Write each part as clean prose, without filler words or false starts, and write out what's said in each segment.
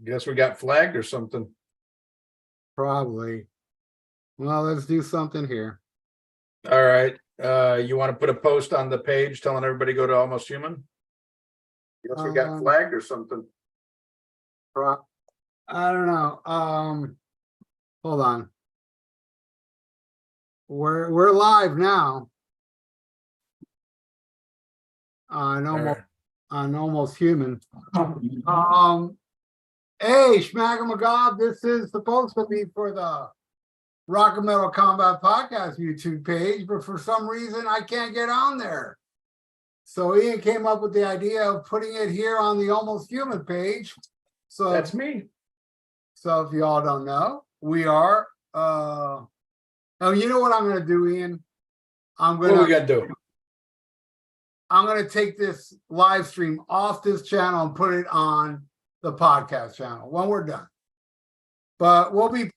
Guess we got flagged or something. Probably. Well, let's do something here. All right. You want to put a post on the page telling everybody go to Almost Human? Guess we got flagged or something. I don't know. Hold on. We're live now. On Almost Human. Hey, Schmagamagab, this is supposed to be for the Rock and Metal Combat Podcast YouTube page, but for some reason I can't get on there. So Ian came up with the idea of putting it here on the Almost Human page. So that's me. So if you all don't know, we are oh, you know what I'm gonna do, Ian? What are we gonna do? I'm gonna take this live stream off this channel and put it on the podcast channel when we're done. But we'll be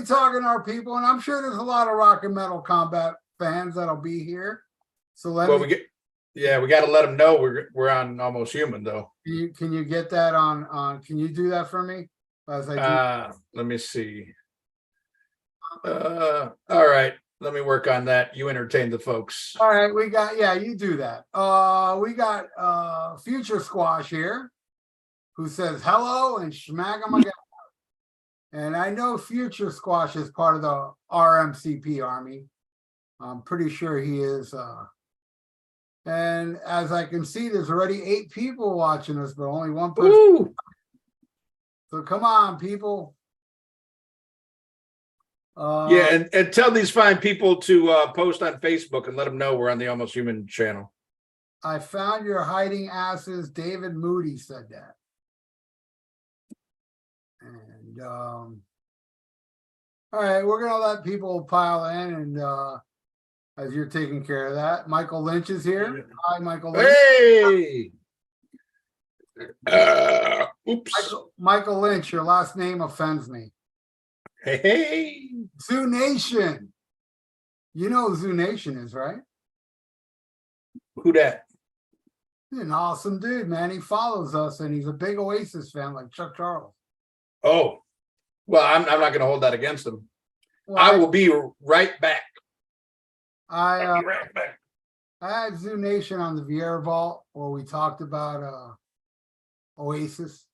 talking to our people, and I'm sure there's a lot of Rock and Metal Combat fans that'll be here. So we got to let them know we're on Almost Human though. Can you get that on? Can you do that for me? As I do? Let me see. All right, let me work on that. You entertain the folks. All right, you do that. We got Future Squash here, who says hello and schmagamagab. And I know Future Squash is part of the RMCP Army. I'm pretty sure he is. And as I can see, there's already 8 people watching us, but only 1 person. Ooh. So come on, people. And tell these fine people to post on Facebook and let them know we're on the Almost Human channel. I found your hiding asses. David Moody said that. And all right, we're gonna let people pile in, and as you're taking care of that, Michael Lynch is here. Hi, Michael Lynch. Hey. Oops. Michael Lynch, your last name offends me. Hey. Zoo Nation. You know who Zoo Nation is, right? Who that? He's an awesome dude, man. He follows us, and he's a big Oasis fan like Chuck Charles. Oh, well, I'm not going to hold that against him. Well, I will be right back. I'll be right back. I had Zoo Nation on the Vieira Vault where we talked about Oasis.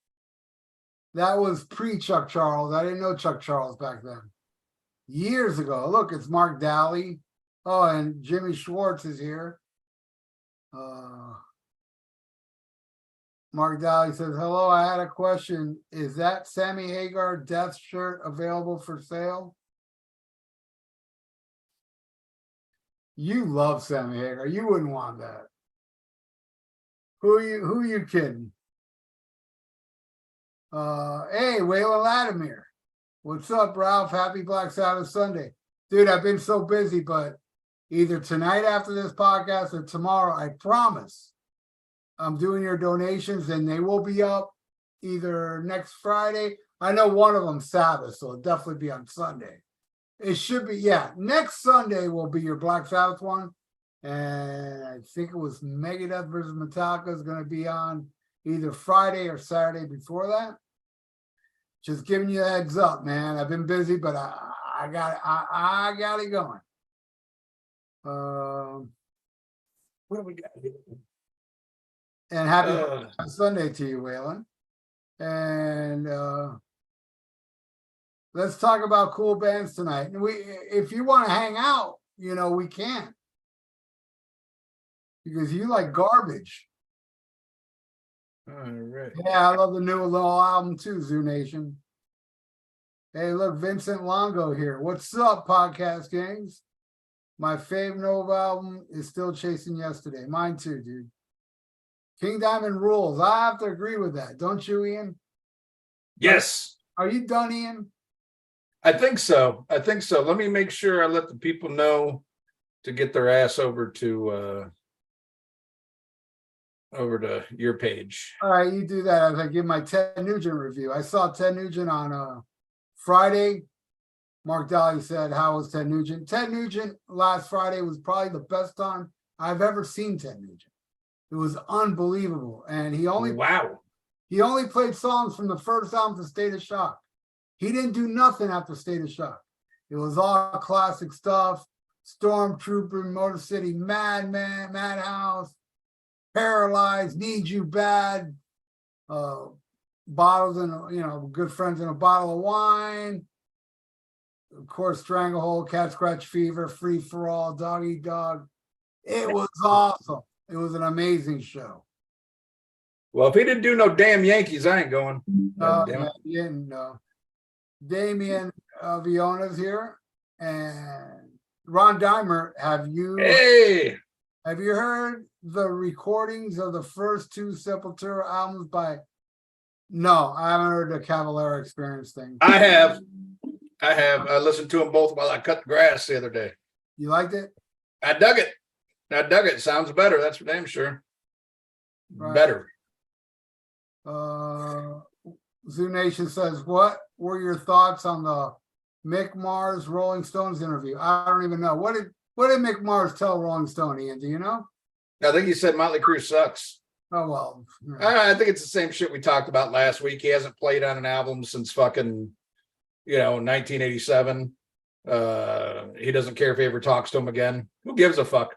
That was pre-Chuck Charles. I didn't know Chuck Charles back then. Years ago. Look, it's Mark Daly. Oh, and Jimmy Schwartz is here. Mark Daly says, hello, I had a question. Is that Sammy Hagar death shirt available for sale? You love Sammy Hagar. You wouldn't want that. Who are you kidding? Hey, Waylon Latimer. What's up, Ralph? Happy Black Sabbath Sunday. Dude, I've been so busy, but either tonight after this podcast or tomorrow, I promise, I'm doing your donations, and they will be up either next Friday. I know one of them Sabbath, so it'll definitely be on Sunday. It should be, next Sunday will be your Black Sabbath one. And I think it was Megadeth versus Metallica is going to be on either Friday or Saturday before that. Just giving you a heads up, man. I've been busy, but I got it going. What do we got here? And happy Sunday to you, Waylon. And let's talk about cool bands tonight. And if you want to hang out, we can. Because you like garbage. All right. Yeah, I love the new little album too, Zoo Nation. Hey, look, Vincent Longo here. What's up, podcast gangs? My fave Nova album is Still Chasing Yesterday. Mine too, dude. King Diamond rules. I have to agree with that. Don't you, Ian? Yes. Are you done, Ian? I think so. Let me make sure I let the people know to get their ass over to your page. All right, you do that as I give my Ted Nugent review. I saw Ted Nugent on Friday. Mark Daly said, how was Ted Nugent? Ted Nugent last Friday was probably the best time I've ever seen Ted Nugent. It was unbelievable. And he only He only played songs from the first album to State of Shock. He didn't do nothing after State of Shock. It was all classic stuff. Stormtrooper, Motor City, Madman, Madhouse, Paralyzed, Need You Bad, Bottles and Good Friends in a Bottle of Wine. Of course, Stranglehold, Cat Scratch Fever, Free for All, Dog Eat Dog. It was awesome. It was an amazing show. Well, if he didn't do no damn Yankees, I ain't going. No, Damien Viona's here, and Ron Dimer. Have you heard the recordings of the first two Sepultura albums by? No, I haven't heard the Cavalera Experience thing. I have. I listened to them both while I cut the grass the other day. You liked it? I dug it. Sounds better. That's for damn sure. Right. Better. Zoo Nation says, what were your thoughts on the Mick Mars Rolling Stones interview? I don't even know. What did Mick Mars tell Rolling Stone, Ian? Do you know? I think he said Motley Crue sucks. Oh, well. I think it's the same shit we talked about last week. He hasn't played on an album since fucking, 1987. He doesn't care if he ever talks to him again. Who gives a fuck?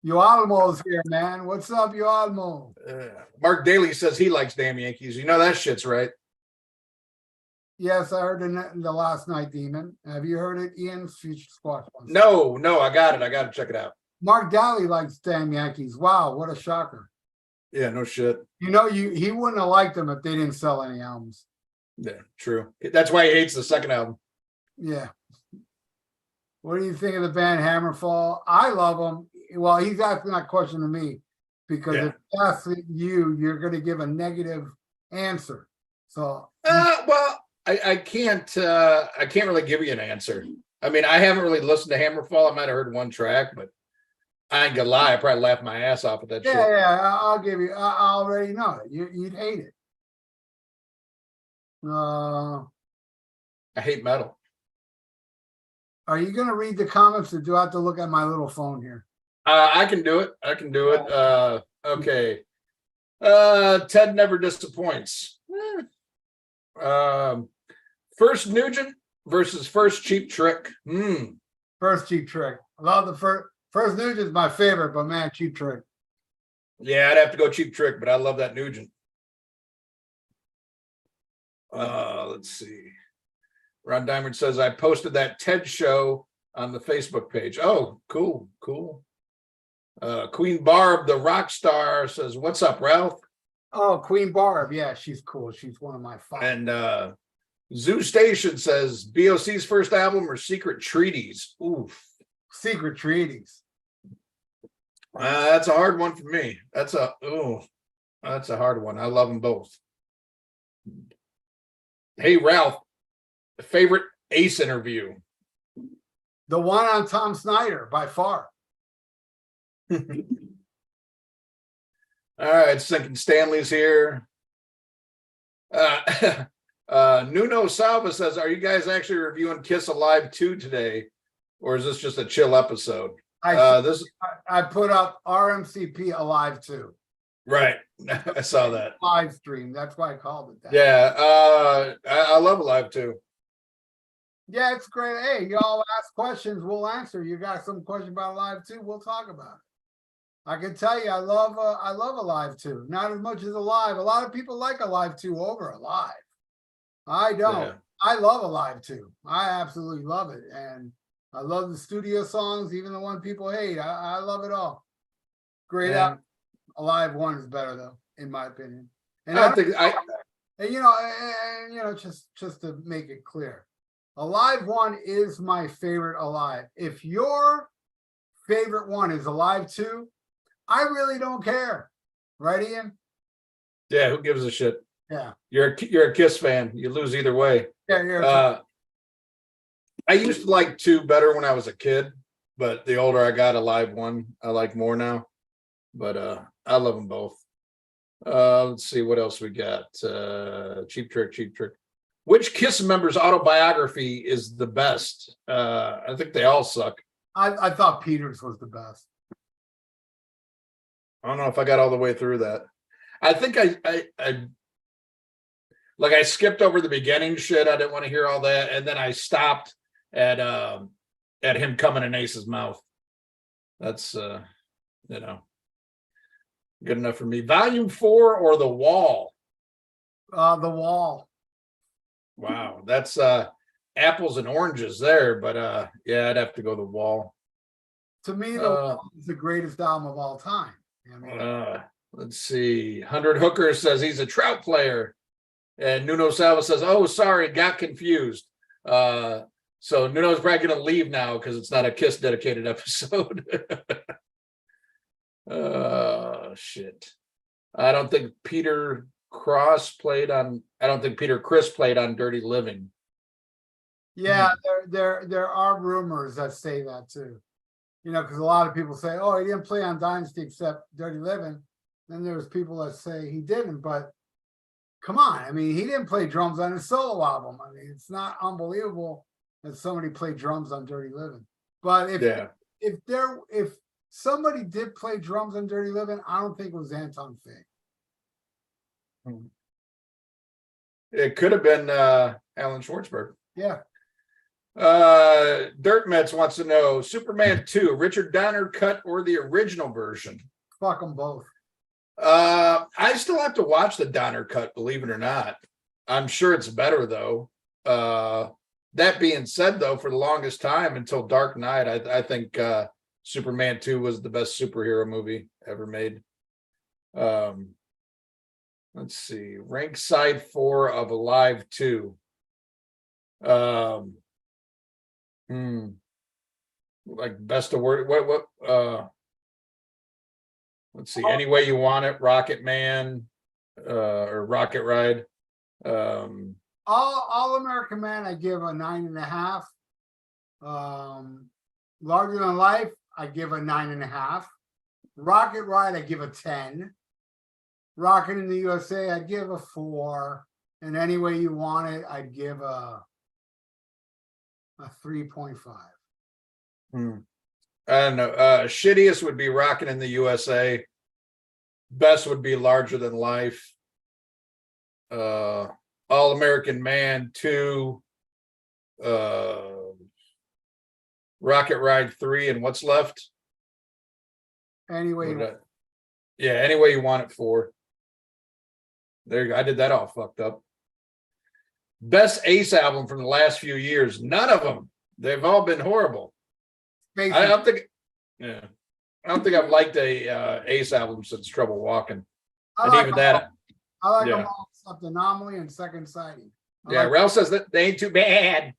Yo Almo's here, man. What's up, Yo Almo? Mark Daly says he likes damn Yankees. You know that shit's right. Yes, I heard the Last Night Demon. Have you heard it, Ian's Future Squash? No, I got it. I got to check it out. Mark Daly likes damn Yankees. Wow, what a shocker. Yeah, no shit. He wouldn't have liked them if they didn't sell any albums. Yeah, true. That's why he hates the second album. Yeah. What do you think of the band Hammerfall? I love them. Well, he's asking that question to me because if he asks you, you're going to give a negative answer. So, well, I can't really give you an answer. I mean, I haven't really listened to Hammerfall. I might have heard one track, but I ain't gonna lie. I probably laughed my ass off at that shit. Yeah, I'll give you. I already know it. You'd hate it. I hate metal. Are you going to read the comments, or do I have to look at my little phone here? I can do it. Okay. Ted never disappoints. First Nugent versus First Cheap Trick. First Cheap Trick. I love the first Nugent's my favorite, but man, Cheap Trick. Yeah, I'd have to go Cheap Trick, but I love that Nugent. Let's see. Ron Diamond says, I posted that TED show on the Facebook page. Oh, cool. Queen Barb, the rock star, says, what's up, Ralph? Oh, Queen Barb. Yeah, she's cool. She's one of my favorites. And Zoo Station says, BOC's first album or Secret Treaties? Oof. Secret Treaties. That's a hard one for me. That's a hard one. I love them both. Hey, Ralph, favorite Ace interview? The one on Tom Snyder, by far. All right, Sinking Stanley's here. Nuno Salva says, are you guys actually reviewing Kiss Alive 2 today? Or is this just a chill episode? I put up RMCP Alive 2. Right. I saw that. Live stream. That's why I called it that. Yeah. I love Alive 2. Yeah, it's great. Hey, y'all ask questions, we'll answer. You got some question about Alive 2, we'll talk about it. I can tell you, I love Alive 2. Not as much as Alive. A lot of people like Alive 2 over Alive. I don't. Yeah. I love Alive 2. I absolutely love it. And I love the studio songs, even the one people hate. I love it all. Great album. Alive 1 is better though, in my opinion. And just to make it clear, Alive 1 is my favorite Alive. If your favorite one is Alive 2, I really don't care. Right, Ian? Yeah, who gives a shit? Yeah. You're a Kiss fan. You lose either way. Yeah, I used to like 2 better when I was a kid, but the older I got, Alive 1 I like more now. But I love them both. Let's see what else we got. Cheap Trick. Which Kiss member's autobiography is the best? I think they all suck. I thought Peter's was the best. I don't know if I got all the way through that. I think I like I skipped over the beginning shit. I didn't want to hear all that, and then I stopped at him coming in Ace's mouth. That's you know, good enough for me. Volume 4 or The Wall? The Wall. Wow, that's apples and oranges there, but yeah, I'd have to go The Wall. To me, The Wall is the greatest album of all time. I mean, let's see. 100 Hooker says he's a Trout player. And Nuno Salva says, oh, sorry, got confused. So Nuno's probably going to leave now because it's not a Kiss dedicated episode. Shit. I don't think Peter Chris played on Dirty Living. Yeah, there are rumors that say that too. You know, because a lot of people say, oh, he didn't play on Dynasty except Dirty Living. Then there's people that say he didn't, but come on. I mean, he didn't play drums on his solo album. I mean, it's not unbelievable that somebody played drums on Dirty Living. But if somebody did play drums on Dirty Living, I don't think it was Anton Fig. It could have been Alan Schwartzberg. Yeah. Dirt Mets wants to know Superman 2, Richard Donner cut or the original version? Fuck them both. I still have to watch the Donner cut, believe it or not. I'm sure it's better though. That being said, though, for the longest time until Dark Knight, I think Superman 2 was the best superhero movie ever made. Let's see, rank side 4 of Alive 2. Like best of word. What? Let's see. Any Way You Want It, Rocket Man, or Rocket Ride. All American Man, I give a 9.5. Larger Than Life, I give a 9.5. Rocket Ride, I give a 10. Rockin' in the USA, I'd give a 4. And Any Way You Want It, I'd give a 3.5. I don't know. Shittiest would be Rockin' in the USA. Best would be Larger Than Life. All American Man 2. Rocket Ride 3, and what's left? Anyway. Yeah, Any Way You Want It 4. There you go. I did that all fucked up. Best Ace album from the last few years. None of them. They've all been horrible. I don't think I've liked a Ace album since Trouble Walking. And even that. I like them all except Anomaly and Second Sighting. Ralph says that they ain't too bad.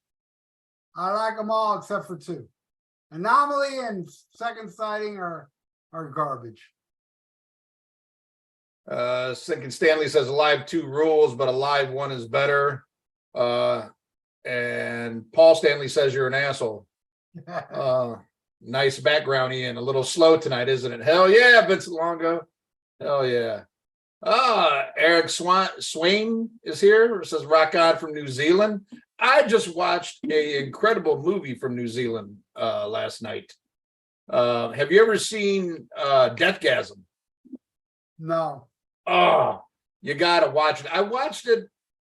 I like them all except for 2. Anomaly and Second Sighting are garbage. Sinkin Stanley says Alive 2 rules, but Alive 1 is better. And Paul Stanley says you're an asshole. Nice background, Ian. A little slow tonight, isn't it? Hell yeah, Vincent Longo. Hell yeah. Eric Swain is here. It says rock on from New Zealand. I just watched an incredible movie from New Zealand last night. Have you ever seen Deathgasm? No. Oh, you gotta watch it. I watched it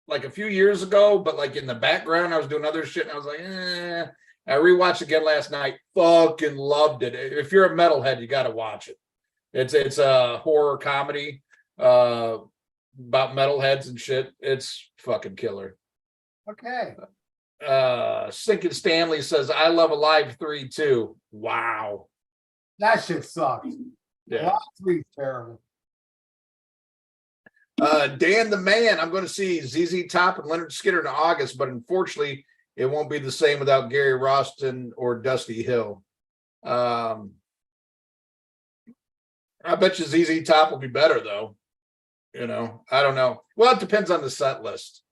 like a few years ago, but like in the background, I was doing other shit, and I was like, I rewatched it again last night. Fucking loved it. If you're a metalhead, you gotta watch it. It's a horror comedy about metalheads and shit. It's fucking killer. Okay. Sinkin Stanley says, I love Alive 3 too. Wow. That shit sucks. Yeah. Alive 3 is terrible. Dan the Man, I'm going to see ZZ Top and Leonard Skinner in August, but unfortunately, it won't be the same without Gary Roston or Dusty Hill. I bet you ZZ Top will be better, though. You know, I don't know. Well, it depends on the set list.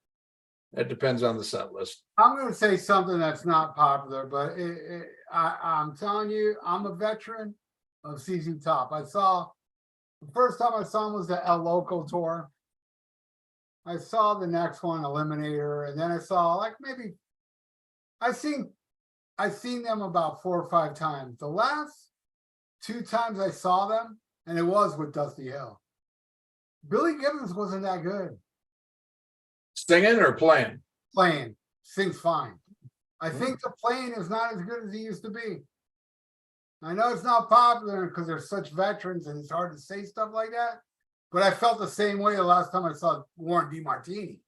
It depends on the set list. I'm going to say something that's not popular, but I'm telling you, I'm a veteran of ZZ Top. The first time I saw him was the El Loco tour. I saw the next one, Eliminator, and then I saw I've seen them about 4 or 5 times. The last 2 times I saw them, and it was with Dusty Hill. Billy Gibbons wasn't that good. Singing or playing? Playing. Sings fine. I think the playing is not as good as he used to be. I know it's not popular because they're such veterans and it's hard to say stuff like that. But I felt the same way the last time I saw Warren DeMartini.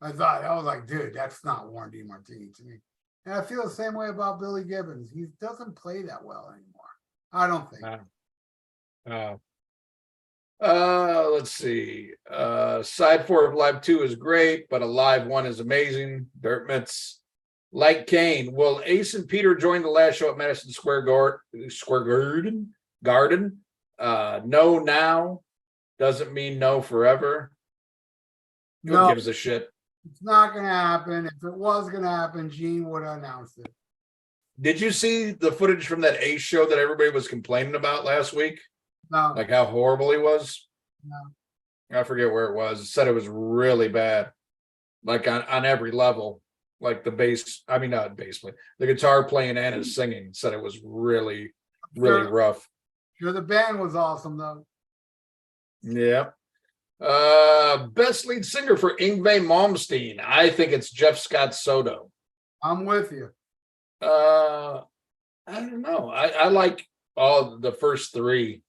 I was like, dude, that's not Warren DeMartini to me. And I feel the same way about Billy Gibbons. He doesn't play that well anymore. I don't think. Let's see. Side 4 of Live 2 is great, but Alive 1 is amazing. Dirt Mitts. Like Kane, will Ace and Peter join the last show at Madison Square Garden? No now doesn't mean no forever. Who gives a shit? It's not going to happen. If it was going to happen, Gene would have announced it. Did you see the footage from that Ace show that everybody was complaining about last week? No. Like how horrible he was? No. I forget where it was. It said it was really bad. Like on every level. Like the bass, I mean, not bass play, the guitar playing and his singing said it was really, really rough. Sure, the band was awesome though. Yeah. Best lead singer for Yngwie Malmsteen. I think it's Jeff Scott Soto. I'm with you. I don't know. I like all the first three.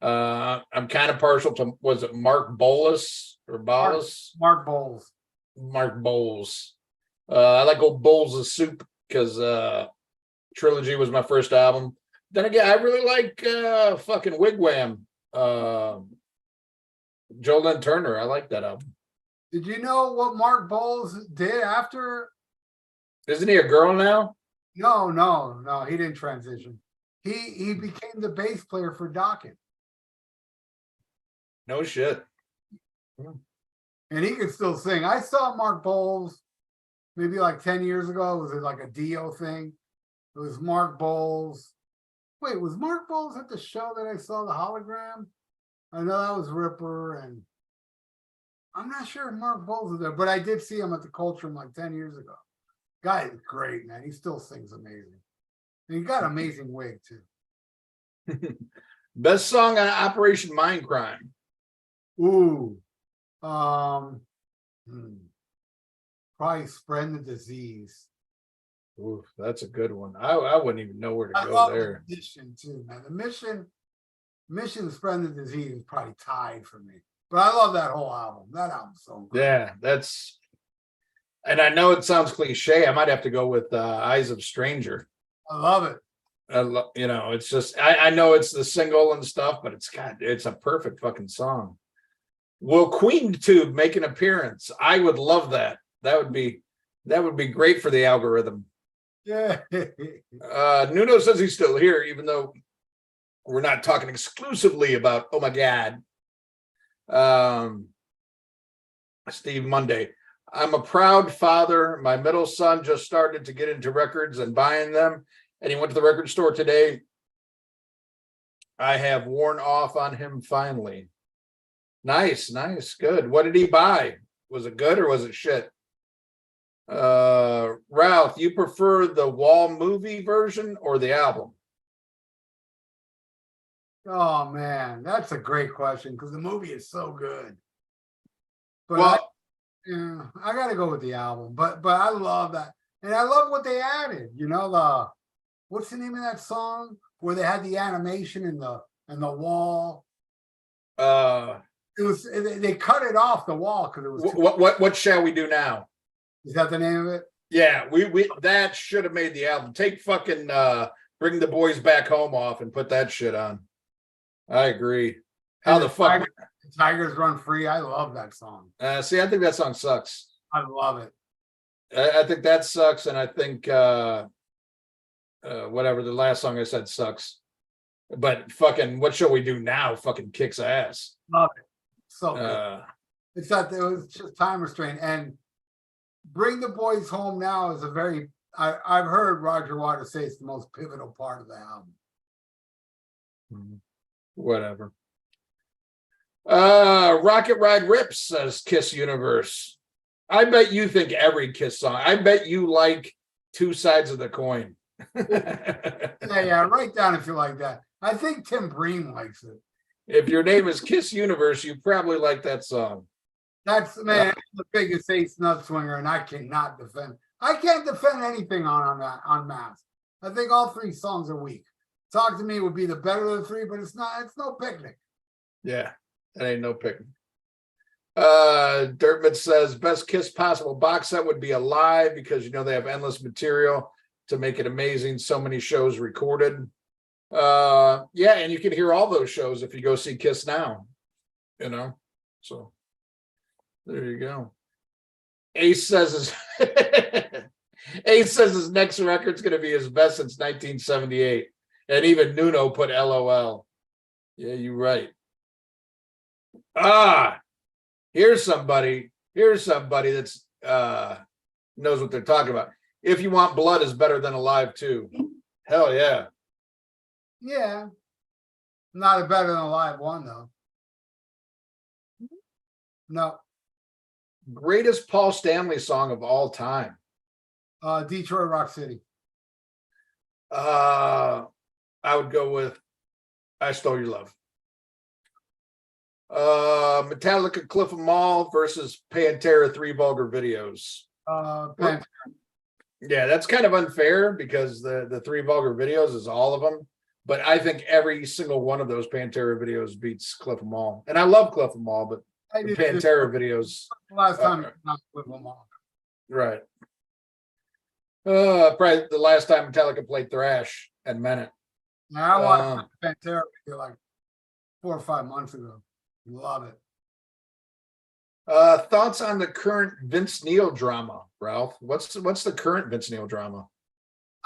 I'm kind of partial to, was it Mark Bolas or Bolus? Mark Bowles. Mark Bowles. I like old bowls of soup because Trilogy was my first album. Then again, I really like fucking Wigwam. Jolene Turner. I like that album. Did you know what Mark Bowles did after? Isn't he a girl now? No. He didn't transition. He became the bass player for Dokken. No shit. And he could still sing. I saw Mark Bowles maybe like 10 years ago. Was it like a Dio thing? It was Mark Bowles. Wait, was Mark Bowles at the show that I saw, the hologram? I know that was Ripper, and I'm not sure if Mark Bowles was there, but I did see him at the Culture like 10 years ago. Guy is great, man. He still sings amazing. And he got an amazing wig, too. Best song on Operation Mindcrime. Ooh. Probably Spread the Disease. Ooh, that's a good one. I wouldn't even know where to I go love there. The Mission too, man. The Mission Spread the Disease is probably tied for me. But I love that whole album. That album's so good. Yeah, that's, and I know it sounds cliche. I might have to go with Eyes of Stranger. I love it. You know, it's just, I know it's the single and stuff, but it's a perfect fucking song. Will Queen Tube make an appearance? I would love that. That would be great for the algorithm. Yeah. Nuno says he's still here, even though we're not talking exclusively about, oh my God. Steve Monday. I'm a proud father. My middle son just started to get into records and buying them, and he went to the record store today. I have worn off on him finally. Nice, good. What did he buy? Was it good or was it shit? Ralph, you prefer the Wall movie version or the album? Oh man, that's a great question because the movie is so good. But well, I gotta go with the album. But I love that, and I love what they added. You know, what's the name of that song where they had the animation in the wall? It was, they cut it off the wall because it was what shall we do now? Is that the name of it? Yeah, we that should have made the album. Take fucking Bring the Boys Back Home off and put that shit on. I agree. How the fuck Tigers Run Free? I love that song. See, I think that song sucks. I love it. I think that sucks, and I think whatever the last song I said sucks. But fucking What Shall We Do Now fucking kicks ass. Love it. So good. It's that it was just time restraint. And Bring the Boys Home Now is a very I've heard Roger Waters say it's the most pivotal part of the album. Whatever. Rocket Ride Rips says Kiss Universe. I bet you think every Kiss song. I bet you like Two Sides of the Coin. Yeah, write down if you like that. I think Tim Breen likes it. If your name is Kiss Universe, you probably like that song. That's man, that's the biggest ace nut swinger, and I cannot defend. I can't defend anything on that on Mass. I think all three songs are weak. Talk to Me would be the better of the three, but it's not. It's no picnic. Yeah, that ain't no picnic. Dirtmouth says best Kiss possible box set would be Alive because they have endless material to make it amazing. So many shows recorded. Yeah, and you can hear all those shows if you go see Kiss now. So there you go. Ace says his next record's going to be his best since 1978, and even Nuno put LOL. Yeah, you're right. Here's somebody that's knows what they're talking about. If You Want Blood is better than Alive too. Hell yeah. Yeah, not better than Alive One though. No. Greatest Paul Stanley song of all time. Detroit Rock City. I would go with I Stole Your Love. Metallica Cliff 'Em All versus Pantera 3 Vulgar Videos. Pantera. Yeah, that's kind of unfair because the 3 Vulgar Videos is all of them. But I think every single one of those Pantera videos beats Cliff 'Em All. And I love Cliff 'Em All, but the Pantera videos. Last time not Cliff 'Em All. Right. Probably the last time Metallica played thrash and meant it. Yeah, I watched Pantera video like 4 or 5 months ago. Love it. Thoughts on the current Vince Neil drama, Ralph? What's the current Vince Neil drama?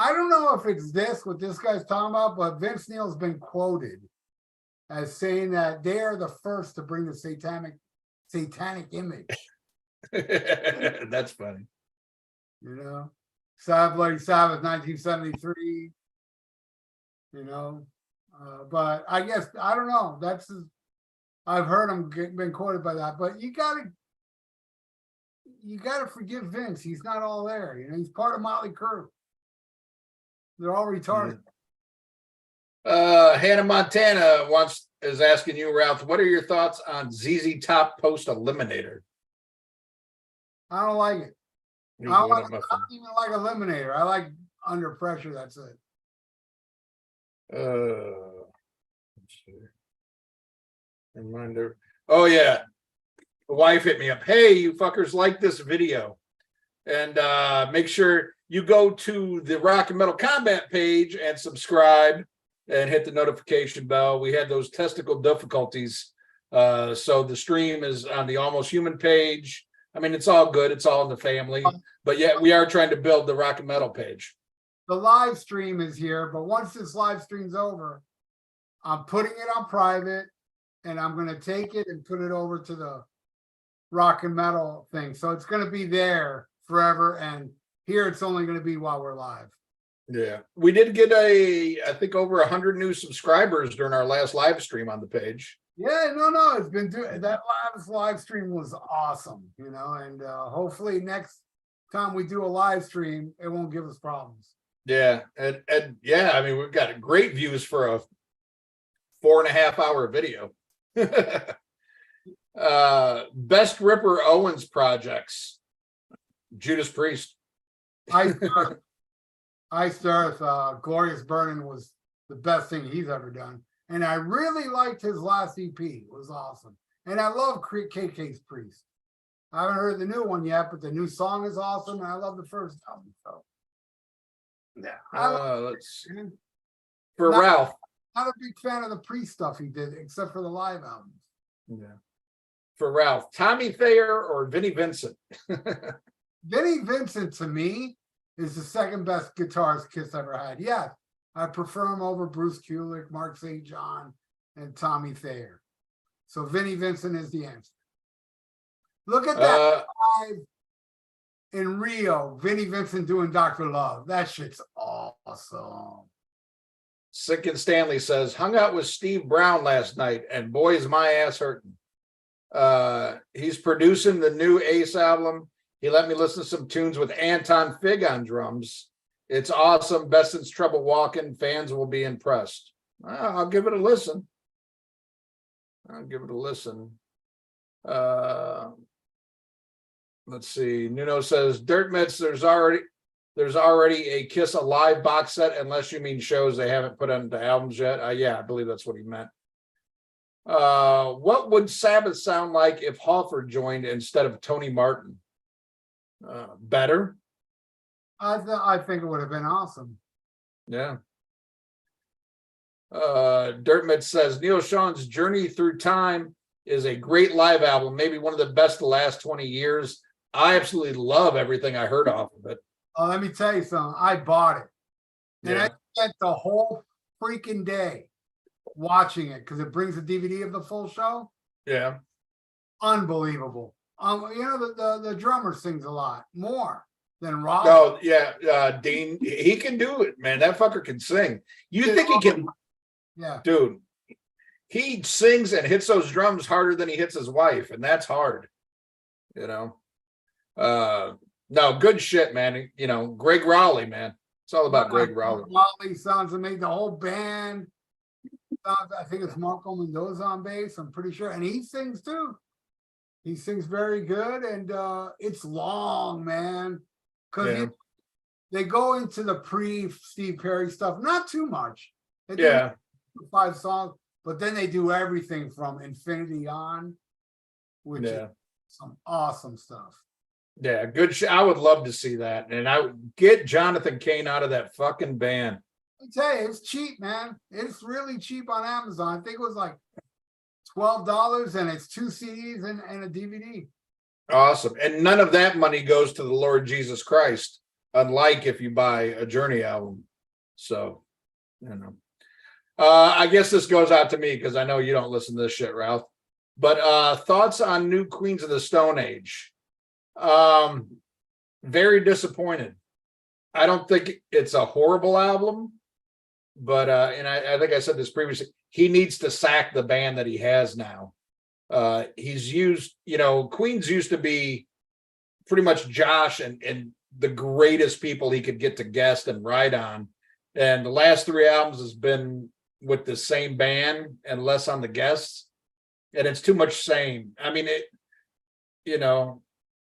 I don't know if it's what this guy's talking about, but Vince Neil's been quoted as saying that they are the first to bring the satanic image. That's funny. Sabbath, Bloody Sabbath, 1973. But I guess I don't know. I've heard him been quoted by that, but you gotta forgive Vince. He's not all there. He's part of Motley Crue. They're all retarded. Hannah Montana is asking you, Ralph, what are your thoughts on ZZ Top Post Eliminator? I don't like it. I don't even like Eliminator. I like Under Pressure. That's it. Let's see. Reminder. Oh yeah, the wife hit me up. Hey, you fuckers, like this video, and make sure you go to the Rock and Metal Combat page and subscribe and hit the notification bell. We had those technical difficulties, so the stream is on the Almost Human page. I mean, it's all good. It's all in the family, but yet we are trying to build the Rock and Metal page. The live stream is here, but once this live stream's over, I'm putting it on private, and I'm going to take it and put it over to the Rock and Metal thing. So it's going to be there forever, and here it's only going to be while we're live. Yeah, we did get I think over 100 new subscribers during our last live stream on the page. Yeah, no, it's been doing that. Live stream was awesome, and hopefully next time we do a live stream, it won't give us problems. Yeah, and yeah, I mean, we've got great views for a 4.5-hour video. Best Ripper Owens projects. Judas Priest. Ice Earth, Glorious Burning was the best thing he's ever done. And I really liked his last EP. It was awesome. And I love KK's Priest. I haven't heard the new one yet, but the new song is awesome. And I love the first album. So yeah. Let's see. For Ralph. Not a big fan of the Priest stuff he did, except for the live albums. Yeah. For Ralph, Tommy Thayer or Vinnie Vincent? Vinnie Vincent, to me, is the second best guitarist Kiss ever had. Yeah, I prefer him over Bruce Kulick, Mark St. John, and Tommy Thayer. So Vinnie Vincent is the answer. Look at that live in Rio, Vinnie Vincent doing Dr. Love. That shit's awesome. Sick and Stanley says, hung out with Steve Brown last night, and boy, is my ass hurting. He's producing the new Ace album. He let me listen to some tunes with Anton Fig on drums. It's awesome. Best since Trouble Walking. Fans will be impressed. I'll give it a listen. I'll give it a listen. Let's see. Nuno says Dirt Mitts, there's already a Kiss Alive box set, unless you mean shows they haven't put into albums yet. Yeah, I believe that's what he meant. What would Sabbath sound like if Hoffer joined instead of Tony Martin? Better. I think it would have been awesome. Yeah. Dirtmit says Neil Sean's Journey Through Time is a great live album, maybe one of the best of the last 20 years. I absolutely love everything I heard off of it. Oh, let me tell you something. I bought it. And Yeah. I spent the whole freaking day watching it because it brings a DVD of the full show. Yeah. Unbelievable. You know, the drummer sings a lot more than Rob. Oh, yeah. Dean, he can do it, man. That fucker can sing. You think he can? Yeah. Dude, he sings and hits those drums harder than he hits his wife, and that's hard. You know? No, good shit, man. You know, Greg Rowley, man. It's all about Greg Rowley. Rowley sounds amazing. The whole band. I think it's Marco Mendoza on bass. I'm pretty sure. And he sings too. He sings very good. And it's long, man. Because they go into the pre-Steve Perry stuff. Not too much. They do 5 songs. But then they do everything from Infinity on. Which is some awesome stuff. Yeah, good shit. I would love to see that. And I would get Jonathan Cain out of that fucking band. I tell you, it's cheap, man. It's really cheap on Amazon. I think it was like $12, and it's 2 CDs and a DVD. Awesome. And none of that money goes to the Lord Jesus Christ, unlike if you buy a Journey album. So, you know. I guess this goes out to me because I know you don't listen to this shit, Ralph. But thoughts on New Queens of the Stone Age? Very disappointed. I don't think it's a horrible album, but and I think I said this previously, he needs to sack the band that he has now. He's used, you know, Queens used to be pretty much Josh and the greatest people he could get to guest and ride on. And the last 3 albums has been with the same band and less on the guests. And it's too much same. I mean,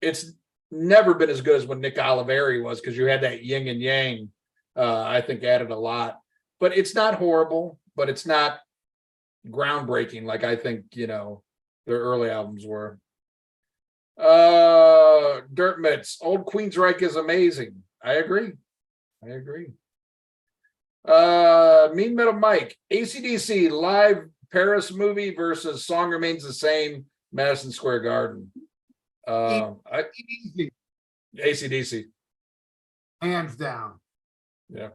it's never been as good as when Nick Oliveri was, because you had that yin and yang, I think added a lot. But it's not horrible, but it's not groundbreaking like I think, their early albums were. Dirt Mitts, Old Queensryche is amazing. I agree. Mean Metal Mike, AC/DC live Paris movie versus Song Remains the Same, Madison Square Garden. Easy. AC/DC. Hands down. Yeah.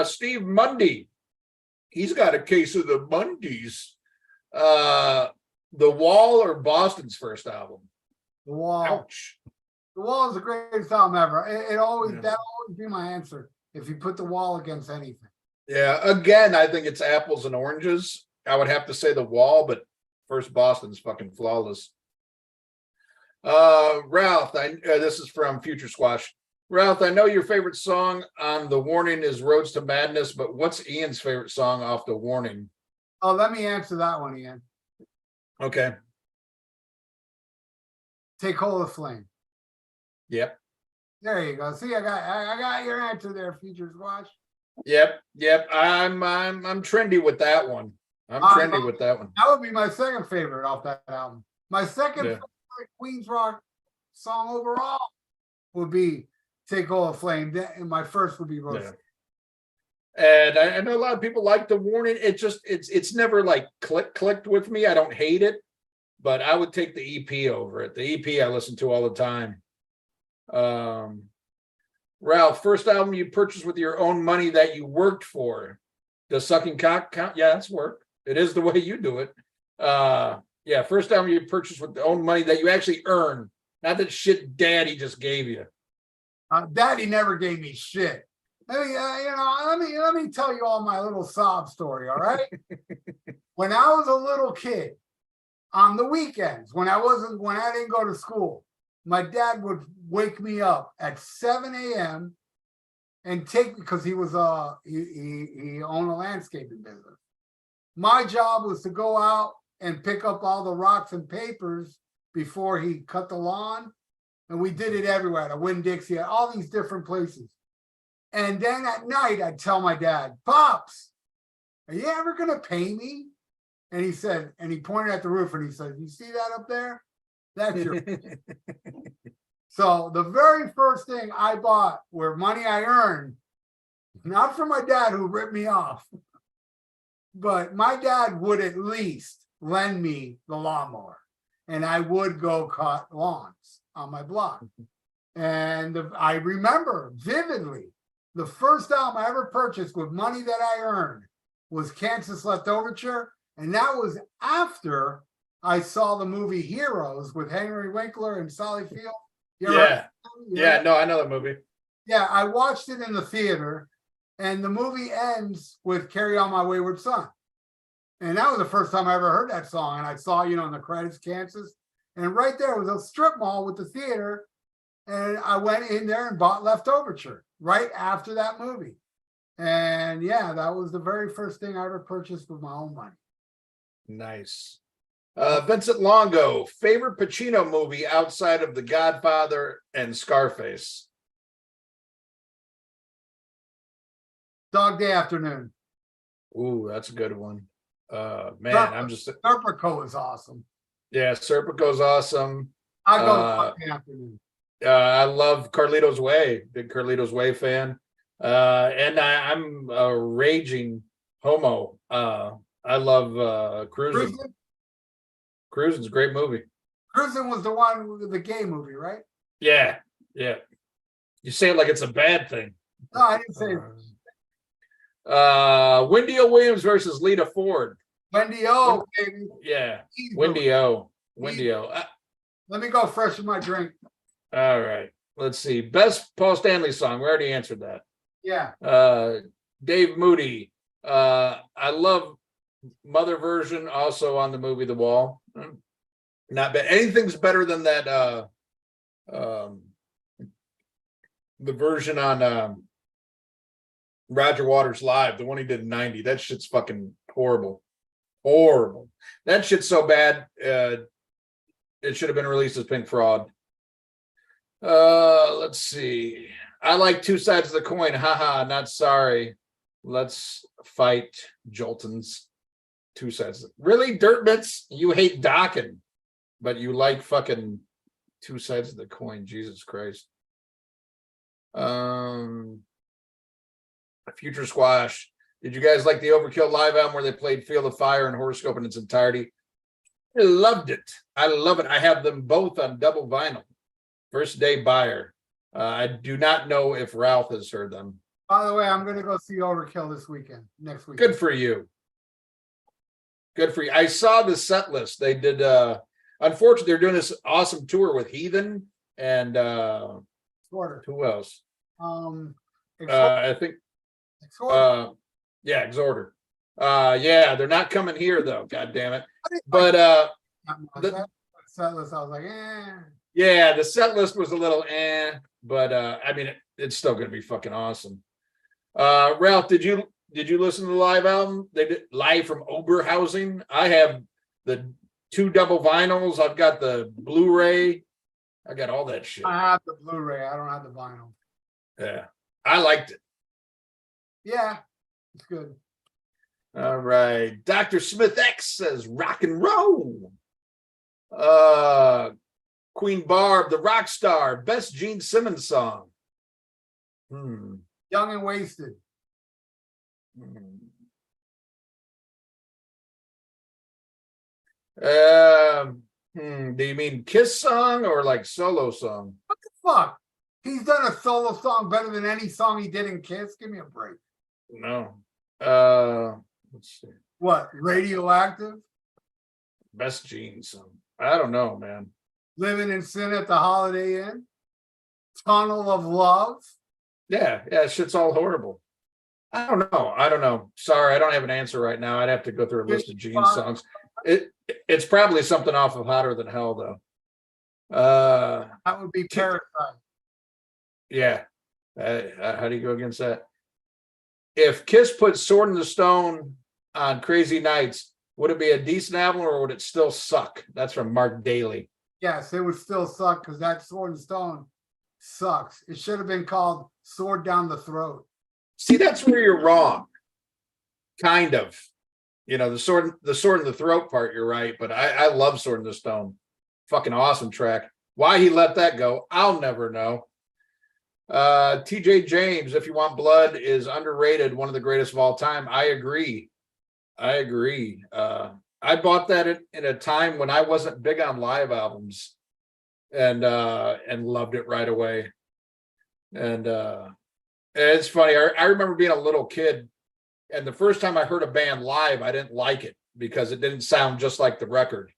Steve Mundy. He's got a case of the Mundys. The Wall or Boston's first album? The Wall. Ouch. The Wall is the greatest album ever. That'll always be my answer if you put The Wall against anything. Yeah, again, I think it's apples and oranges. I would have to say The Wall, but first Boston's fucking flawless. Ralph, this is from Future Squash. Ralph, I know your favorite song on The Warning is Roads to Madness, but what's Ian's favorite song off The Warning? Oh, let me answer that one, Ian. Okay. Take Hold of Flame. Yep. There you go. See, I got your answer there, Future Squash. Yep. I'm trendy with that one. That would be my second favorite off that album. My second favorite Queens rock song overall would be Take Hold of Flame. And my first would be Rose. And I know a lot of people like The Warning. It's never like clicked with me. I don't hate it, but I would take the EP over it. The EP I listen to all the time. Ralph, first album you purchased with your own money that you worked for. Does Sucking Cock count? Yeah, that's work. It is the way you do it. First album you purchased with the own money that you actually earn, not that shit Daddy just gave you. Daddy never gave me shit. Let me tell you all my little sob story. All right. When I was a little kid, on the weekends, when I didn't go to school, my dad would wake me up at 7 a.m. and take, because he was he owned a landscaping business. My job was to go out and pick up all the rocks and papers before he cut the lawn. And we did it everywhere, at Winn-Dixie, at all these different places. And then at night, I'd tell my dad, Pops, are you ever going to pay me? And he said, and he pointed at the roof and he said, you see that up there? That's your. So the very first thing I bought were money I earned, not from my dad who ripped me off, but my dad would at least lend me the lawnmower and I would go cut lawns on my block. And I remember vividly the first album I ever purchased with money that I earned was Kansas Left Overture. And that was after I saw the movie Heroes with Henry Winkler and Sally Field. Yeah, no, I know that movie. Yeah, I watched it in the theater, and the movie ends with Carry On My Wayward Son. And that was the first time I ever heard that song. And I saw, in the credits, Kansas. And right there was a strip mall with the theater. And I went in there and bought Left Overture right after that movie. And yeah, that was the very first thing I ever purchased with my own money. Nice. Vincent Longo, favorite Pacino movie outside of The Godfather and Scarface? Dog Day Afternoon. Ooh, that's a good one. Man, I'm just. Serpico is awesome. Yeah, Serpico's awesome. I go Dog Day Afternoon. I love Carlito's Way. Big Carlito's Way fan. And I'm a raging homo. I love Cruising. Cruising's a great movie. Cruising was the one with the gay movie, right? Yeah. You say it like it's a bad thing. No, I didn't say it. Wendy O. Williams versus Lita Ford. Wendy O, baby. Yeah, Wendy O. Let me go freshen my drink. All right. Let's see. Best Paul Stanley song. We already answered that. Yeah. Dave Moody. I love Mother version, also on the movie The Wall. Not bad. Anything's better than that. The version on Roger Waters Live, the one he did in '90. That shit's fucking horrible. That shit's so bad. It should have been released as Pink Fraud. Let's see. I like Two Sides of the Coin. Haha, not sorry. Let's fight Joltons. Two sides. Really, Dirtbits? You hate Dokken, but you like fucking Two Sides of the Coin. Jesus Christ. Future Squash. Did you guys like the Overkill live album where they played Field of Fire and Horoscope in its entirety? I loved it. I love it. I have them both on double vinyl. First day buyer. I do not know if Ralph has heard them. By the way, I'm going to go see Overkill next week. Good for you. I saw the set list. They did, unfortunately, they're doing this awesome tour with Heathen and Exhorder. Who else? I think, Exhorder. yeah, Exhorder. Yeah, they're not coming here though. God damn it. But the set list, I was like, yeah, the set list was a little but I mean, it's still going to be fucking awesome. Ralph, did you listen to the live album? They did live from Oberhausen. I have the 2 double vinyls. I've got the Blu-ray. I got all that shit. I have the Blu-ray. I don't have the vinyl. Yeah, I liked it. Yeah, it's good. All right. Dr. Smith X says rock and roll. Queen Barb, the rock star, best Gene Simmons song. Young and Wasted. Do you mean Kiss song or like solo song? What the fuck? He's done a solo song better than any song he did in Kiss. Give me a break. No. Let's see. What? Radioactive? Best Gene song. I don't know, man. Living in Sin at the Holiday Inn? Tunnel of Love? Yeah, shit's all horrible. I don't know. Sorry, I don't have an answer right now. I'd have to go through a list of Gene songs. It's probably something off of Hotter Than Hell, though. That would be Parasite. Yeah. How do you go against that? If Kiss put Sword in the Stone on Crazy Nights, would it be a decent album or would it still suck? That's from Mark Daly. Yes, it would still suck because that Sword and Stone sucks. It should have been called Sword Down the Throat. See, that's where you're wrong. Kind of. You know, the sword in the throat part, you're right, but I love Sword in the Stone. Fucking awesome track. Why he let that go, I'll never know. TJ James, If You Want Blood is underrated, one of the greatest of all time. I agree. I bought that in a time when I wasn't big on live albums and loved it right away. And it's funny. I remember being a little kid, and the first time I heard a band live, I didn't like it because it didn't sound just like the record.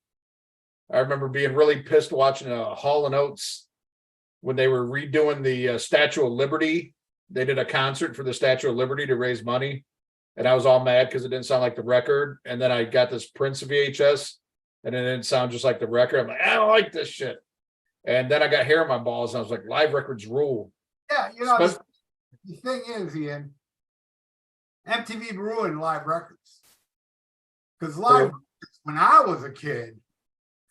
I remember being really pissed watching Hall & Oates when they were redoing the Statue of Liberty. They did a concert for the Statue of Liberty to raise money. And I was all mad because it didn't sound like the record. And then I got this Prince VHS and it didn't sound just like the record. I'm like, I don't like this shit. And then I got hair in my balls and I was like, live records rule. Yeah, you know, the thing is, Ian, MTV ruined live records. Because when I was a kid,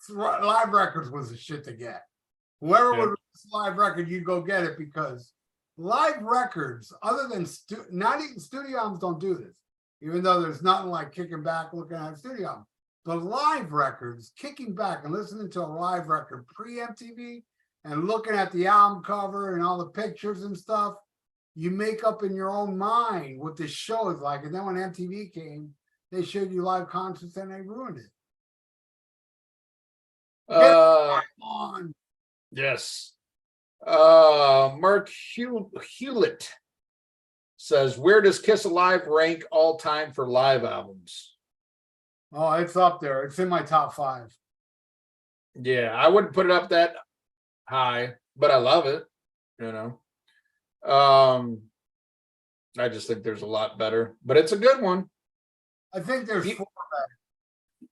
live records was the shit to get. Whoever would release a live record, you go get it, because live records, other than not even studio albums, don't do this. Even though there's nothing like kicking back, looking at a studio album. But live records, kicking back and listening to a live record pre-MTV and looking at the album cover and all the pictures and stuff, you make up in your own mind what this show is like. And then when MTV came, they showed you live concerts and they ruined it. On. Yes. Mark Hewlett says, where does Kiss Alive rank all time for live albums? Oh, it's up there. It's in my top 5. Yeah, I wouldn't put it up that high, but I love it, you know. I just think there's a lot better, but it's a good one. I think there's 4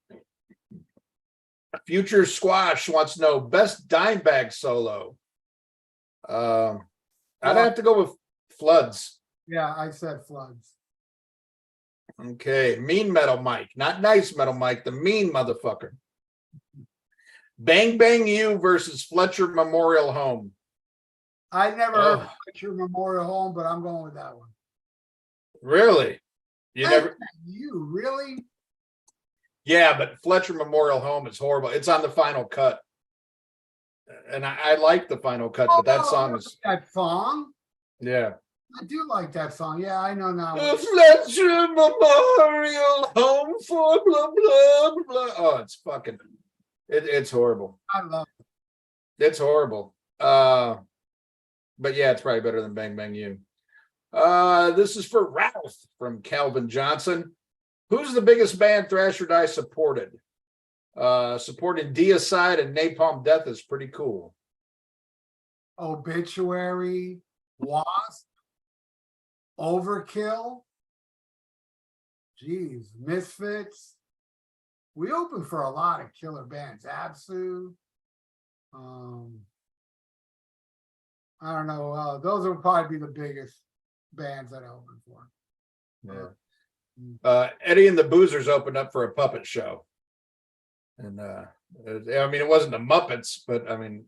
better. Future Squash wants to know best Dimebag solo. I'd have to go with Floods. Yeah, I said Floods. Okay, Mean Metal Mike, not Nice Metal Mike, the mean motherfucker. Bang Bang You versus Fletcher Memorial Home. I never heard of Fletcher Memorial Home, but I'm going with that one. Really? You really? Yeah, but Fletcher Memorial Home is horrible. It's on the final cut. And I like the final cut, but that song is... That song? Yeah. I do like that song. Yeah, I know now. Fletcher Memorial Home for blah, blah, blah. Oh, it's fucking... It's horrible. I love it. It's horrible. But yeah, it's probably better than Bang Bang You. This is for Ralph from Calvin Johnson. Who's the biggest band Thrash or Die supported? Supporting Deicide and Napalm Death is pretty cool. Obituary, Wasp, Overkill, geez, Misfits. We opened for a lot of killer bands. Absu. I don't know. Those will probably be the biggest bands that I opened for. Yeah. Eddie and the Boozers opened up for a puppet show. And I mean, it wasn't the Muppets, but I mean,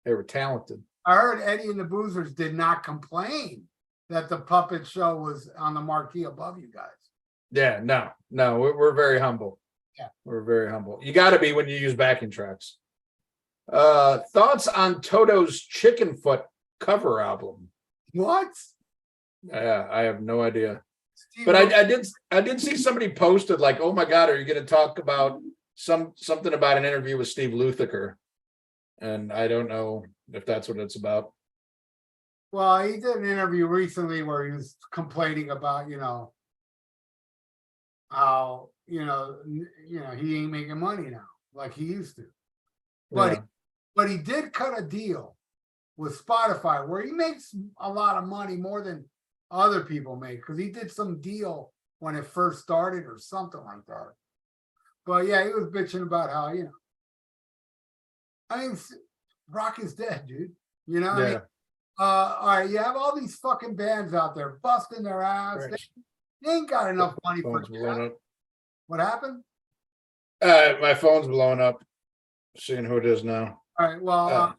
they were talented. I heard Eddie and the Boozers did not complain that the puppet show was on the marquee above you guys. Yeah, no, we're very humble. Yeah, we're very humble. You got to be when you use backing tracks. Thoughts on Toto's Chicken Foot cover album? What? Yeah, I have no idea. But I did see somebody posted like, oh my God, are you going to talk about something about an interview with Steve Lukather? And I don't know if that's what it's about. Well, he did an interview recently where he was complaining about, how, he ain't making money now like he used to. But he did cut a deal with Spotify where he makes a lot of money, more than other people make, because he did some deal when it first started or something like that. But yeah, he was bitching about how, I mean, rock is dead, dude. Yeah. I mean, all right, you have all these fucking bands out there busting their ass. Right. You ain't got enough money for Phone's blowing that. up. What happened? My phone's blowing up. Seeing who it is now. All right. Well,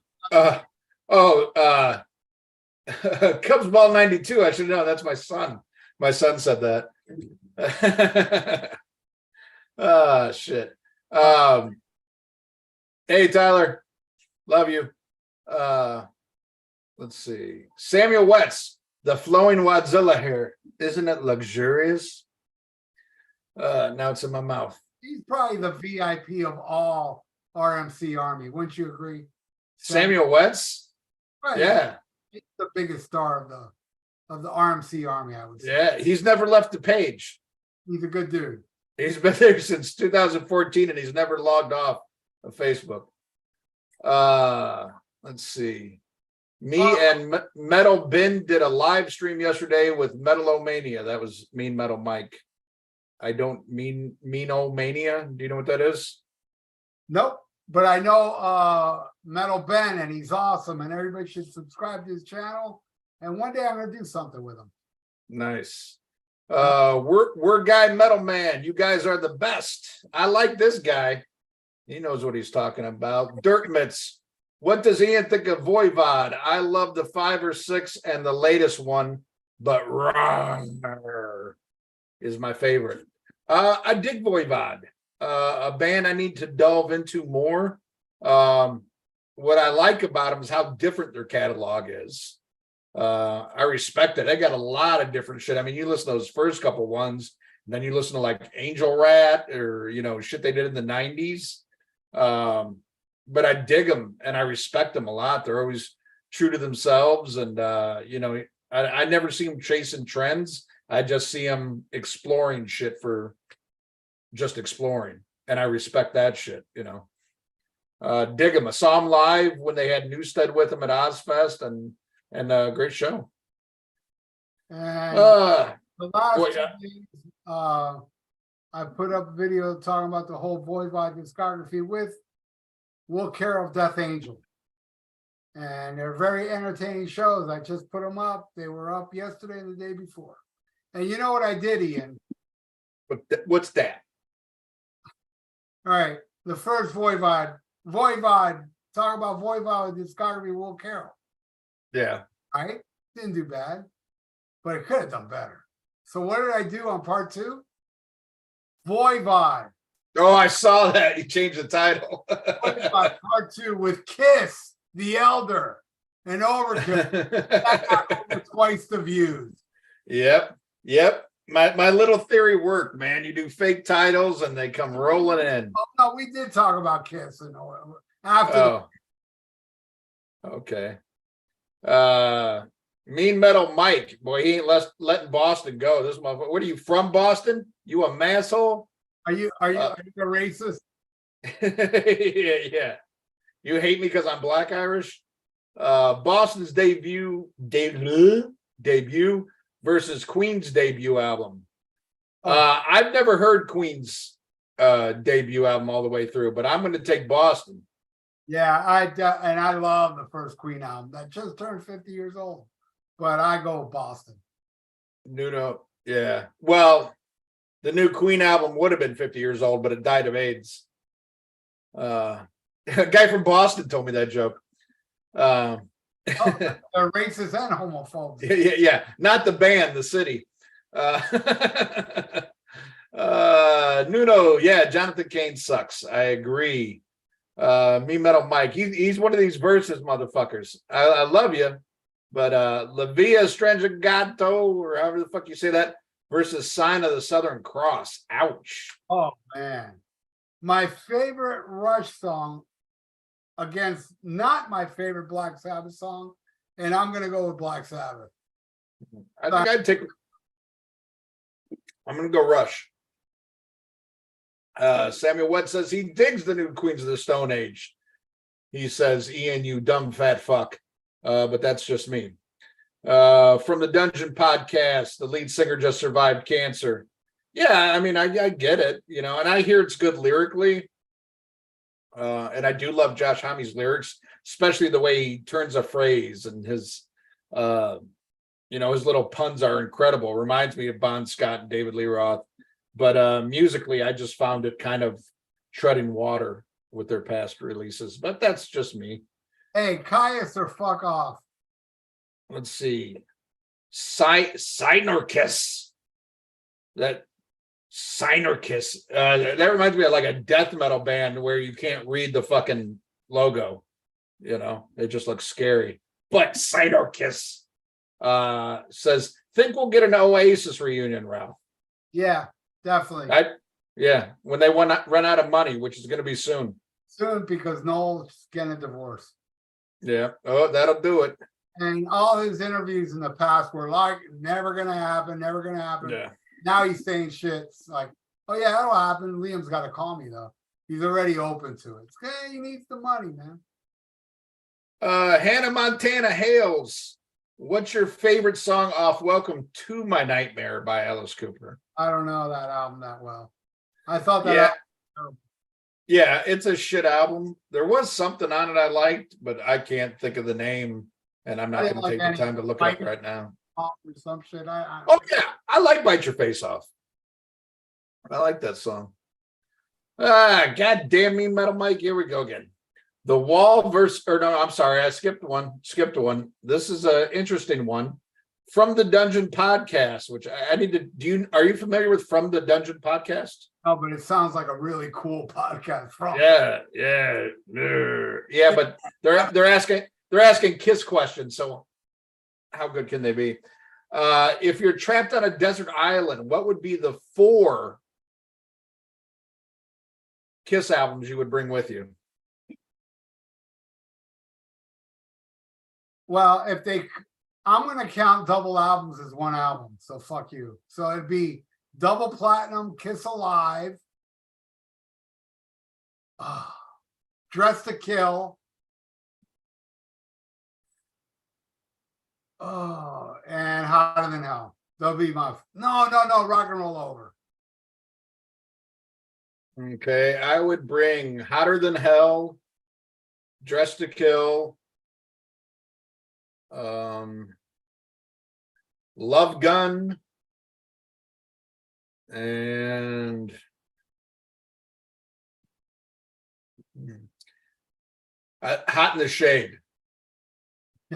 Cubs ball 92. I should know. That's my son. My son said that. Shit. Hey, Tyler. Love you. Let's see. Samuel Wetz, the flowing Wadzilla hair. Isn't it luxurious? Now it's in my mouth. he's probably the VIP of all RMC Army. Wouldn't you agree? Samuel Wetz? Right. Yeah. He's the biggest star of the RMC Army, I would say. Yeah. He's never left the page. He's a good dude. He's been there since 2014 and he's never logged off of Facebook. Let's see. Me and Metal Bin did a live stream yesterday with Metalomania. That was Mean Metal Mike. I don't mean Meanomania. Do you know what that is? Nope. But I know Metal Ben, and he's awesome, and everybody should subscribe to his channel. And one day I'm gonna do something with him. Nice. We're Guy Metal Man. You guys are the best. I like this guy. He knows what he's talking about. Dirt Mitts. What does Ian think of Voivod? I love the 5 or 6 and the latest one, but Runner is my favorite. I dig Voivod. A band I need to delve into more. What I like about them is how different their catalog is. I respect it. They got a lot of different shit. I mean, you listen to those first couple ones, and then you listen to like Angel Rat or shit they did in the 90s. But I dig them and I respect them a lot. They're always true to themselves, and I never see them chasing trends. I just see them exploring shit for just exploring, and I respect that shit. Dig them. I saw them live when they had Newstead with them at Ozfest, and great show. And the last boy, 2 days, I put up a video talking about the whole Voivod discography with Will Care of Death Angel. And they're very entertaining shows. I just put them up. They were up yesterday and the day before. And you know what I did, Ian? What's that? All right. The first Voivod, talk about Voivod with discography, Will Carroll. Yeah. All right. Didn't do bad, but it could have done better. So what did I do on part 2? Voivod. Oh, I saw that. You changed the title. Voivod part 2 with Kiss, the Elder, and Overkill. That got over twice the views. Yep. My little theory worked, man. You do fake titles and they come rolling in. Oh, no, we did talk about Kiss and after. Okay. Mean Metal Mike. Boy, he ain't letting Boston go. This motherfucker. What are you, from Boston? You a masshole? Are you a racist? Yeah. You hate me because I'm Black Irish? Boston's debut versus Queen's debut album. I've never heard Queen's debut album all the way through, but I'm going to take Boston. Yeah, I love the first Queen album that just turned 50 years old, but I go Boston. Nuno, yeah. Well, the new Queen album would have been 50 years old, but it died of AIDS. A guy from Boston told me that joke. They're racist and homophobes. Yeah. Not the band, the city. Nuno, yeah, Jonathan Cain sucks. I agree. Me Metal Mike, he's one of these versus motherfuckers. I love you, but La Via Strangigato, or however the fuck you say that, versus Sign of the Southern Cross. Ouch. Oh man, my favorite Rush song against not my favorite Black Sabbath song, and I'm gonna go with Black Sabbath. I'm gonna go Rush. Samuel Wett says he digs the new Queens of the Stone Age. He says, Ian, you dumb fat fuck. But that's just me. From the Dungeon Podcast, the lead singer just survived cancer. Yeah, I mean, I get it, and I hear it's good lyrically. And I do love Josh Homme's lyrics, especially the way he turns a phrase and his his little puns are incredible. Reminds me of Bon Scott and David Lee Roth. But musically, I just found it kind of treading water with their past releases. But that's just me. Hey, Caius or fuck off. Let's see. Synorkis. That Synorkis. That reminds me of like a death metal band where you can't read the fucking logo. It just looks scary. But Synorkis says, think we'll get an Oasis reunion, Ralph. Yeah, definitely. When they run out of money, which is going to be soon. Soon, because Noel's getting a divorce. Yeah. Oh, that'll do it. And all his interviews in the past were like, never gonna happen, never gonna happen. Yeah. Now he's saying shit like, oh yeah, that'll happen. Liam's got to call me though. He's already open to it. He needs the money, man. Hannah Montana Hales. What's your favorite song off Welcome to My Nightmare by Alice Cooper? I don't know that album that well. I thought that. Yeah, it's a shit album. There was something on it I liked, but I can't think of the name, and I'm not going to take the time to look it up right now. Or some shit. Oh yeah, I like Bite Your Face Off. I like that song. God damn me, Metal Mike. Here we go again. The Wall versus, or no, I'm sorry, I skipped one. This is an interesting one. From the Dungeon Podcast, which I need to, are you familiar with From the Dungeon Podcast? Oh, but it sounds like a really cool podcast. Yeah, but they're asking Kiss questions, so how good can they be? If you're trapped on a desert island, what would be the 4 Kiss albums you would bring with you? Well, I'm going to count double albums as one album, so fuck you. So it'd be double platinum, Kiss Alive, Dress to Kill, and Hotter Than Hell. They'll be my no, Rock and Roll Over. Okay, I would bring Hotter Than Hell, Dress to Kill, Love Gun, and Hot in the Shade,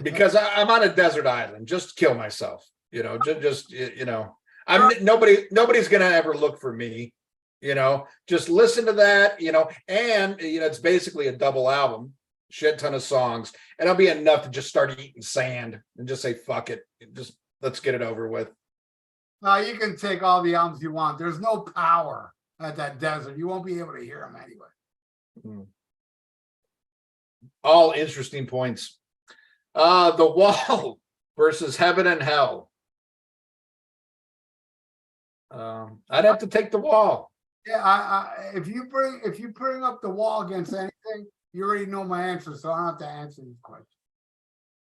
because I'm on a desert island, just kill myself, nobody's gonna ever look for me, just listen to that, and it's basically a double album, shit ton of songs, and it'll be enough to just start eating sand and just say fuck it, just let's get it over with. You can take all the albums you want. There's no power at that desert. You won't be able to hear them anyway. All interesting points. The Wall versus Heaven and Hell. I'd have to take The Wall. Yeah, if you bring up The Wall against anything, you already know my answer, so I don't have to answer these questions.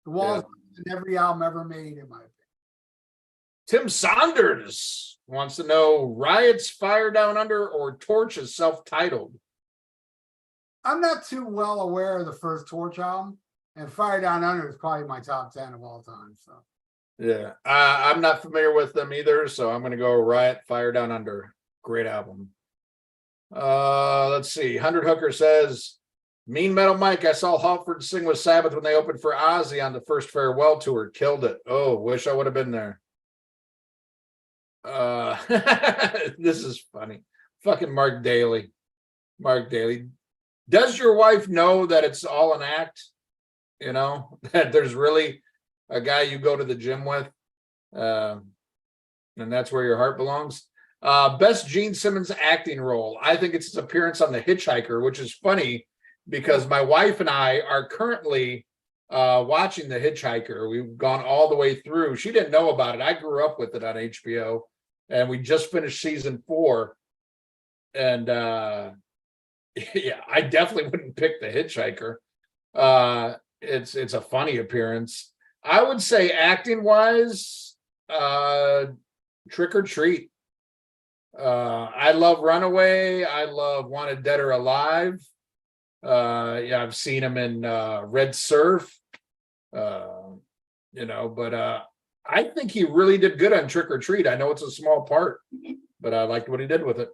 The Wall's in every album ever made, in my opinion. Tim Saunders wants to know Riot's Fire Down Under or Torch's self-titled. I'm not too well aware of the first Torch album, and Fire Down Under is probably my top 10 of all time. So, yeah, I'm not familiar with them either, so I'm going to go Riot Fire Down Under. Great album. Let's see. 100 Hooker says, Mean Metal Mike, I saw Halford sing with Sabbath when they opened for Ozzy on the first farewell tour. Killed it. Oh, wish I would have been there. This is funny. Fucking Mark Daly. Does your wife know that it's all an act? That there's really a guy you go to the gym with, and that's where your heart belongs. Best Gene Simmons acting role. I think it's his appearance on The Hitchhiker, which is funny because my wife and I are currently watching The Hitchhiker. We've gone all the way through. She didn't know about it. I grew up with it on HBO, and we just finished season 4. And yeah, I definitely wouldn't pick The Hitchhiker. It's a funny appearance. I would say acting wise, Trick or Treat. I love Runaway. I love Wanted Dead or Alive. Yeah, I've seen him in Red Surf. But I think he really did good on Trick or Treat. I know it's a small part, but I liked what he did with it.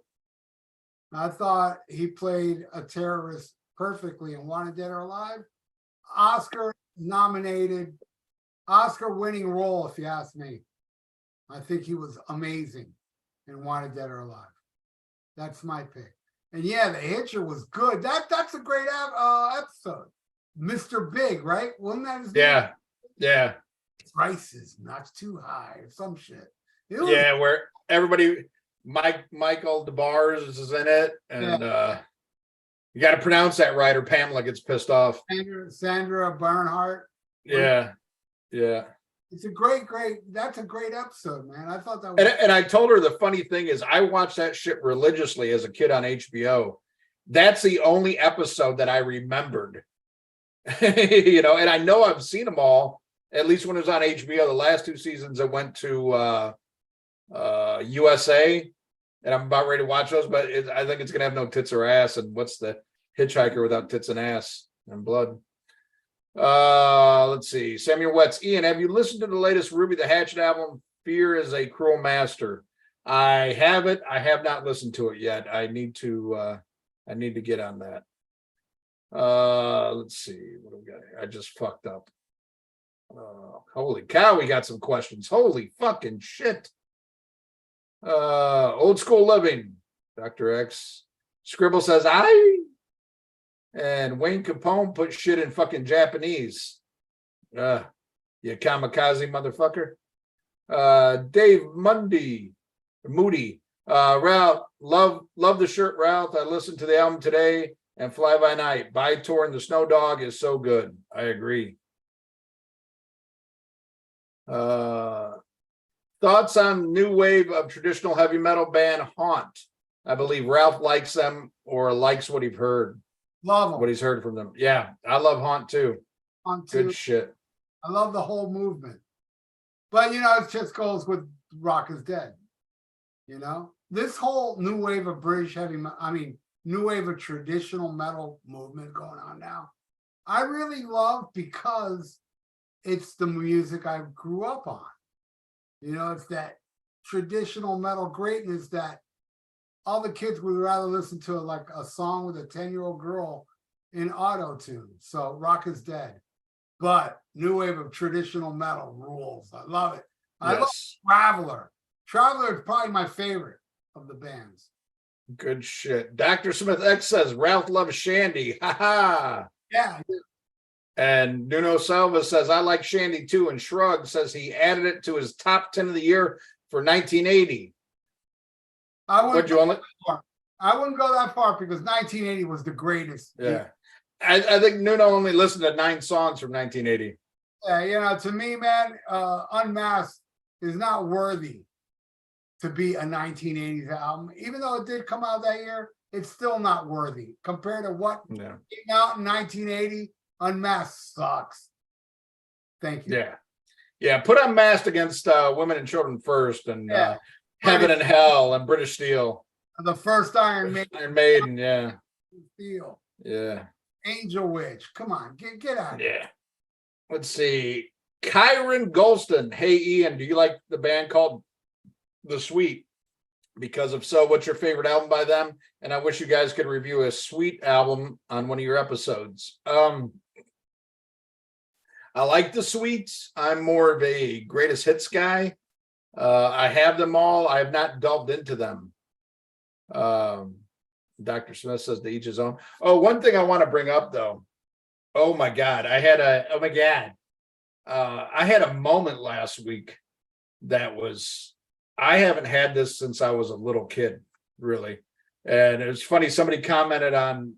I thought he played a terrorist perfectly in Wanted Dead or Alive. Oscar nominated, Oscar winning role, if you ask me. I think he was amazing in Wanted Dead or Alive. That's my pick. And yeah, the Hitcher was good. That's a great episode. Mr. Big, right? Wasn't that his name? Yeah. Prices not too high or some shit. Yeah, where everybody, Michael DeBars is in it, and you got to pronounce that right, or Pamela gets pissed off. Sandra Bernhardt. Yeah. It's a great. That's a great episode, man. I thought that was. And I told her the funny thing is, I watched that shit religiously as a kid on HBO. That's the only episode that I remembered. And I know I've seen them all. At least when it was on HBO, the last 2 seasons, I went to USA, and I'm about ready to watch those. But I think it's gonna have no tits or ass. And what's the Hitchhiker without tits and ass and blood? Let's see. Samuel Wetz. Ian, have you listened to the latest Ruby the Hatchet album? Fear is a Cruel Master. I haven't. I have not listened to it yet. I need to get on that. Let's see. What do we got here? I just fucked up. Holy cow, we got some questions. Holy fucking shit. Old School Living. Dr. X. Scribble says, and Wayne Capone put shit in fucking Japanese. You kamikaze motherfucker. Dave Moody. Ralph, love the shirt, Ralph. I listened to the album today, and Fly By Night. By Tour and the Snow Dog is so good. I agree. Thoughts on new wave of traditional heavy metal band Haunt? I believe Ralph likes them or likes what he's heard. Love them. What he's heard from them. Yeah, I love Haunt too. Good shit. I love the whole movement. But it just goes with Rock is Dead. This whole new wave of British new wave of traditional metal movement going on now, I really love, because it's the music I grew up on. It's that traditional metal greatness that all the kids would rather listen to, like a song with a 10-year-old girl in auto-tune. So Rock is Dead. But new wave of traditional metal rules. I love it. I love Traveler. Traveler is probably my favorite of the bands. Good shit. Dr. Smith X says Ralph loves Shandy. Ha ha. Yeah. And Nuno Salva says, I like Shandy too. And Shrug says he added it to his top 10 of the year for 1980. I wouldn't go that far because 1980 was the greatest. Yeah. I think Nuno only listened to 9 songs from 1980. Yeah, to me, man, Unmasked is not worthy to be a 1980s album. Even though it did come out that year, it's still not worthy compared to what came out in 1980. Unmasked sucks. Thank you. Yeah. Put Unmasked against Women and Children First, and Heaven and Hell, and British Steel. The first Iron Maiden. Iron Maiden, yeah. Steel. Yeah. Angel Witch. Come on, get out. Yeah. Let's see. Kyron Golston. Hey, Ian, do you like the band called The Sweet? Because if so, what's your favorite album by them? And I wish you guys could review a Sweet album on one of your episodes. I like the Sweets. I'm more of a greatest hits guy. I have them all. I have not delved into them. Dr. Smith says to each his own. Oh, one thing I want to bring up though. Oh my God. I had a moment last week that was, I haven't had this since I was a little kid, really. And it was funny. Somebody commented on,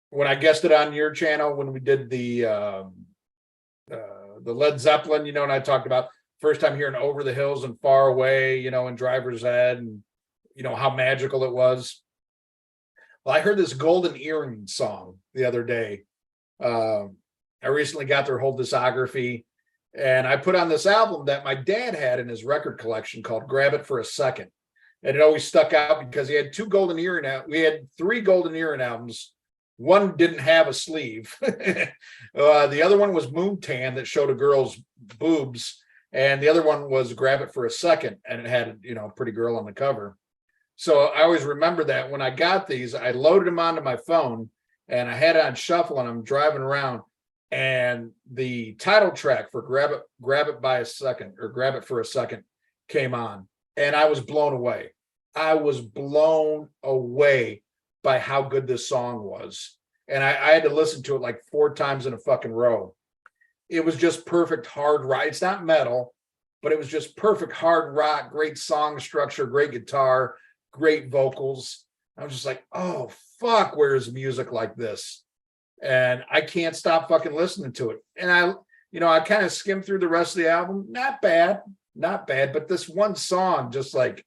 when I guested on your channel, when we did the Led Zeppelin, and I talked about first time hearing Over the Hills and Far Away, and Driver's Ed, and how magical it was. Well, I heard this Golden Earring song the other day. I recently got their whole discography, and I put on this album that my dad had in his record collection called Grab It for a Second. And it always stuck out because he had 2 Golden Earring. We had 3 Golden Earring albums. One didn't have a sleeve. The other one was Moontan that showed a girl's boobs, and the other one was Grab It for a Second, and it had, you know, a pretty girl on the cover. So I always remember that when I got these, I loaded them onto my phone and I had it on shuffle and I'm driving around, and the title track for Grab It by a Second, or Grab It for a Second, came on, and I was blown away. I was blown away by how good this song was. And I had to listen to it like 4 times in a fucking row. It was just perfect hard rock. It's not metal, but it was just perfect hard rock, great song structure, great guitar, great vocals. I was just like, oh fuck, where's music like this? And I can't stop fucking listening to it. And I kind of skimmed through the rest of the album. Not bad, but this one song, just like,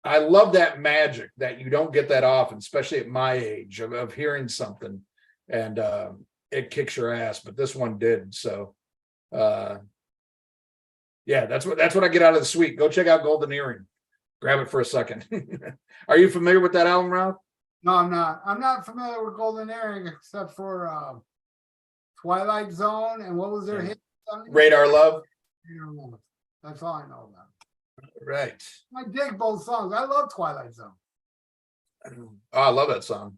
I love that magic that you don't get that often, especially at my age of hearing something, and it kicks your ass. But this one did. So, yeah, that's what I get out of the suite. Go check out Golden Earring. Grab It for a Second. Are you familiar with that album, Ralph? No, I'm not. I'm not familiar with Golden Earring except for Twilight Zone, and what was their hit? Radar Love. That's all I know about. Right. I dig both songs. I love Twilight Zone. Oh, I love that song.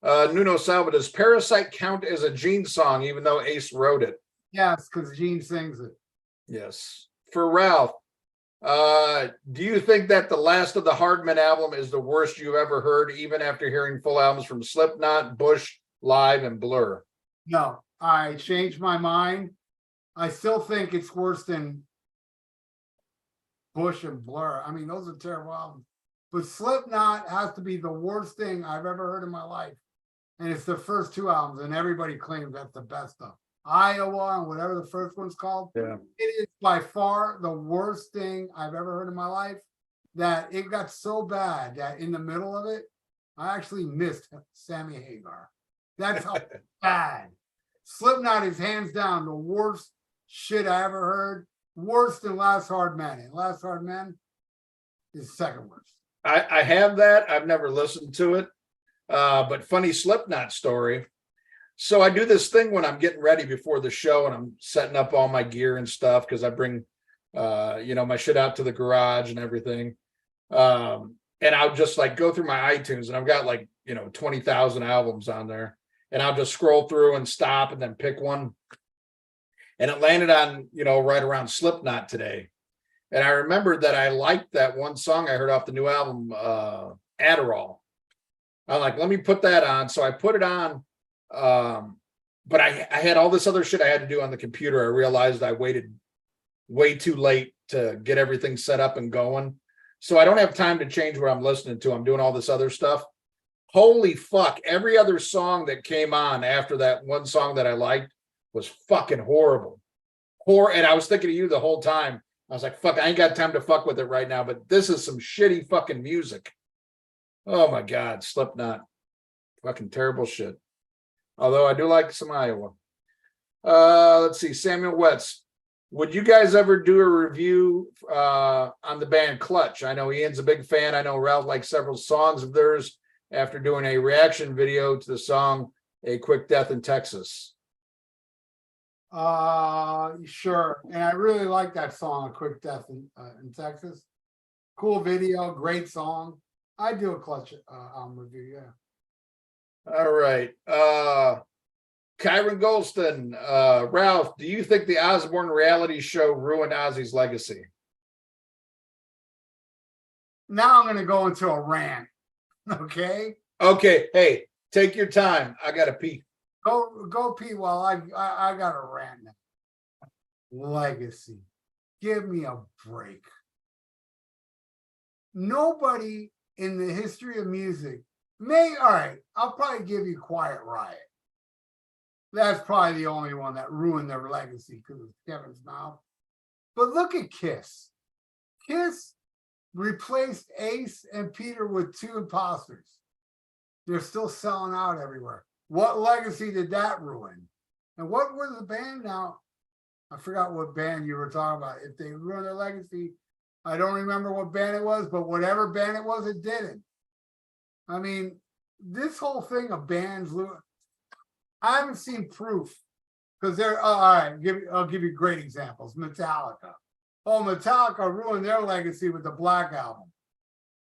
Nuno Salva, does Parasite count as a Gene song, even though Ace wrote it? Yes, because Gene sings it. Yes. For Ralph, do you think that the last of the Hardman album is the worst you've ever heard, even after hearing full albums from Slipknot, Bush, Live, and Blur? No, I changed my mind. I still think it's worse than Bush and Blur. I mean, those are terrible albums. But Slipknot has to be the worst thing I've ever heard in my life. And it's the first 2 albums, and everybody claims that's the best stuff. Iowa and whatever the first one's called. Yeah. It is by far the worst thing I've ever heard in my life. That it got so bad that in the middle of it, I actually missed Sammy Hagar. That's how bad. Slipknot is hands down the worst shit I ever heard. Worse than Last Hard Man. And Last Hard Man is second worst. I have that. I've never listened to it. But funny Slipknot story. So I do this thing when I'm getting ready before the show, and I'm setting up all my gear and stuff, because I bring my shit out to the garage and everything. And I'll just like go through my iTunes, and I've got like 20,000 albums on there, and I'll just scroll through and stop and then pick one. And it landed on, right around Slipknot today. And I remembered that I liked that one song I heard off the new album, Adderall. I'm like, let me put that on. So I put it on. But I had all this other shit I had to do on the computer. I realized I waited way too late to get everything set up and going. So I don't have time to change what I'm listening to. I'm doing all this other stuff. Holy fuck. Every other song that came on after that one song that I liked was fucking horrible. And I was thinking of you the whole time. I was like, fuck, I ain't got time to fuck with it right now, but this is some shitty fucking music. Oh my God, Slipknot. Fucking terrible shit. Although I do like some Iowa. Let's see, Samuel Wetz. Would you guys ever do a review on the band Clutch? I know Ian's a big fan. I know Ralph likes several songs of theirs after doing a reaction video to the song A Quick Death in Texas. Sure. And I really like that song, A Quick Death in Texas. Cool video, great song. I do a Clutch album review, yeah. All right. Kyron Golston, Ralph, do you think the Osbourne reality show ruined Ozzy's legacy? Now I'm going to go into a rant. Okay. Okay. Hey, take your time. I got to pee. Go pee while I got a rant now. Legacy. Give me a break. Nobody in the history of music all right, I'll probably give you Quiet Riot. That's probably the only one that ruined their legacy because of Kevin's mouth. But look at Kiss. Kiss replaced Ace and Peter with 2 imposters. They're still selling out everywhere. What legacy did that ruin? And what was the band now? I forgot what band you were talking about. If they ruined their legacy, I don't remember what band it was, but whatever band it was, it didn't. I mean, this whole thing of bands, I haven't seen proof because they're all right. I'll give you great examples. Metallica. Oh, Metallica ruined their legacy with the Black Album.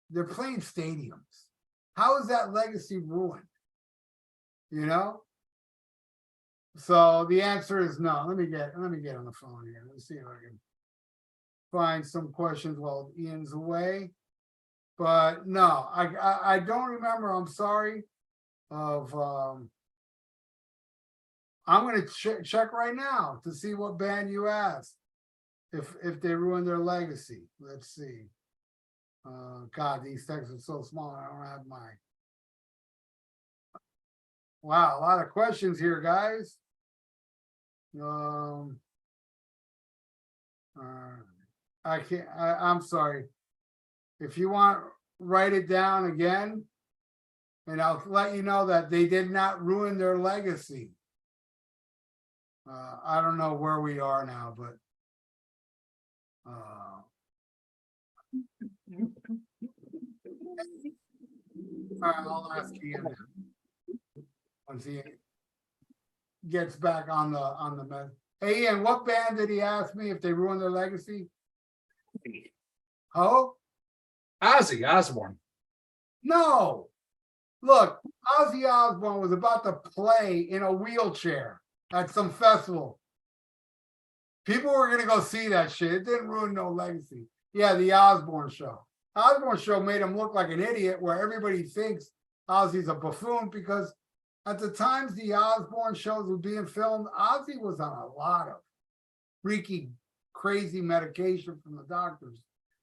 They're playing stadiums. How is that legacy ruined? You know? So the answer is no. Let me get on the phone here. Let's see if I can find some questions while Ian's away. But no, I don't remember. I'm sorry. Of I'm going to check right now to see what band you asked. If they ruin their legacy. Let's see. God, these texts are so small. I don't have my. Wow, a lot of questions here, guys. I can't. I'm sorry. If you want, write it down again, and I'll let you know that they did not ruin their legacy. I don't know where we are now, but all right, I'll ask Ian once he gets back on the med. Hey Ian, what band did he ask me if they ruin their legacy? Oh, Ozzy Osbourne. no. Look, Ozzy Osbourne was about to play in a wheelchair at some festival. People were going to go see that shit. It didn't ruin no legacy. Yeah, the Osbourne show. Osbourne show made him look like an idiot where everybody thinks Ozzy's a buffoon because at the times the Osbourne shows were being filmed, Ozzy was on a lot of freaky, crazy medication from the doctors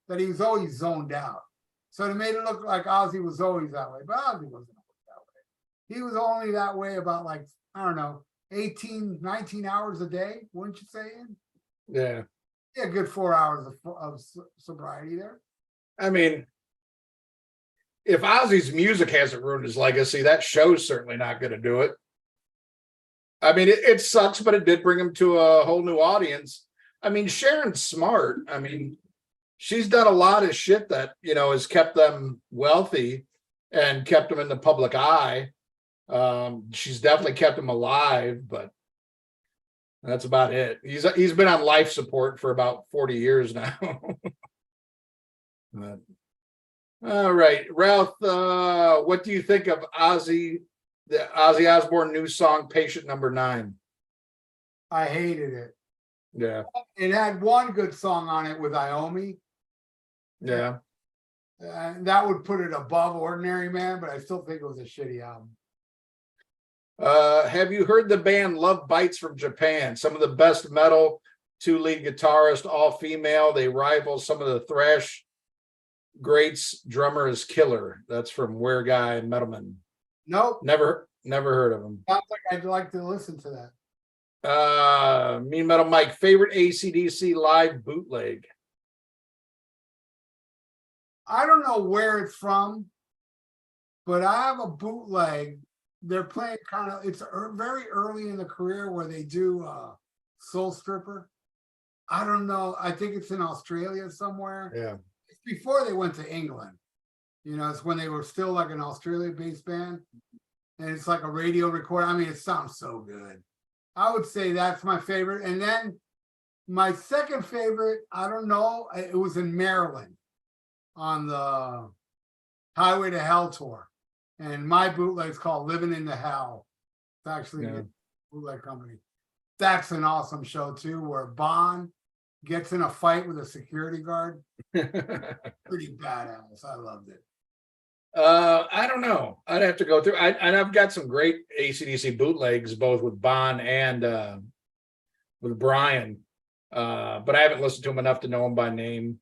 that he was always zoned out. So they made it look like Ozzy was always that way, but Ozzy wasn't that way. He was only that way about like, I don't know, 18, 19 hours a day, wouldn't you say? Yeah. Yeah, good 4 hours of sobriety there. I mean, if Ozzy's music hasn't ruined his legacy, that show's certainly not going to do it. I mean, it sucks, but it did bring him to a whole new audience. I mean, Sharon's smart. I mean, she's done a lot of shit that, you know, has kept them wealthy and kept them in the public eye. She's definitely kept him alive, but that's about it. He's been on life support for about 40 years now. But, all right, Ralph, what do you think of the Ozzy Osbourne new song, Patient Number 9? I hated it. Yeah. It had one good song on it with Iommi. Yeah. And that would put it above Ordinary Man, but I still think it was a shitty album. Have you heard the band Love Bites from Japan? Some of the best metal, 2 lead guitarist, all female. They rival some of the thrash greats. Drummer is killer. That's from Where Guy Metalman. Nope. Never heard of them. Sounds like I'd like to listen to that. Mean Metal Mike, favorite AC/DC live bootleg? I don't know where it's from, but I have a bootleg. They're playing kind of, it's very early in the career where they do Soul Stripper. I don't know. I think it's in Australia somewhere. Yeah. It's before they went to England. You know, it's when they were still like an Australia-based band. And it's like a radio record. I mean, it sounds so good. I would say that's my favorite. And then my second favorite, I don't know, it was in Maryland on the Highway to Hell tour. And my bootleg's called Living in the Hell. It's actually a bootleg company. That's an awesome show too, where Bond gets in a fight with a security guard. Pretty badass. I loved it. I don't know. I'd have to go through. I've got some great AC/DC bootlegs, both with Bond and with Brian. But I haven't listened to him enough to know him by name.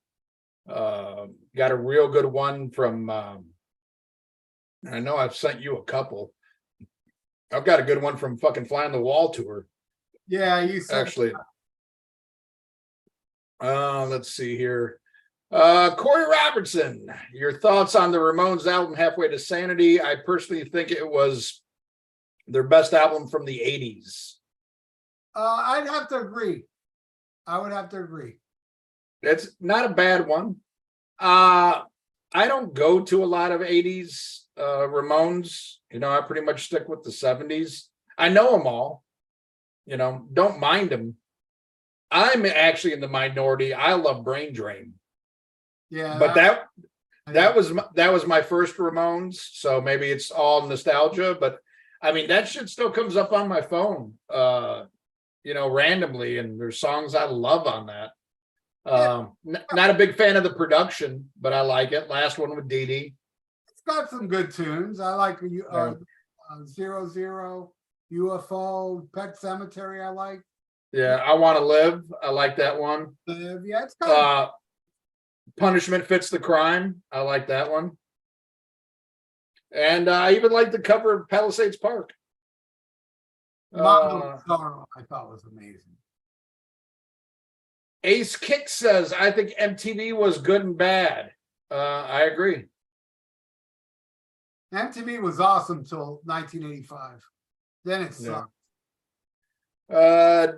Got a real good one from I know I've sent you a couple. I've got a good one from fucking Fly on the Wall tour. Yeah, you said Actually. Let's see here. Corey Robertson, your thoughts on the Ramones album Halfway to Sanity? I personally think it was their best album from the 80s. I'd have to agree. I would have to agree. It's not a bad one. I don't go to a lot of 80s Ramones. I pretty much stick with the 70s. I know them all, don't mind them. I'm actually in the minority. I love Brain Drain. Yeah, But that was my first Ramones, so maybe it's all nostalgia, but I mean that shit still comes up on my phone randomly, and there's songs I love on that. Not a big fan of the production, but I like it. Last one with Dee Dee. It's got some good tunes. I like Zero Zero, UFO, Pet Cemetery. I like. Yeah, I Want to Live. I like that one. Yeah, it's got. Punishment Fits the Crime. I like that one. And I even like the cover of Palisades Park. Mambo Sorrow, I thought was amazing. Ace Kick says, I think MTV was good and bad. I agree. MTV was awesome till 1985. Then it sucked.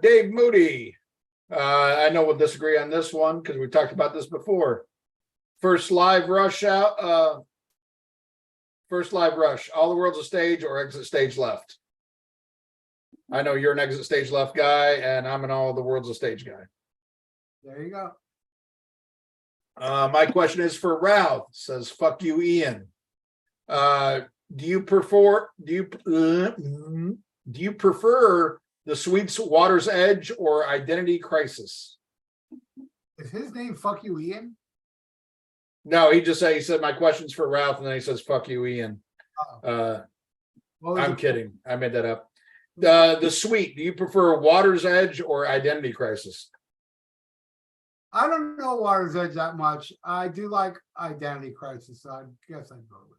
Dave Moody. I know we'll disagree on this one because we talked about this before. First live rush, All the World's a Stage or Exit Stage Left. I know you're an Exit Stage Left guy, and I'm an All the World's a Stage guy. There you go. My question is for Ralph. Says, "Fuck you, Ian." Do you prefer the Sweets Water's Edge or Identity Crisis? Is his name Fuck You, Ian? No, he said my question's for Ralph, and then he says, "Fuck you, Ian." I'm kidding. I made that up. The Sweet. Do you prefer Water's Edge or Identity Crisis? I don't know Water's Edge that much. I do like Identity Crisis, so I guess I'd go with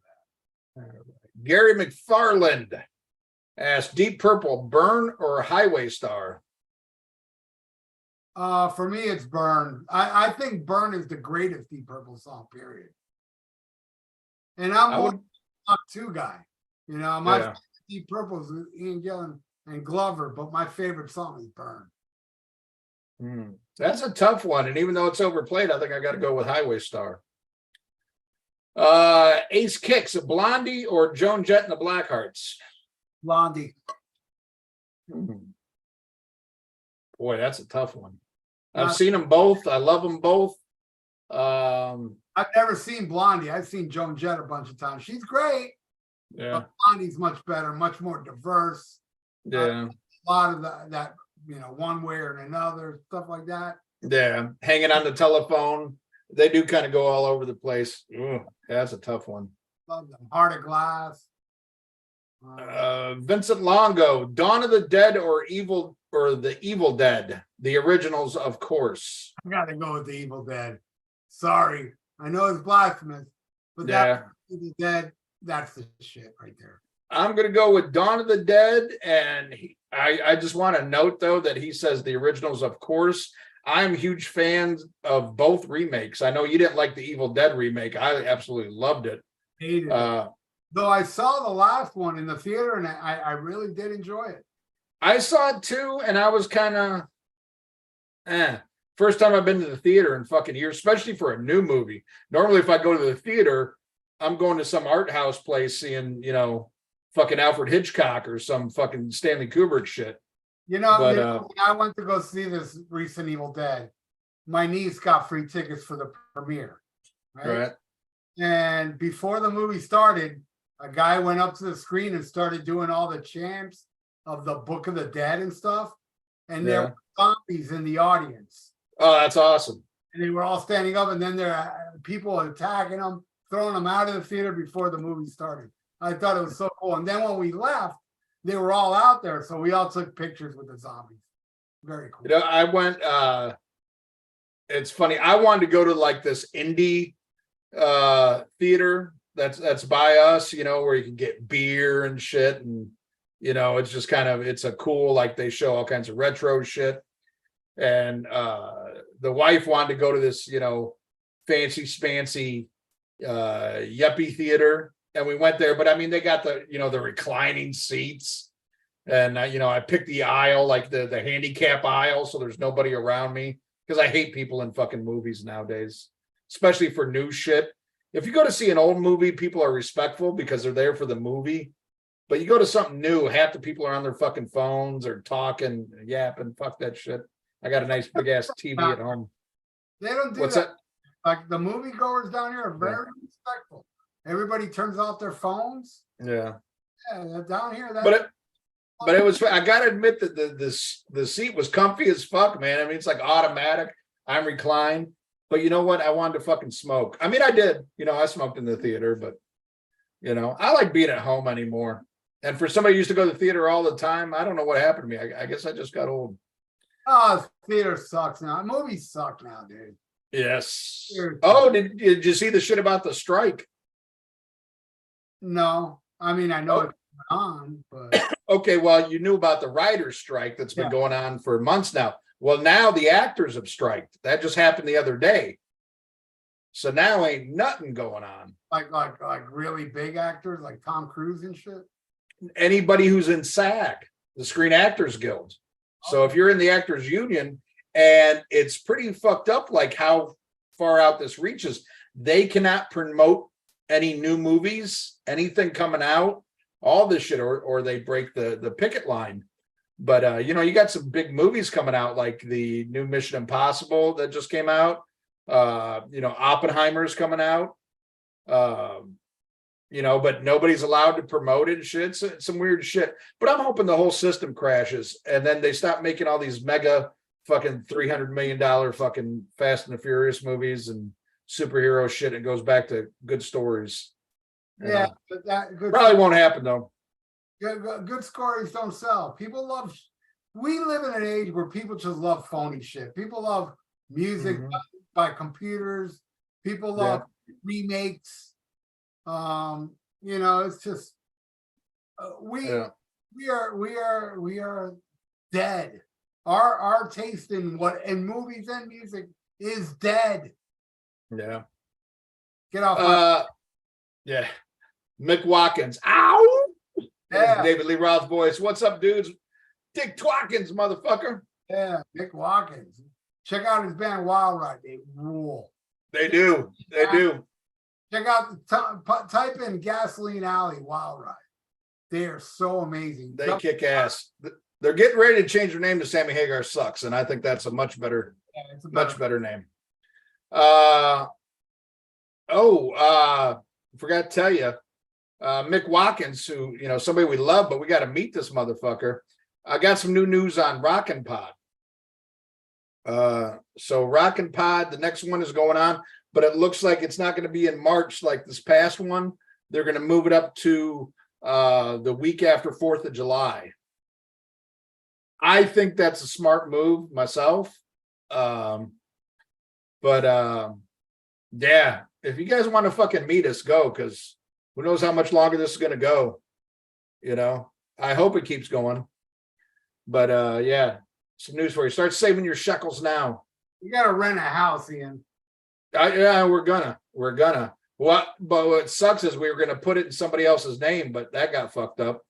that. Gary McFarland asked, Deep Purple, Burn or Highway Star? For me, it's Burn. I think Burn is the greatest Deep Purple song, period. And I'm a top two guy. My Deep Purple is Ian Gillan and Glover, but my favorite song is Burn. That's a tough one, and even though it's overplayed, I think I got to go with Highway Star. Ace Kicks, Blondie or Joan Jett and the Blackhearts? Blondie. Boy, that's a tough one. I've seen them both. I love them both. I've never seen Blondie. I've seen Joan Jett a bunch of times. She's great. Yeah. But Blondie's much better, much more diverse. Yeah. A lot of that, one way or another, stuff like that. Yeah. Hanging on the telephone. They do kind of go all over the place. Ugh, that's a tough one. Love them. Heart of Glass. Vincent Longo, Dawn of the Dead or the Evil Dead, the originals, of course. I gotta go with the Evil Dead. Sorry, I know it's blasphemous, but that Evil Dead, that's the shit right there. I'm gonna go with Dawn of the Dead, and I just want to note though that he says the originals, of course. I'm huge fans of both remakes. I know you didn't like the Evil Dead remake. I absolutely loved it. Hated it. Though I saw the last one in the theater, and I really did enjoy it. I saw it too, and I was kind of, First time I've been to the theater in fucking years, especially for a new movie. Normally, if I go to the theater, I'm going to some art house place seeing, fucking Alfred Hitchcock or some fucking Stanley Kubrick shit. When I went to go see this recent Evil Dead, my niece got free tickets for the premiere. Right. And before the movie started, a guy went up to the screen and started doing all the chants of the Book of the Dead and stuff. And there were zombies in the audience. Oh, that's awesome. And they were all standing up, and then there are people attacking them, throwing them out of the theater before the movie started. I thought it was so cool. And then when we left, they were all out there. So we all took pictures with the zombies. Very cool. I went, it's funny. I wanted to go to like this indie theater that's by us, where you can get beer and shit. And, it's just it's a cool, like they show all kinds of retro shit. And the wife wanted to go to this, fancy spancy yuppie theater. And we went there, but I mean, they got the, the reclining seats, and I picked the aisle, like the handicap aisle, so there's nobody around me, because I hate people in fucking movies nowadays, especially for new shit. if you go to see an old movie, people are respectful because they're there for the movie. But you go to something new, half the people are on their fucking phones or talking, yapping. Fuck that shit. I got a nice big ass TV at home. They don't do What's that. that? Like the moviegoers down here are very respectful. Everybody turns off their phones. Yeah. Yeah, down here. But it was. I gotta admit that the seat was comfy as fuck, man. I mean, it's like automatic. I'm reclined. But you know what? I wanted to fucking smoke. I mean, I did. You know, I smoked in the theater, but you know, I like being at home anymore. And for somebody who used to go to the theater all the time, I don't know what happened to me. I guess I just got old. Oh, theater sucks now. Movies suck now, dude. Yes. Oh, did you see the shit about the strike? No, I mean I know it's on, but okay. Well, you knew about the writers' strike that's been going on for months now. Well, now the actors have striked. That just happened the other day. So now ain't nothing going on. Like really big actors like Tom Cruise and shit. Anybody who's in SAG, the Screen Actors Guild. So if you're in the Actors Union, and it's pretty fucked up, like how far out this reaches, they cannot promote any new movies, anything coming out, all this shit, or they break the picket line. But you know, you got some big movies coming out, like the new Mission Impossible that just came out. You know, Oppenheimer's coming out. You know, but nobody's allowed to promote it and shit. It's some weird shit. But I'm hoping the whole system crashes and then they stop making all these mega fucking $300 million fucking Fast and the Furious movies and superhero shit. It goes back to good stories. Yeah, but that good probably won't happen though. Good stories don't sell. People love. We live in an age where people just love phony shit. People love music by computers. People love remakes. You know, it's just we are dead. Our taste in movies and music is dead. Yeah. Get off. Yeah. Mick Watkins. Ow. Yeah. David Lee Roth's voice. What's up, dudes? Dick Twatkins, motherfucker. Yeah, Mick Watkins. Check out his band Wild Ride. They rule. They do. They do. Check out type in Gasoline Alley Wild Ride. They are so amazing. They kick ass. They're getting ready to change their name to Sammy Hagar Sucks, and I think that's a much better, much better name. Forgot to tell you, Mick Watkins, who, you know, somebody we love, but we got to meet this motherfucker. I got some new news on Rockin' Pod. So Rockin' Pod, the next one is going on, but it looks like it's not going to be in March like this past one. They're going to move it up to the week after 4th of July. I think that's a smart move myself. Yeah, if you guys want to fucking meet us, go, because who knows how much longer this is going to go. You know, I hope it keeps going. But yeah, some news for you. Start saving your shekels now. You got to rent a house, Ian. Yeah, we're gonna. But what sucks is we were gonna put it in somebody else's name, but that got fucked up.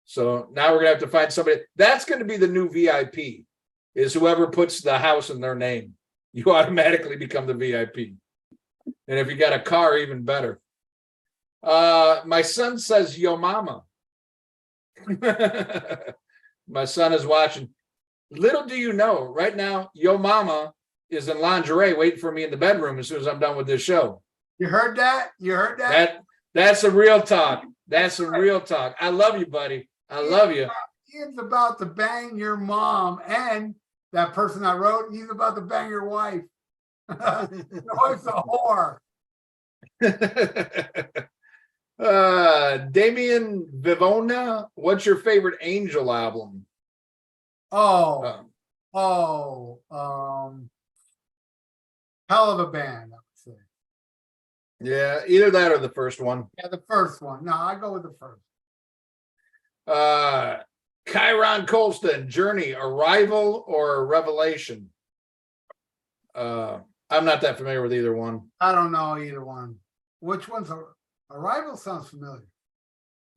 So now we're gonna have to find somebody. That's gonna be the new VIP. Is whoever puts the house in their name. You automatically become the VIP. And if you got a car, even better. My son says, "Yo, mama." My son is watching. Little do you know, right now, Yo Mama is in lingerie waiting for me in the bedroom as soon as I'm done with this show. You heard that? You heard that? That's a real talk. That's a real talk. I love you, buddy. I love you. Ian's about to bang your mom, and that person I wrote, he's about to bang your wife. Your wife's a whore. Damien Vivona, what's your favorite Angel album? Hell of a band, I would say. Yeah, either that or the first one. Yeah, the first one. No, I go with the first. Chiron Colston, Journey, Arrival or Revelation? I'm not that familiar with either one. I don't know either one. Which one's Arrival? Sounds familiar.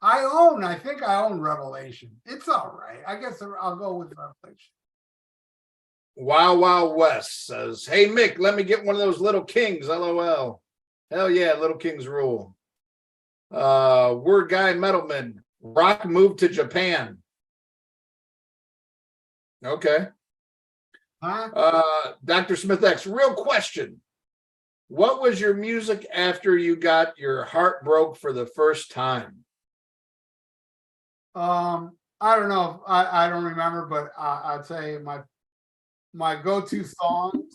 I think I own Revelation. It's all right. I guess I'll go with Revelation. Wow Wow West says, "Hey Mick, let me get one of those little kings, LOL." Hell yeah, Little King's Rule. Word Guy Metalman. Rock moved to Japan. Okay. Huh? Dr. Smith X, real question. What was your music after you got your heart broke for the first time? I don't know. I don't remember, but I'd say my go-to songs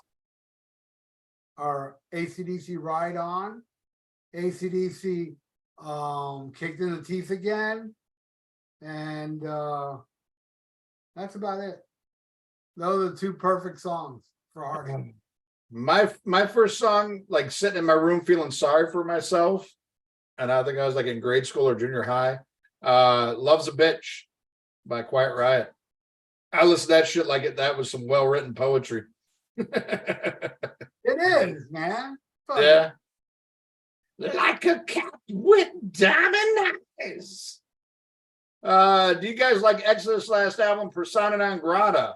are AC/DC Ride On, AC/DC Kicked in the Teeth Again, and that's about it. Those are the two perfect songs for Harding. My first song, like sitting in my room feeling sorry for myself, and I think I was like in grade school or junior high. Love's a Bitch by Quiet Riot. I listened to that shit like that was some well-written poetry. It is, man. Fuck Yeah. Like a cat with diamond eyes. Do you guys like Exodus' last album, Persona non Grata?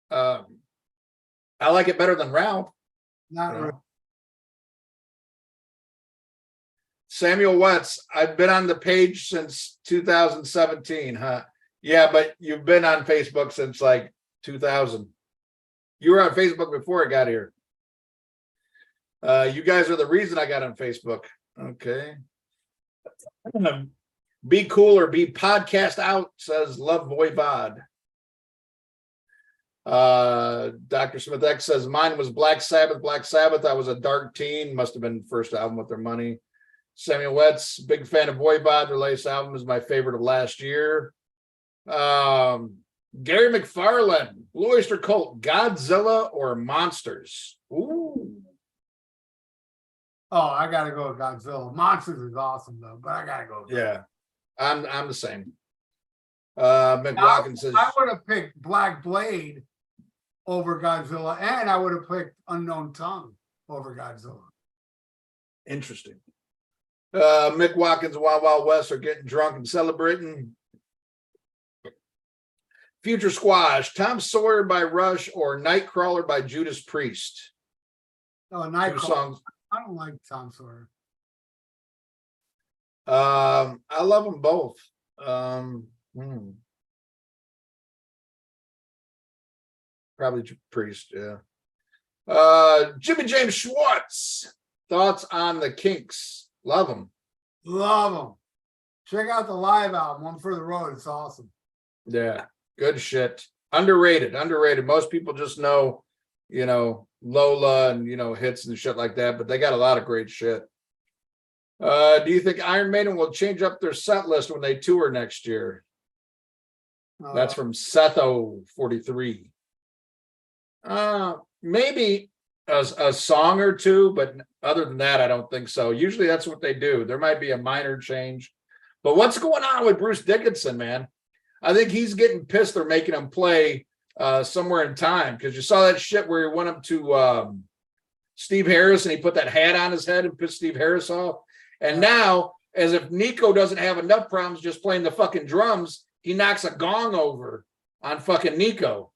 I like it better than Ralph. Not really. Samuel Wetz, I've been on the page since 2017, huh? Yeah, but you've been on Facebook since like 2000. You were on Facebook before I got here. You guys are the reason I got on Facebook. Okay. Be cool or be podcast out, says Love Voivod. Dr. Smith X says mine was Black Sabbath. Black Sabbath. I was a dark teen. Must have been the first album with their money. Samuel Wetz, big fan of Voivod. Their latest album is my favorite of last year. Gary McFarland, Blue Oyster Cult, Godzilla or Monsters? Ooh. Oh, I gotta go with Godzilla. Monsters is awesome though, but I gotta go with Yeah, I'm the same. McLaughlin says I would have picked Black Blade over Godzilla, and I would have picked Unknown Tongue over Godzilla. Interesting. Mick Watkins, Wild Wild West are getting drunk and celebrating. Future Squash, Tom Sawyer by Rush or Nightcrawler by Judas Priest? Oh, Two Nightcrawler. songs. I don't like Tom Sawyer. I love them both. Probably Priest, yeah. Jimmy James Schwartz, thoughts on the Kinks? Love them. Love them. Check out the live album, One for the Road. It's awesome. Yeah, good shit. Underrated. Most people just know, Lola and, hits and shit like that, but they got a lot of great shit. Do you think Iron Maiden will change up their set list when they tour next year? That's from Setho 43. Maybe a song or two, but other than that, I don't think so. Usually that's what they do. There might be a minor change. But what's going on with Bruce Dickinson, man? I think he's getting pissed they're making him play Somewhere in Time, because you saw that shit where he went up to Steve Harris and he put that hat on his head and pissed Steve Harris off. And now, as if Nico doesn't have enough problems just playing the fucking drums, he knocks a gong over on fucking Nico.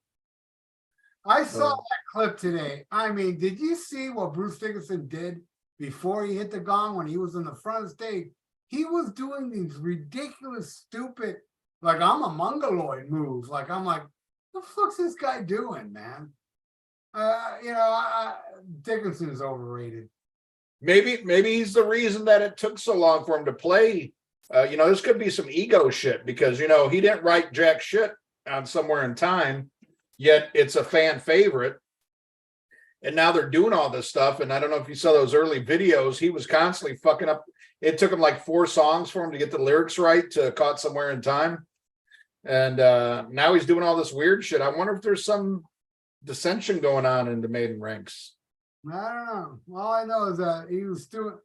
I saw that clip today. I mean, did you see what Bruce Dickinson did before he hit the gong when he was in the front of the stage? He was doing these ridiculous, stupid, like I'm a mongoloid moves. Like I'm like, what the fuck's this guy doing, man? Dickinson is overrated. Maybe he's the reason that it took so long for him to play. This could be some ego shit because, he didn't write jack shit on Somewhere in Time, yet it's a fan favorite. And now they're doing all this stuff. And I don't know if you saw those early videos. He was constantly fucking up. It took him like 4 songs for him to get the lyrics right to Caught Somewhere in Time. And now he's doing all this weird shit. I wonder if there's some dissension going on in the Maiden ranks. I don't know. All I know is that he was doing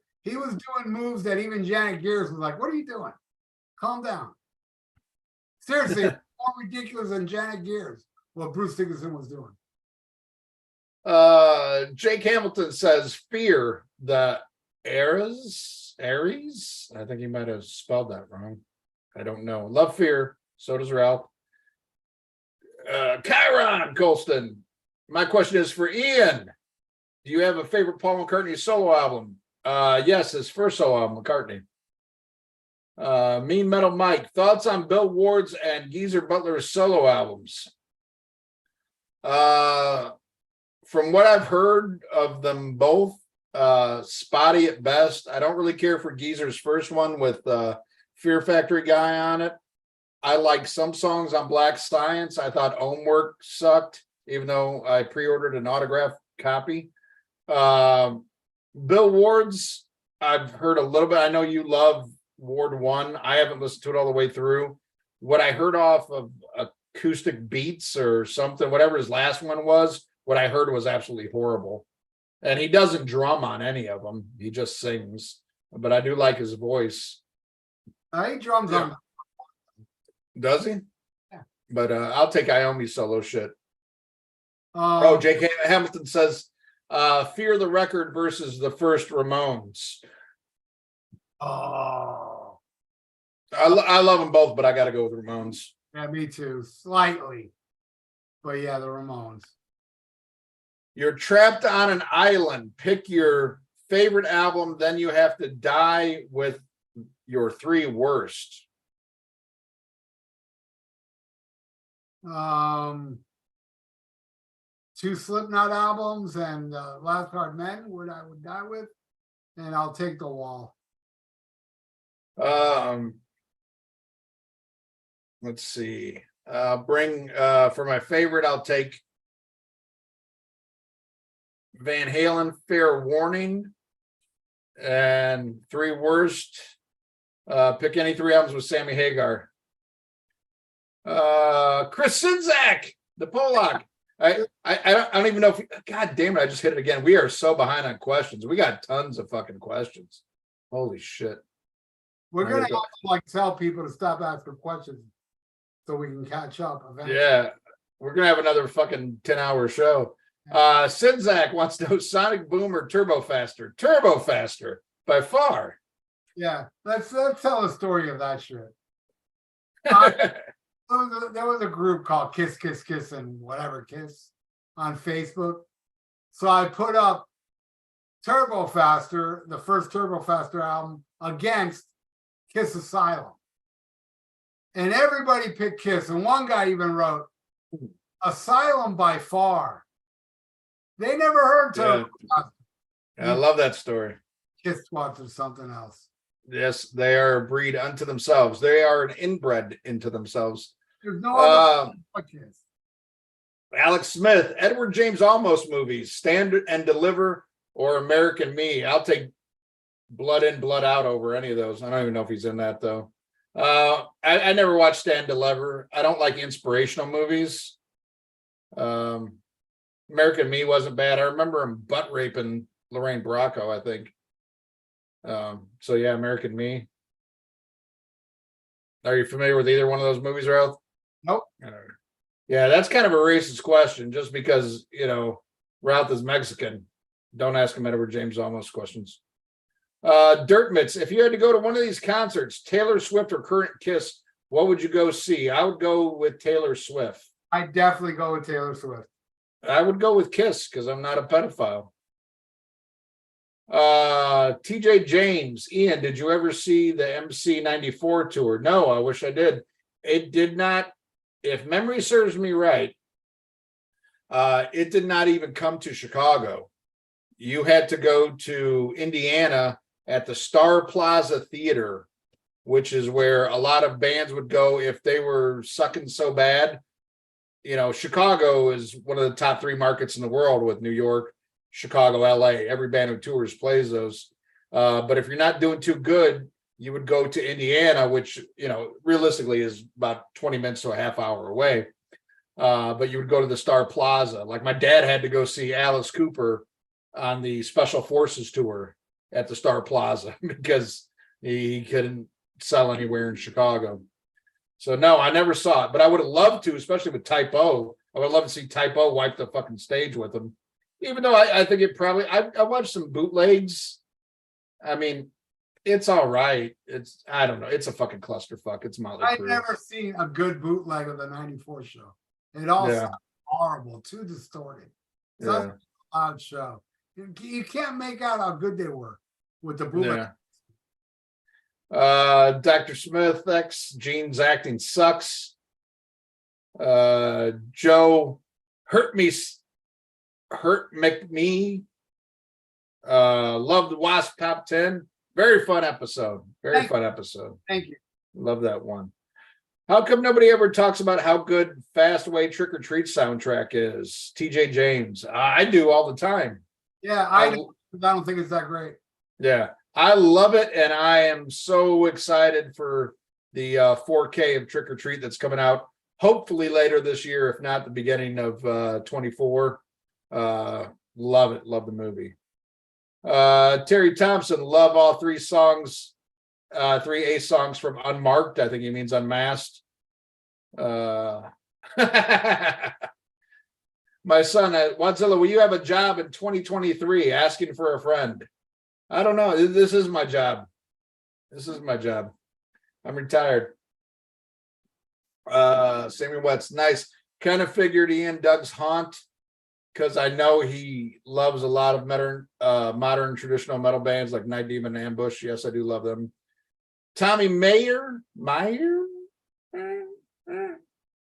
moves that even Janet Gears was like, what are you doing? Calm down. Seriously, more ridiculous than Janet Gears, what Bruce Dickinson was doing. Jake Hamilton says Fear, the Aries. I think he might have spelled that wrong. I don't know. Love Fear. So does Ralph. Chiron Colston. My question is for Ian. Do you have a favorite Paul McCartney solo album? Yes, his first solo album, McCartney. Mean Metal Mike, thoughts on Bill Ward's and Geezer Butler's solo albums? From what I've heard of them both, spotty at best. I don't really care for Geezer's first one with Fear Factory guy on it. I like some songs on Black Science. I thought Homework sucked, even though I pre-ordered an autographed copy. Bill Ward's, I've heard a little bit. I know you love Ward 1. I haven't listened to it all the way through. What I heard off of Acoustic Beats or something, whatever his last one was, what I heard was absolutely horrible. And he doesn't drum on any of them. He just sings. But I do like his voice. He drums on. Does he? Yeah. But I'll take Iommi solo shit. Jake Hamilton says, Fear the Record versus the first Ramones. Oh. I love them both, but I got to go with Ramones. Yeah, me too. Slightly. But yeah, the Ramones. You're trapped on an island. Pick your favorite album, then you have to die with your 3 worst. Two Slipknot albums and Last Card Men, what I would die with, and I'll take The Wall. Let's see. For my favorite, I'll take Van Halen, Fair Warning, and 3 worst. Pick any 3 albums with Sammy Hagar. Chris Sinzak, the Polak. I don't even know if God damn it, I just hit it again. We are so behind on questions. We got tons of fucking questions. Holy shit. We're gonna have to tell people to stop asking questions so we can catch up eventually. Yeah, we're gonna have another fucking 10-hour show. Sinzak wants to know Sonic Boom or Turbo Faster. Turbo Faster by far. Yeah, let's tell a story of that shit. There was a group called Kiss Kiss Kiss and whatever Kiss on Facebook. So I put up Turbo Faster, the first Turbo Faster album, against Kiss Asylum. And everybody picked Kiss. And one guy even wrote Asylum by far. They never heard Turbo Faster. I love that story. Kiss Squad or something else. Yes, they are a breed unto themselves. They are an inbred into themselves. There's no other Kiss. Alex Smith, Edward James Olmos movies, Stand and Deliver or American Me. I'll take Blood In, Blood Out over any of those. I don't even know if he's in that, though. I never watched Stand and Deliver. I don't like inspirational movies. American Me wasn't bad. I remember him butt raping Lorraine Bracco, I think. So yeah, American Me. Are you familiar with either one of those movies, Ralph? Nope. Yeah, that's kind of a racist question, just because, Ralph is Mexican. Don't ask him Edward James Olmos questions. Dirt Mitts, if you had to go to one of these concerts, Taylor Swift or current Kiss, what would you go see? I would go with Taylor Swift. I'd definitely go with Taylor Swift. I would go with Kiss because I'm not a pedophile. TJ James, Ian, did you ever see the MC94 tour? No, I wish I did. It did not, if memory serves me right, it did not even come to Chicago. You had to go to Indiana at the Star Plaza Theater, which is where a lot of bands would go if they were sucking so bad. Chicago is one of the top 3 markets in the world with New York, Chicago, LA. Every band who tours plays those. But if you're not doing too good, you would go to Indiana, which, realistically is about 20 minutes to a half hour away. But you would go to the Star Plaza. Like my dad had to go see Alice Cooper on the Special Forces tour at the Star Plaza because he couldn't sell anywhere in Chicago. So no, I never saw it, but I would have loved to, especially with Type O. I would love to see Type O wipe the fucking stage with him. Even though I think it probably, I watched some bootlegs. I mean, it's all right. I don't know. It's a fucking clusterfuck. It's Motley Crue. I've never seen a good bootleg of the 94 show. It all sounds horrible, too distorted. It's a loud show. You can't make out how good they were. with the boomer. Yeah. Dr. Smith X, Gene's acting sucks. Joe hurt me. Love the Wasp top 10. Very fun episode. Fun episode. Thank you. Love that one. How come nobody ever talks about how good Fastway Trick or Treat soundtrack is? TJ James. I do all the time. Yeah, I don't think it's that great. Yeah, I love it, and I am so excited for the 4K of Trick or Treat that's coming out hopefully later this year, if not the beginning of 24. Love it. Love the movie. Terry Thompson, love all 3 songs, 3 Ace songs from Unmarked. I think he means Unmasked. My son, Wadzilla, will you have a job in 2023? Asking for a friend. I don't know. This is my job. I'm retired. Sammy Wetz, nice. Kind of figured Ian Doug's haunt because I know he loves a lot of modern traditional metal bands like Night Demon and Ambush. Yes, I do love them. Tommy Meyer, Kenny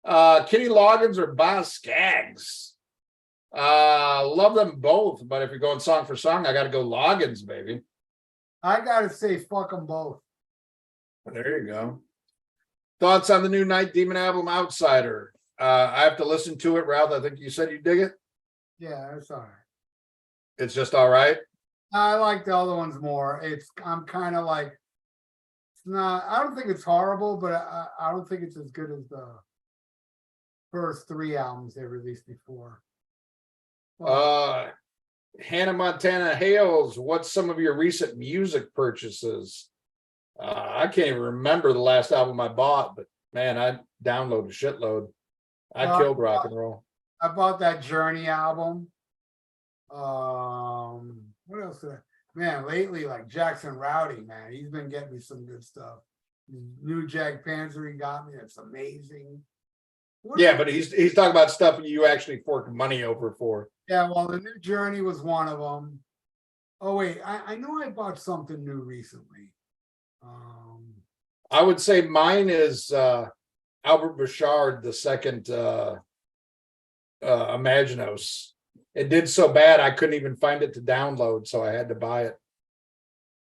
Loggins or Boz Skaggs. Love them both, but if you're going song for song, I got to go Loggins, baby. I gotta say, fuck them both. There you go. Thoughts on the new Night Demon album, Outsider? I have to listen to it, Ralph. I think you said you dig it. Yeah, it's all right. It's just all right. I like the other ones more. I'm kind of like, it's not. I don't think it's horrible, but I don't think it's as good as the first 3 albums they released before. Hannah Montana Hales, what's some of your recent music purchases? I can't even remember the last album I bought, but man, I downloaded a shitload. I killed rock and roll. I bought that Journey album. What else did I? Man, lately, like Jackson Rowdy, man, he's been getting me some good stuff. New Jag Panzer he got me. That's amazing. But he's talking about stuff you actually forked money over for. Yeah, well, the new Journey was one of them. Oh wait, I know I bought something new recently. I would say mine is Albert Bouchard, the second Imaginos. It did so bad I couldn't even find it to download, so I had to buy it.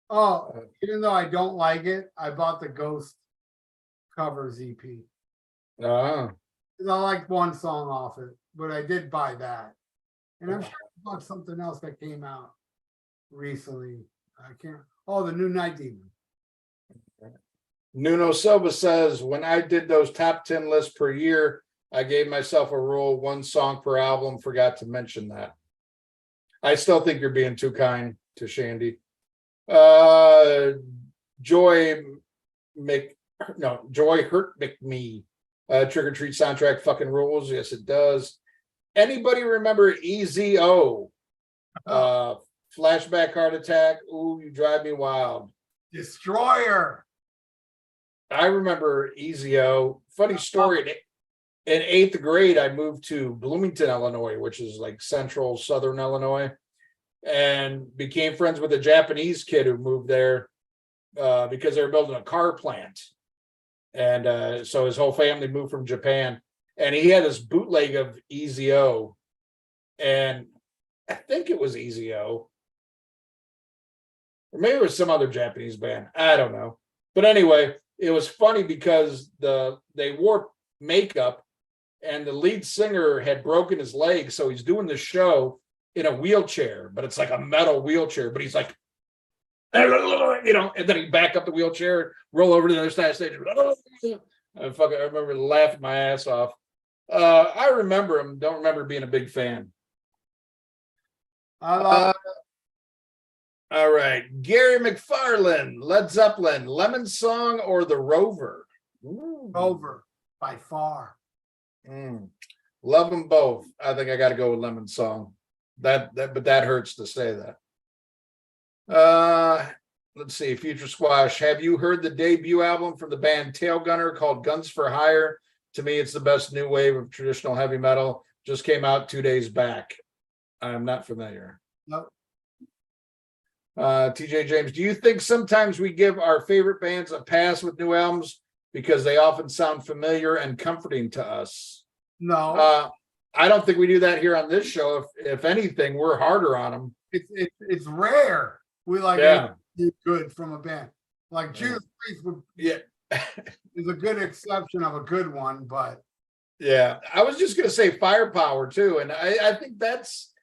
Oh, even though I don't like it, I bought the Ghost covers EP. I liked one song off it, but I did buy that. And I'm sure I bought something else that came out recently. I can't. Oh, the new Night Demon. Nuno Silva says, when I did those top 10 lists per year, I gave myself a rule, 1 song per album. Forgot to mention that. I still think you're being too kind to Shandy. Joy Hurt Me. Trick or Treat soundtrack fucking rules. Yes, it does. Anybody remember EZO? Flashback Heart Attack. Ooh, you drive me wild. Destroyer. I remember EZO. Funny story. In 8th grade, I moved to Bloomington, Illinois, which is like central southern Illinois, and became friends with a Japanese kid who moved there because they were building a car plant. And so his whole family moved from Japan, and he had this bootleg of EZO, and I think it was EZO, or maybe it was some other Japanese band. I don't know. But anyway, it was funny because they wore makeup, and the lead singer had broken his leg, so he's doing the show in a wheelchair, but it's like a metal wheelchair, but he's like, you know, and then he back up the wheelchair, roll over to the other side of the stage. I remember laughing my ass off. I remember him, don't remember being a big fan. All right, Gary McFarland, Led Zeppelin, Lemon Song or The Rover? Ooh. Rover, by far. Love them both. I think I got to go with Lemon Song. But that hurts to say that. Let's see, Future Squash. Have you heard the debut album from the band Tail Gunner called Guns for Hire? To me, it's the best new wave of traditional heavy metal. Just came out 2 days back. I'm not familiar. Nope. TJ James, do you think sometimes we give our favorite bands a pass with new albums because they often sound familiar and comforting to us? No, I don't think we do that here on this show. If anything, we're harder on them. it's rare. We like Yeah. good from a band. Like Judas Priest Yeah. is a good exception of a good one, but Yeah. I was just gonna say Firepower too. And I think that's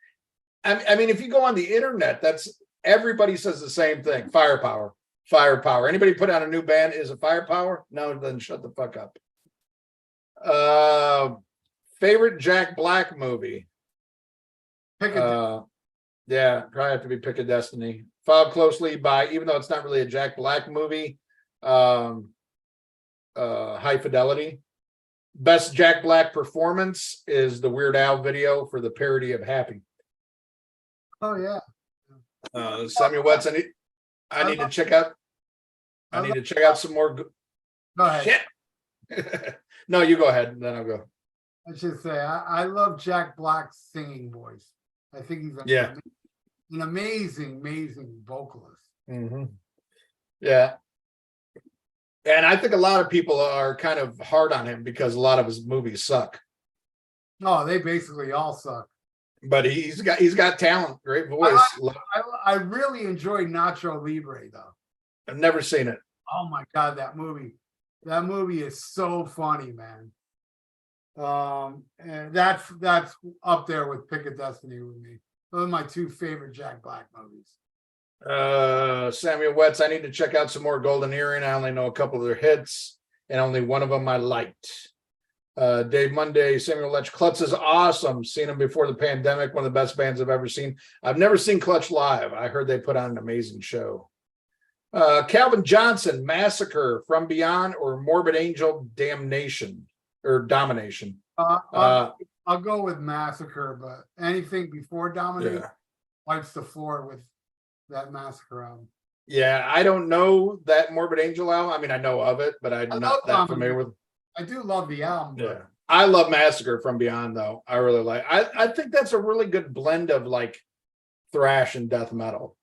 I mean, if you go on the internet, that's everybody says the same thing. Firepower. Firepower. Anybody put on a new band is a Firepower? No, then shut the fuck up. Favorite Jack Black movie? pick a Yeah, probably have to be Pick a Destiny. Followed closely by, even though it's not really a Jack Black movie, High Fidelity. Best Jack Black performance is the Weird Al video for the parody of Happy. Oh yeah. Samuel Wetz, I need to check out. I need to check out some more. Go ahead. Shit. No, you go ahead, then I'll go. I should say I love Jack Black's singing voice. I think he's an amazing vocalist. Mm-hmm. Yeah. And I think a lot of people are kind of hard on him because a lot of his movies suck. No, they basically all suck. But he's got talent, great voice. I really enjoyed Nacho Libre though. I've never seen it. Oh my god, that movie. That movie is so funny, man. And that's up there with Pick a Destiny with me. Those are my two favorite Jack Black movies. Samuel Wetz, I need to check out some more Golden Earring. I only know a couple of their hits, and only one of them I liked. Dave Monday, Samuel Lech, Klutz is awesome. Seen him before the pandemic, one of the best bands I've ever seen. I've never seen Clutch live. I heard they put on an amazing show. Calvin Johnson, Massacre from Beyond or Morbid Angel Damnation or Domination. I'll go with Massacre, but anything before Domination wipes the floor with that Massacre album. Yeah, I don't know that Morbid Angel album. I mean, I know of it, but I'm not that familiar with it. I do love the album. Yeah. I love Massacre from Beyond, though. I really like. I think that's a really good blend of like thrash and death metal.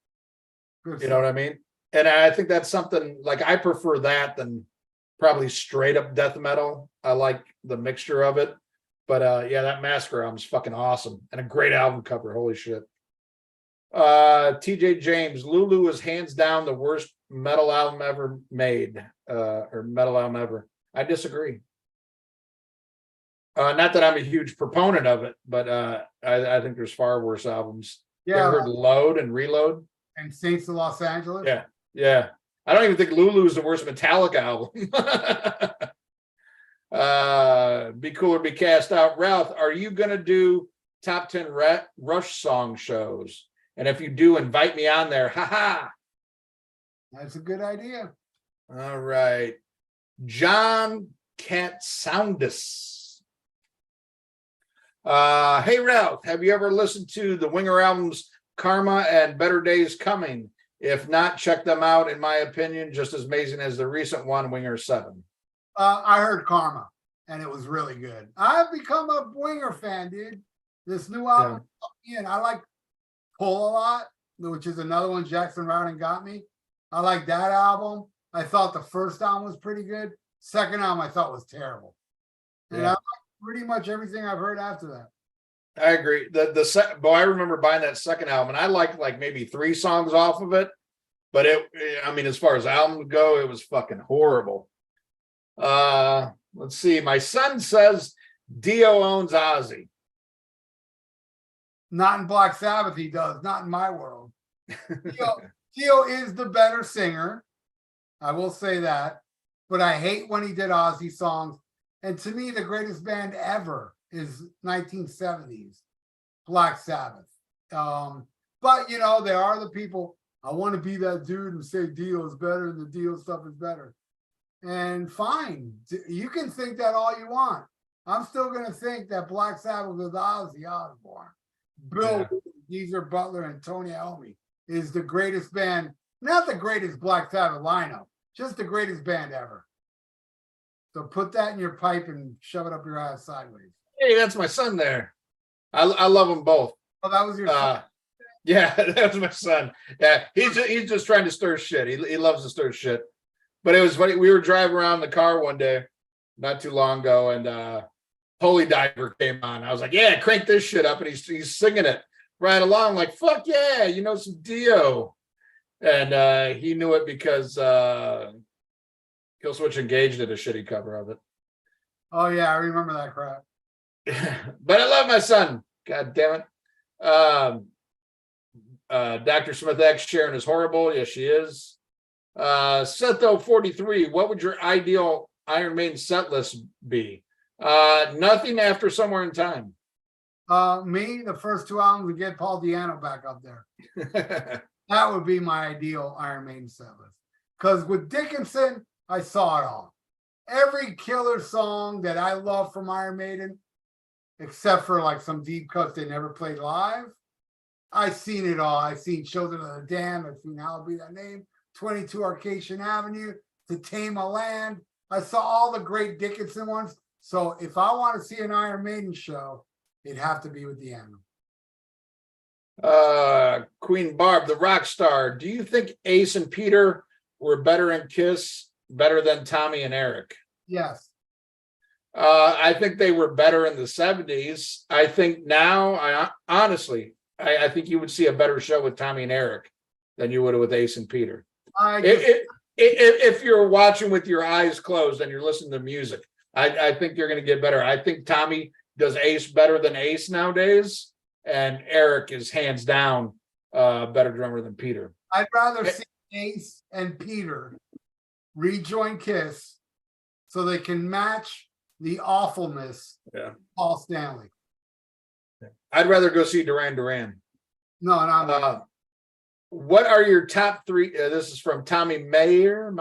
You know what I mean? And I think that's something like I prefer that than probably straight up death metal. I like the mixture of it. But yeah, that Massacre album's fucking awesome and a great album cover. Holy shit. TJ James, Lulu is hands down the worst metal album ever made, or metal album ever. I disagree. Not that I'm a huge proponent of it, but I think there's far worse albums. Yeah, you ever heard Load and Reload? And Saints of Los Angeles? Yeah. I don't even think Lulu is the worst Metallica album. Be Cool or Be Cast Out. Ralph, are you going to do top 10 Rush song shows? And if you do, invite me on there. Ha. That's a good idea. All right. John Katsoundis. Hey, Ralph, have you ever listened to the Winger albums Karma and Better Days Coming? If not, check them out. In my opinion, just as amazing as the recent one, Winger 7. I heard Karma, and it was really good. I've become a Winger fan, dude. This new album, and I like Pull a lot, which is another one Jackson Rowden got me. I like that album. I thought the first album was pretty good. Second album I thought was terrible. And I like pretty much everything I've heard after that. I agree. I remember buying that second album, and I liked like maybe 3 songs off of it. But as far as albums go, it was fucking horrible. Let's see. My son says Dio owns Ozzy. Not in Black Sabbath, he does. Not in my world. Dio is the better singer. I will say that. But I hate when he did Ozzy songs. And to me, the greatest band ever is 1970s Black Sabbath. But, there are the people, I want to be that dude and say Dio is better and the Dio stuff is better. And fine. You can think that all you want. I'm still going to think that Black Sabbath with Ozzy Osbourne, Bill, Geezer Butler, and Tony Iommi is the greatest band, not the greatest Black Sabbath lineup, just the greatest band ever. So put that in your pipe and shove it up your ass sideways. Hey, that's my son there. I love them both. Oh, that was your son? Yeah, that was my son. Yeah, he's just trying to stir shit. He loves to stir shit. But it was funny. We were driving around the car one day, not too long ago, and Holy Diver came on. I was like, "Yeah, crank this shit up," and he's singing it right along, like, "Fuck yeah, you know some Dio." And he knew it because Killswitch Engage did a shitty cover of it. Oh yeah, I remember that crap. But I love my son. God damn it. Dr. Smith X Sharon is horrible. Yes, she is. Setho43, what would your ideal Iron Maiden set list be? Nothing after Somewhere in Time. Me, the first two albums would get Paul Di'Anno back up there. That would be my ideal Iron Maiden set list. Because with Dickinson, I saw it all. Every killer song that I love from Iron Maiden, except for like some deep cuts they never played live, I've seen it all. I've seen Children of the Damned. I've seen Hallowed Be Thy Name, 22 Acacia Avenue, To Tame a Land. I saw all the great Dickinson ones. So if I want to see an Iron Maiden show, it'd have to be with Di'Anno. Queen Barb, the rock star. Do you think Ace and Peter were better in Kiss, better than Tommy and Eric? Yes. I think they were better in the 70s. I think now, honestly, I think you would see a better show with Tommy and Eric than you would with Ace and Peter. If you're watching with your eyes closed and you're listening to music, I think you're going to get better. I think Tommy does Ace better than Ace nowadays, and Eric is hands down better drummer than Peter. I'd rather see Ace and Peter rejoin Kiss so they can match the awfulness of Paul Stanley. I'd rather go see Duran Duran. No, not what are your top three? This is from Tommy Meyer.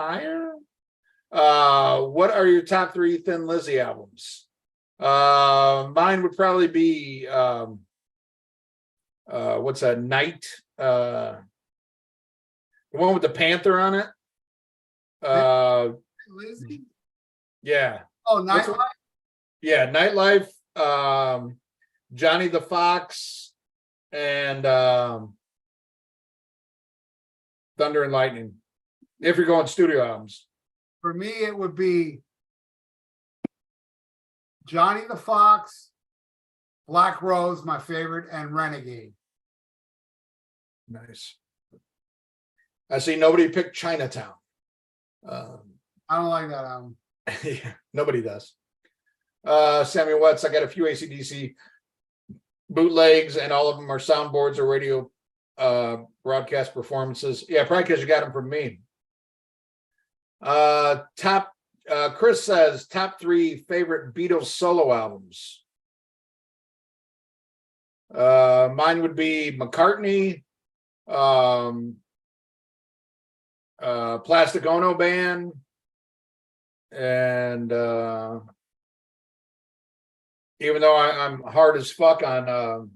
What are your top three Thin Lizzy albums? Mine would probably be what's that? Night. The one with the Panther on it. Lizzy? Yeah. Oh, Nightlife? Yeah, Nightlife. Johnny the Fox, and Thunder and Lightning. If you're going studio albums. For me, it would be Johnny the Fox, Black Rose, my favorite, and Renegade. Nice. I see nobody picked Chinatown. I don't like that album. Yeah, nobody does. Samuel Watts, I got a few AC/DC bootlegs, and all of them are soundboards or radio broadcast performances. Yeah, probably because you got them from me. Chris says top three favorite Beatles solo albums. Mine would be McCartney, Plastic Ono Band, and even though I'm hard as fuck on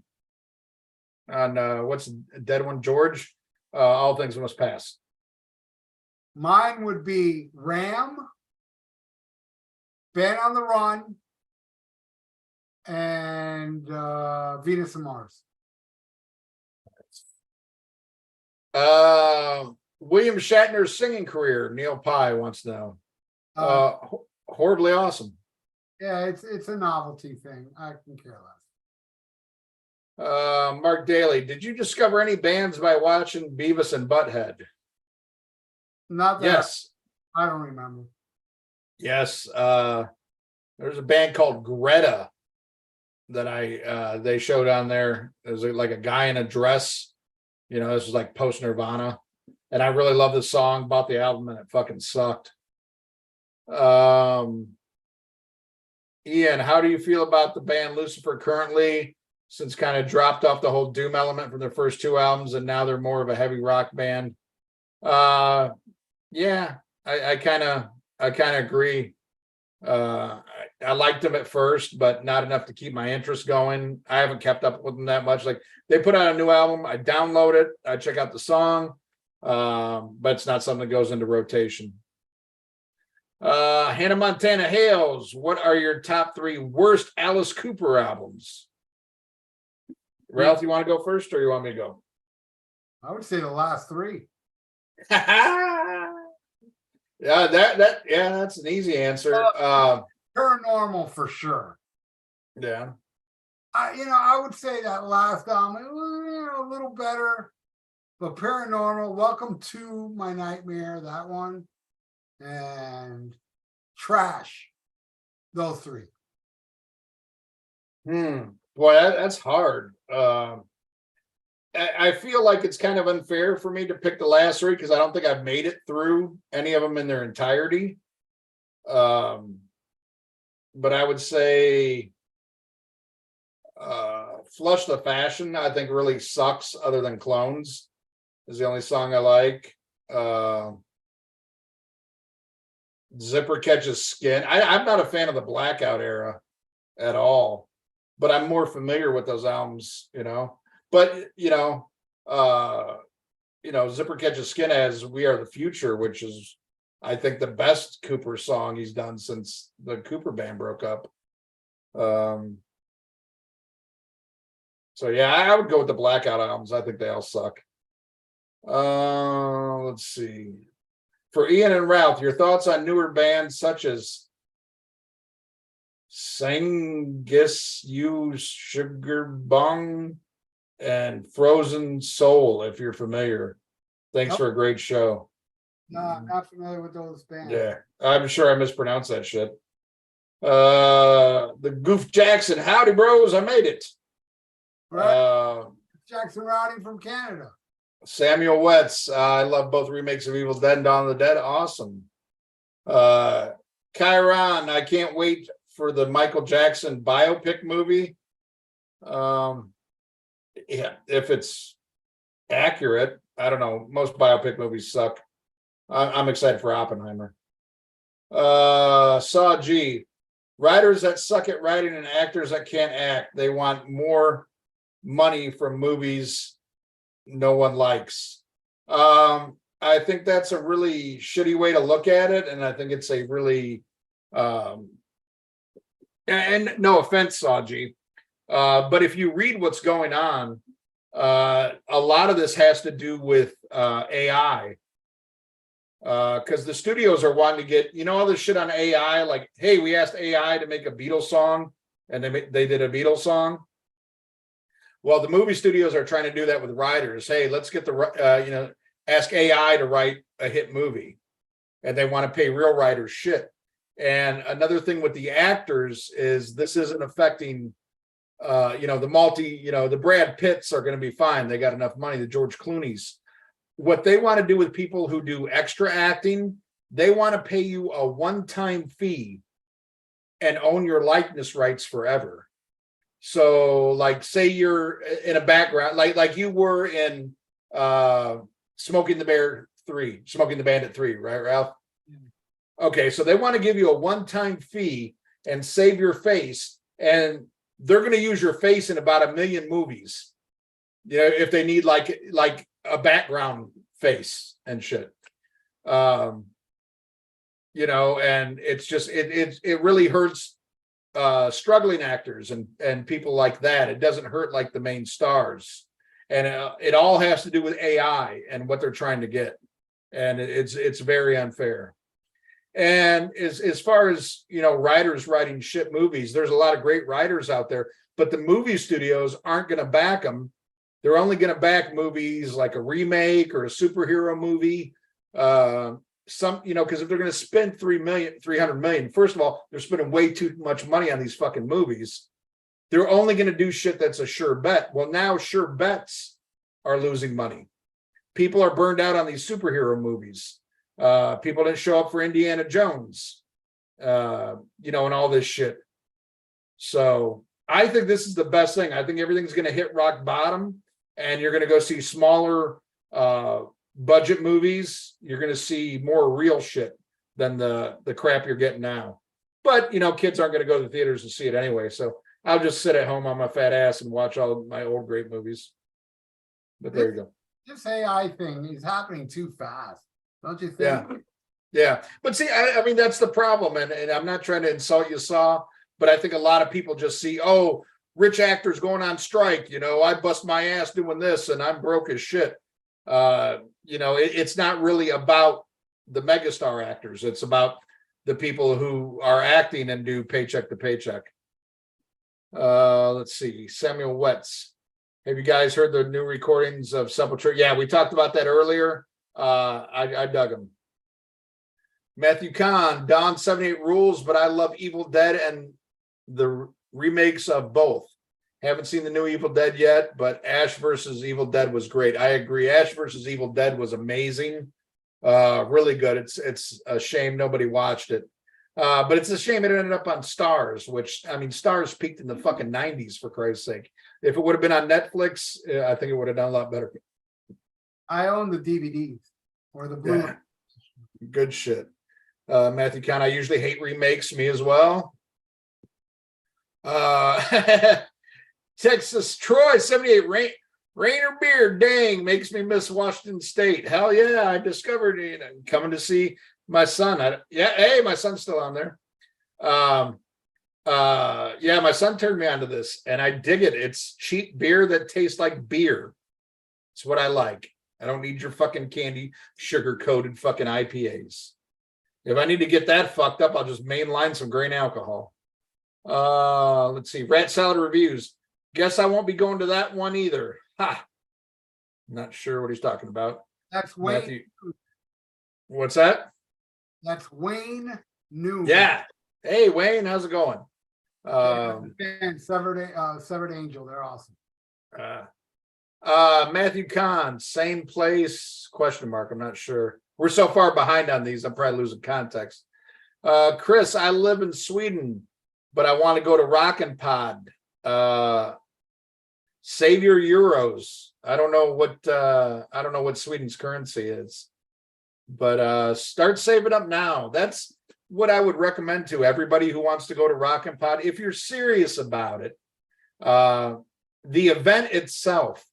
what's the dead one, George, All Things Must Pass. Mine would be Ram, Band on the Run, and Venus and Mars. William Shatner's singing career, Neil Pye wants to know. Horribly awesome. Yeah, it's a novelty thing. I can care less. Mark Daly, did you discover any bands by watching Beavis and Butthead? Not that. Yes. I don't remember. Yes. There's a band called Greta that they showed on there. It was like a guy in a dress. You know, this was like post Nirvana. And I really love the song, bought the album, and it fucking sucked. Ian, how do you feel about the band Lucifer currently, since kind of dropped off the whole doom element from their first two albums, and now they're more of a heavy rock band? Yeah, I kind of agree. I liked them at first, but not enough to keep my interest going. I haven't kept up with them that much. Like, they put out a new album, I download it, I check out the song, but it's not something that goes into rotation. Hannah Montana Hales, what are your top three worst Alice Cooper albums? Ralph, you want to go first, or you want me to go? I would say the last three. Yeah, that's an easy answer. Paranormal for sure. Yeah. I would say that last album, it was a little better, but Paranormal, Welcome to My Nightmare, that one, and Trash, those three. Boy, that's hard. I feel like it's kind of unfair for me to pick the last three because I don't think I've made it through any of them in their entirety. But I would say Flush the Fashion, I think really sucks other than Clones is the only song I like. Zipper Catches Skin. I'm not a fan of the Blackout era at all, but I'm more familiar with those albums, But Zipper Catches Skin has We Are the Future, which is I think the best Cooper song he's done since the Cooper band broke up. So yeah, I would go with the Blackout albums. I think they all suck. Let's see. For Ian and Ralph, your thoughts on newer bands such as Sangis U Sugar Bung and Frozen Soul, if you're familiar. Thanks for a great show. No, I'm not familiar with those bands. Yeah, I'm sure I mispronounced that shit. The Goof Jackson, howdy bros, I made it. Right. Jackson Rowdy from Canada. Samuel Wetz, I love both remakes of Evil Dead and Dawn of the Dead. Awesome. Chiron, I can't wait for the Michael Jackson biopic movie. Yeah, if it's accurate, I don't know. Most biopic movies suck. I'm excited for Oppenheimer. Saw G. Writers that suck at writing and actors that can't act. They want more money from movies no one likes. I think that's a really shitty way to look at it, and I think it's a really and no offense, Saji, but if you read what's going on, a lot of this has to do with AI. Because the studios are wanting to get, all this shit on AI, like, hey, we asked AI to make a Beatles song, and they did a Beatles song. Well, the movie studios are trying to do that with writers. Hey, let's get ask AI to write a hit movie, and they want to pay real writers shit. And another thing with the actors is this isn't affecting, the Brad Pitts are going to be fine. They got enough money. The George Clooney's. What they want to do with people who do extra acting, they want to pay you a one-time fee and own your likeness rights forever. So, like, say you're in a background, like you were in Smoking the Bandit 3, right, Ralph? Okay, so they want to give you a one-time fee and save your face, and they're going to use your face in about 1 million movies. If they need like a background face and shit. And it's just it really hurts struggling actors and people like that. It doesn't hurt like the main stars, and it all has to do with AI and what they're trying to get, and it's very unfair. And as far as writers writing shit movies, there's a lot of great writers out there, but the movie studios aren't going to back them. They're only going to back movies like a remake or a superhero movie. Because if they're going to spend $300 million, first of all, they're spending way too much money on these fucking movies. They're only going to do shit that's a sure bet. Well, now sure bets are losing money. People are burned out on these superhero movies. People didn't show up for Indiana Jones, and all this shit. So I think this is the best thing. I think everything's going to hit rock bottom, and you're going to go see smaller budget movies. You're going to see more real shit than the crap you're getting now. But, kids aren't going to go to the theaters to see it anyway. So I'll just sit at home on my fat ass and watch all of my old great movies. But there you go. This AI thing is happening too fast. Don't you think? Yeah. But see, I mean, that's the problem. And I'm not trying to insult you, Saw, but I think a lot of people just see, rich actors going on strike. I bust my ass doing this and I'm broke as shit. It's not really about the megastar actors. It's about the people who are acting and do paycheck to paycheck. Let's see. Samuel Wetz. Have you guys heard the new recordings of Sepultura? Yeah, we talked about that earlier. I dug them. Matthew Kahn, Don 78 rules, but I love Evil Dead and the remakes of both. Haven't seen the new Evil Dead yet, but Ash versus Evil Dead was great. I agree. Ash versus Evil Dead was amazing. Really good. It's a shame nobody watched it. But it's a shame it ended up on Stars, which, I mean, Stars peaked in the fucking 90s, for Christ's sake. If it would have been on Netflix, I think it would have done a lot better. I own the DVDs or the Blu-ray. Yeah. Good shit. Matthew Kahn, I usually hate remakes, me as well. Texas Troy 78 rain or beer, dang, makes me miss Washington State. Hell yeah, I discovered it. I'm coming to see my son. Hey, my son's still on there. Yeah, my son turned me onto this and I dig it. It's cheap beer that tastes like beer. It's what I like. I don't need your fucking candy sugar coated fucking IPAs. If I need to get that fucked up, I'll just mainline some grain alcohol. Let's see. Rat Salad Reviews. Guess I won't be going to that one either. Ha. Not sure what he's talking about. That's Wayne. Matthew. What's that? That's Wayne Newman. Yeah. Hey, Wayne, how's it going? Severed Angel. They're awesome. Matthew Kahn, same place, question mark. I'm not sure. We're so far behind on these, I'm probably losing context. Chris, I live in Sweden, but I want to go to Rockin' Pod. Save your euros. I don't know what Sweden's currency is, but start saving up now. That's what I would recommend to everybody who wants to go to Rockin' Pod. If you're serious about it, the event itself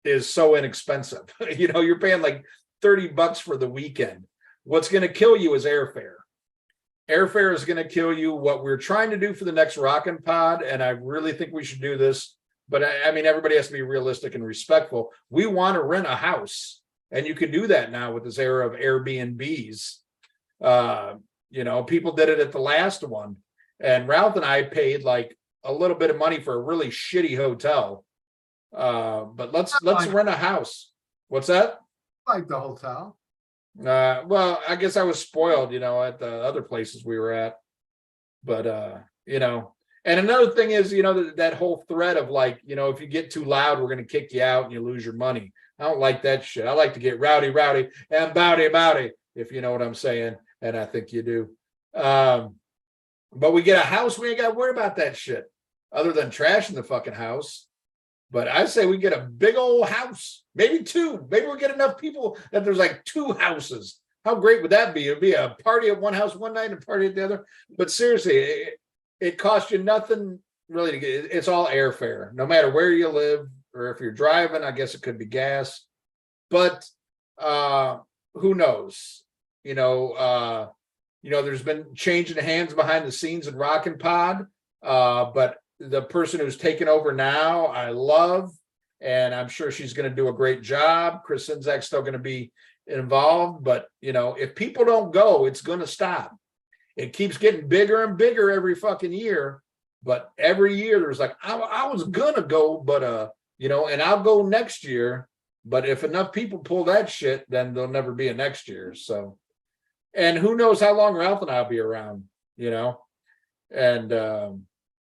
is so inexpensive. You're paying like $30 for the weekend. What's going to kill you is airfare. Airfare is going to kill you. What we're trying to do for the next Rockin' Pod, and I really think we should do this, but I mean, everybody has to be realistic and respectful. We want to rent a house, and you can do that now with this era of Airbnbs. People did it at the last one, and Ralph and I paid like a little bit of money for a really shitty hotel. But let's rent a house. What's that? Like the hotel. Well, I guess I was spoiled, at the other places we were at. But and another thing is, that whole threat of like, if you get too loud, we're gonna kick you out and you lose your money. I don't like that shit. I like to get rowdy and bowdy, if you know what I'm saying, and I think you do. But we get a house, we ain't gotta worry about that shit, other than trash in the fucking house. But I say we get a big old house, maybe two. Maybe we'll get enough people that there's like two houses. How great would that be? It'd be a party at one house one night and a party at the other. But seriously, it costs you nothing really to get. It's all airfare, no matter where you live or if you're driving. I guess it could be gas, but who knows? There's been changing hands behind the scenes in Rockin' Pod, but the person who's taken over now, I love, and I'm sure she's going to do a great job. Chris Sinzak's still going to be involved, but if people don't go, it's going to stop. It keeps getting bigger and bigger every fucking year, but every year there's like, I was going to go, but and I'll go next year. But if enough people pull that shit, then there'll never be a next year. So, and who knows how long Ralph and I'll be around, and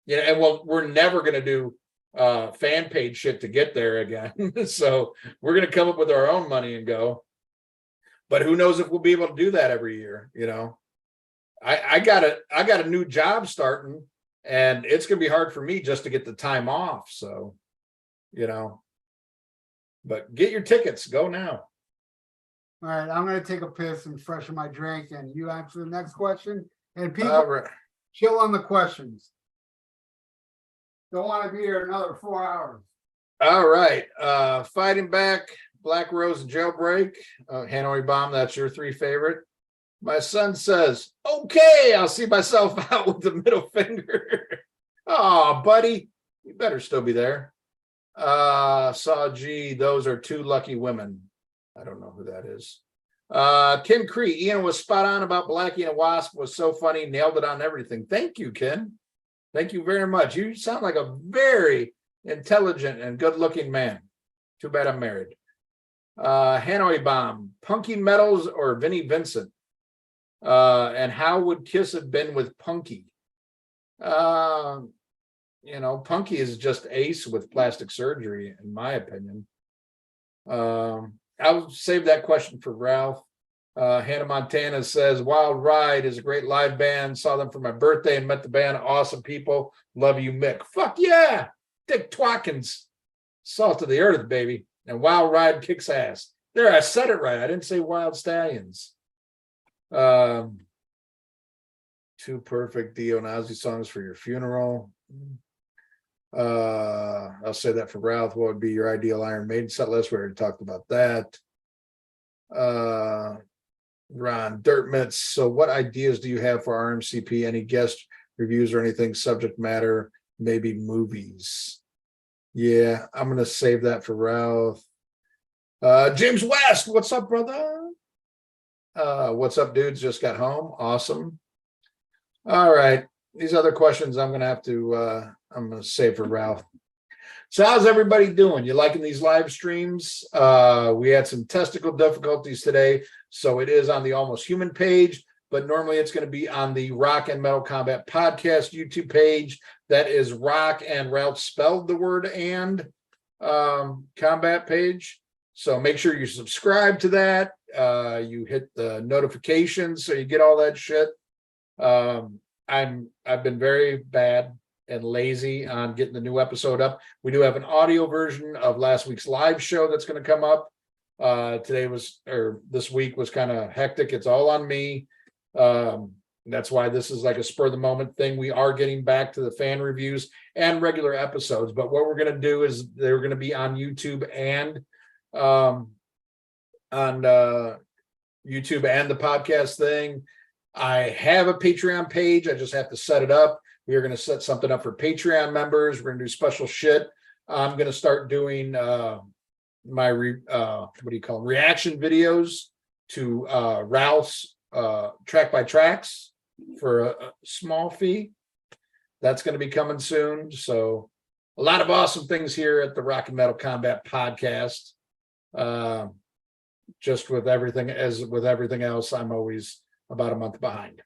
we're never going to do fan paid shit to get there again. So we're going to come up with our own money and go. But who knows if we'll be able to do that every year? I got a new job starting, and it's going to be hard for me just to get the time off. So, but get your tickets. Go now. All right, I'm going to take a piss and freshen my drink, and you answer the next question. And people chill on the questions. Don't want to be here another 4 hours. All right. Fighting Back, Black Rose, and Jailbreak. Hanoi Bomb, that's your three favorite. My son says, okay, I'll see myself out with the middle finger. Oh, buddy, you better still be there. Saw G, those are two lucky women. I don't know who that is. Ken Cree, Ian was spot on about Blackie and Wasp, was so funny, nailed it on everything. Thank you, Ken. Thank you very much. You sound like a very intelligent and good-looking man. Too bad I'm married. Hanoi Bomb, Punky Metals or Vinnie Vincent? And how would Kiss have been with Punky? Punky is just Ace with plastic surgery, in my opinion. I'll save that question for Ralph. Hannah Montana says, Wild Ride is a great live band. Saw them for my birthday and met the band. Awesome people. Love you, Mick. Fuck yeah. Dick Twatkins. Salt of the earth, baby. And Wild Ride kicks ass. There, I said it right. I didn't say Wild Stallions. Two perfect Dio and Ozzy songs for your funeral. I'll say that for Ralph. What would be your ideal Iron Maiden set list? We already talked about that. Ron Dirtmitz. So what ideas do you have for RMCP? Any guest reviews or anything? Subject matter, maybe movies. Yeah, I'm gonna save that for Ralph. James West, what's up, brother? What's up, dudes? Just got home. Awesome. All right. These other questions I'm gonna save for Ralph. So how's everybody doing? You liking these live streams? We had some technical difficulties today, so it is on the Almost Human page, but normally it's going to be on the Rock and Metal Combat Podcast YouTube page. That is Rock and Ralph spelled the word and combat page. So make sure you subscribe to that. You hit the notifications so you get all that shit. I've been very bad and lazy on getting the new episode up. We do have an audio version of last week's live show that's going to come up. This week was kind of hectic. It's all on me. That's why this is like a spur of the moment thing. We are getting back to the fan reviews and regular episodes, but what we're going to do is they're going to be on YouTube and on YouTube and the podcast thing. I have a Patreon page. I just have to set it up. We are going to set something up for Patreon members. We're going to do special shit. I'm going to start doing my reaction videos to Ralph's track by tracks for a small fee. That's going to be coming soon. So a lot of awesome things here at the Rock and Metal Combat Podcast. Just with everything, as with everything else, I'm always about a month behind.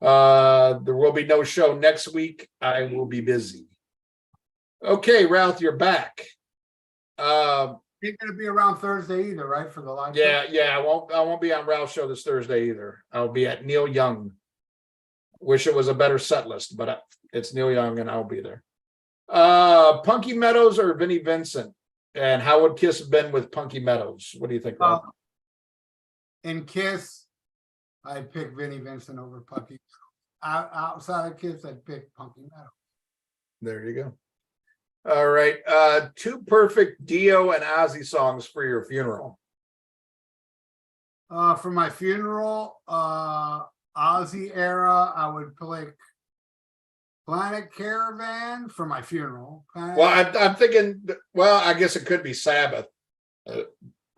There will be no show next week. I will be busy. Okay, Ralph, you're back. You're going to be around Thursday either, right? For the live show? Yeah. I won't be on Ralph's show this Thursday either. I'll be at Neil Young. Wish it was a better set list, but it's Neil Young and I'll be there. Punky Meadows or Vinnie Vincent? And how would Kiss have been with Punky Meadows? What do you think, Ralph? In Kiss, I'd pick Vinnie Vincent over Punky. Outside of Kiss, I'd pick Punky Meadows. There you go. All right. Two perfect Dio and Ozzy songs for your funeral. For my funeral, Ozzy era, I would pick Planet Caravan for my funeral. I'm thinking, I guess it could be Sabbath. I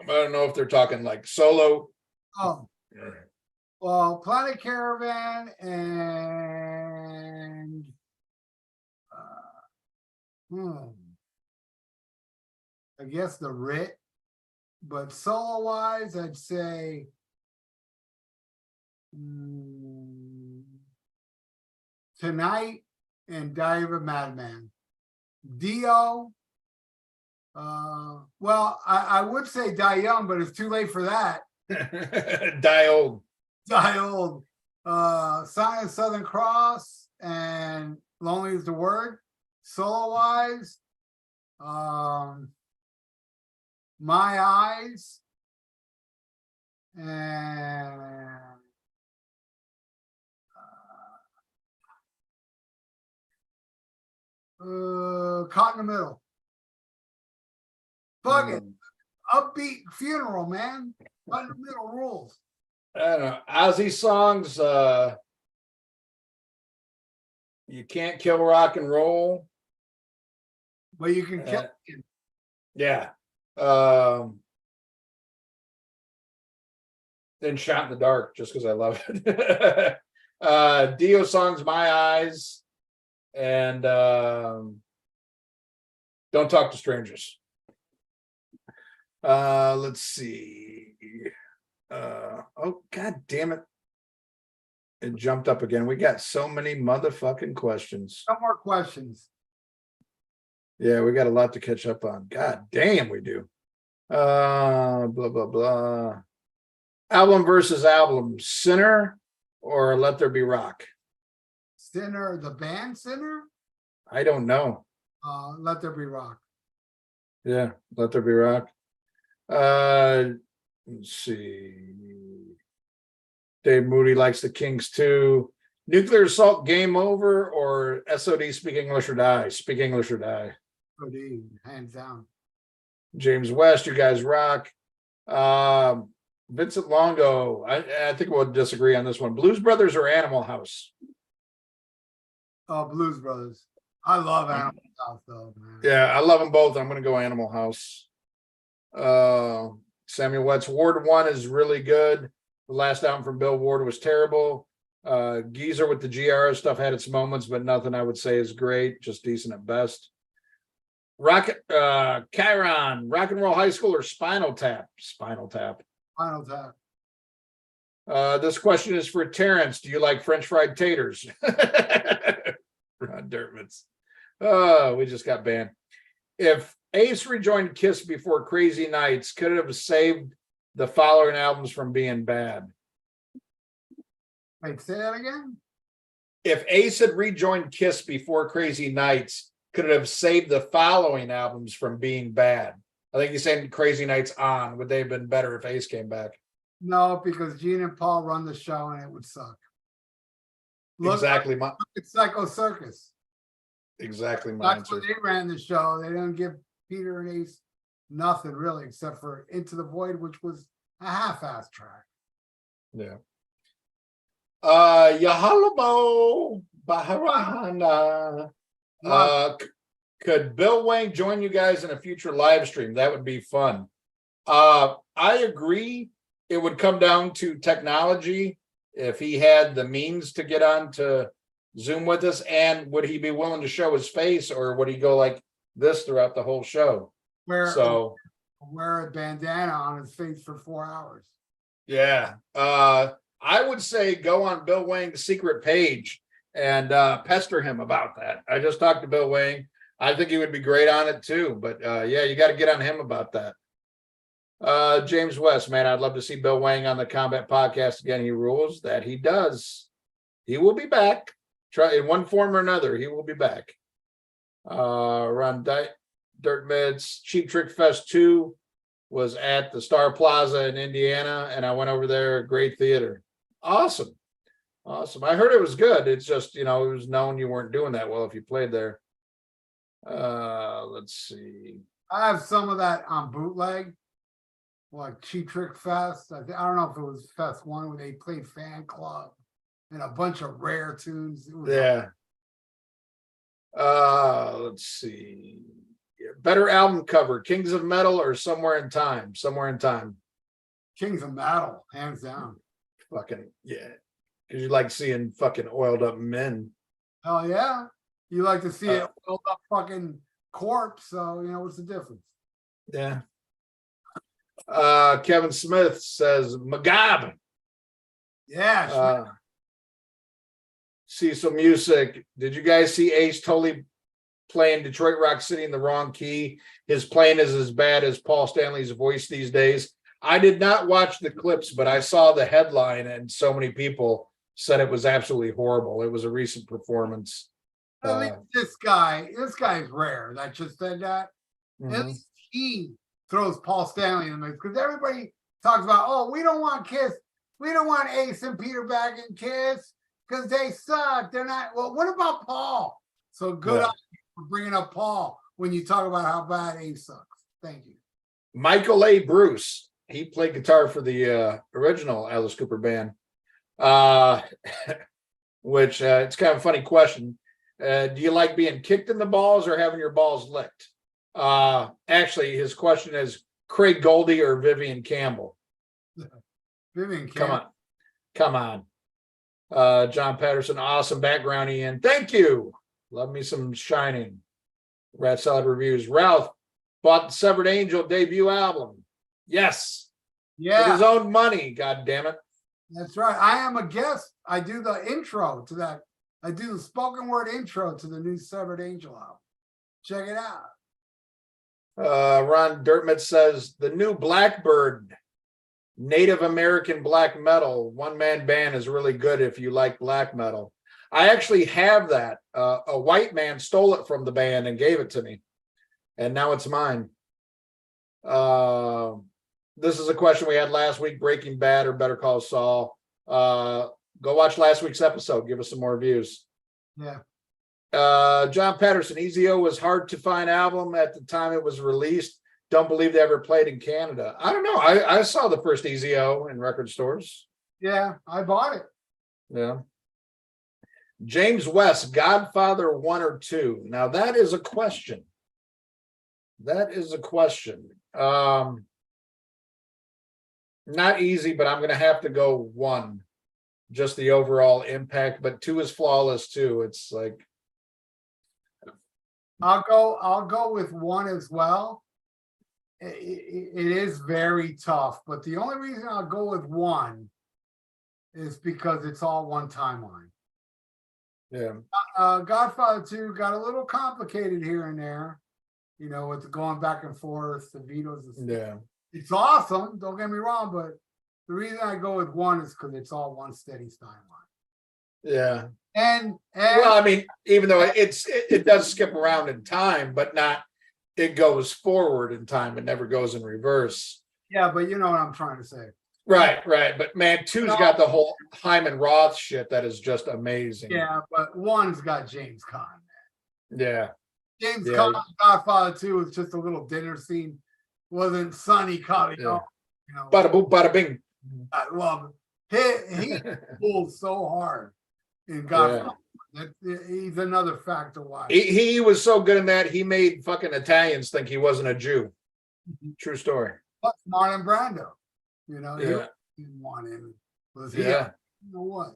don't know if they're talking like solo. Oh. Well, Planet Caravan and I guess the Writ, but solo wise, I'd say Tonight and Diary of a Madman. Dio. I would say Die Young, but it's too late for that. Die old. Die old. Sign of Southern Cross and Lonely is the Word. Solo wise, My Eyes and Caught in the Middle. Fuck it. Upbeat funeral, man. Caught in the Middle rules. I don't know. Ozzy songs, You Can't Kill Rock and Roll. But you can kill him. Yeah. Then Shot in the Dark, just because I love it. Dio songs My Eyes and Don't Talk to Strangers. Let's see. Oh god damn it. It jumped up again. We got so many motherfucking questions. No more questions. Yeah, we got a lot to catch up on. God damn, we do. Blah blah blah. Album versus album, Sinner or Let There Be Rock? Sinner, the band Sinner? I don't know. Let There Be Rock. Yeah, Let There Be Rock. Let's see. Dave Moody likes the Kings too. Nuclear Assault, Game Over, or SOD, Speak English or Die? Speak English or Die. SOD, hands down. James West, you guys rock. Vincent Longo, I think we'll disagree on this one. Blues Brothers or Animal House? Oh, Blues Brothers. I love Animal House though, man. Yeah, I love them both. I'm going to go Animal House. Samuel Wetz, Ward 1 is really good. The last album from Bill Ward was terrible. Geezer with the GR stuff had its moments, but nothing I would say is great, just decent at best. Chiron, Rock and Roll High School or Spinal Tap? Spinal Tap. Final Tap. This question is for Terrence. Do you like French fried taters? Ron Dertmans. We just got banned. If Ace rejoined Kiss before Crazy Nights, could it have saved the following albums from being bad? Wait, say that again? If Ace had rejoined Kiss before Crazy Nights, could it have saved the following albums from being bad? I think he's saying Crazy Nights On. Would they have been better if Ace came back? No, because Gene and Paul run the show and it would suck. Exactly. Look at Psycho Circus. Exactly my That's answer. when they ran the show. They didn't give Peter and Ace nothing really, except for Into the Void, which was a half-ass track. Yeah. Yahalabo Baharahana. Could Bill Wang join you guys in a future live stream? That would be fun. I agree. It would come down to technology. If he had the means to get on to Zoom with us, and would he be willing to show his face, or would he go like this throughout the whole show? Wear a bandana on his face for 4 hours. Yeah. I would say go on Bill Wang's secret page and pester him about that. I just talked to Bill Wang. I think he would be great on it too. But yeah, you got to get on him about that. James West, man, I'd love to see Bill Wang on the Combat Podcast again. He rules. That he does. He will be back. Try in one form or another. He will be back. Ron Dirt Mids, Cheap Trick Fest 2 was at the Star Plaza in Indiana, and I went over there. Great theater. Awesome. I heard it was good. It's just, it was known you weren't doing that well if you played there. Let's see. I have some of that on bootleg, like Cheap Trick Fest. I don't know if it was Fest 1 where they played Fan Club and a bunch of rare tunes. Yeah. Let's see. Better album cover, Kings of Metal or Somewhere in Time? Somewhere in Time. Kings of Metal, hands down. Fucking, yeah. Because you like seeing fucking oiled up men. Oh, yeah. You like to see it oiled up fucking corpse. So, what's the difference? Yeah. Kevin Smith says, Magab. Yeah. See some music. Did you guys see Ace totally playing Detroit Rock City in the wrong key? His playing is as bad as Paul Stanley's voice these days. I did not watch the clips, but I saw the headline and so many people said it was absolutely horrible. It was a recent performance. At least this guy's rare that just said that. Mm-hmm. At least he throws Paul Stanley in the mix, because everybody talks about, we don't want Kiss. We don't want Ace and Peter back in Kiss because they suck. They're not. Well, what about Paul? So good on you for bringing up Paul when you talk about how bad Ace sucks. Thank you. Michael A. Bruce. He played guitar for the original Alice Cooper band, which it's kind of a funny question. Do you like being kicked in the balls or having your balls licked? Actually, his question is Craig Goldie or Vivian Campbell. Vivian Come Campbell. on. Come on. John Patterson, awesome background, Ian. Thank you. Love me some Shining. Rat Salad Reviews. Ralph bought the Severed Angel debut album. Yes. Yeah. With his own money, god damn it. That's right. I am a guest. I do the intro to that. I do the spoken word intro to the new Severed Angel album. Check it out. Ron Dirtmouth says the new Blackbird Native American black metal one-man band is really good if you like black metal. I actually have that. A white man stole it from the band and gave it to me, and now it's mine. This is a question we had last week: Breaking Bad or Better Call Saul? Go watch last week's episode. Give us some more views. Yeah. John Patterson, EZO was hard to find album at the time it was released. Don't believe they ever played in Canada. I don't know. I saw the first EZO in record stores. Yeah, I bought it. Yeah. James West, Godfather 1 or 2. Now that is a question. That is a question. Not easy, but I'm going to have to go 1. Just the overall impact, but 2 is flawless too. It's like I'll go with 1 as well. It is very tough, but the only reason I'll go with 1 is because it's all one timeline. Yeah. Godfather 2 got a little complicated here and there, you know, with the going back and forth, the vetoes. Yeah. It's awesome. Don't get me wrong, but the reason I go with 1 is because it's all one steady timeline. Yeah. And well, I mean, even though it does skip around in time, but not it goes forward in time. It never goes in reverse. Yeah, but you know what I'm trying to say. Right. But man, 2's got the whole Hyman Roth shit that is just amazing. Yeah, but 1's got James Caan. Yeah. James Caan, Godfather 2 was just a little dinner scene. Wasn't Sonny Cotty. Yeah. You know, Bada boom, bada bing. I love it. He pulled so hard in Godfather. He's another factor why. He was so good in that he made fucking Italians think he wasn't a Jew. True story. But Marlon Brando, you know, Yeah. he didn't want him. Was he? Yeah. You know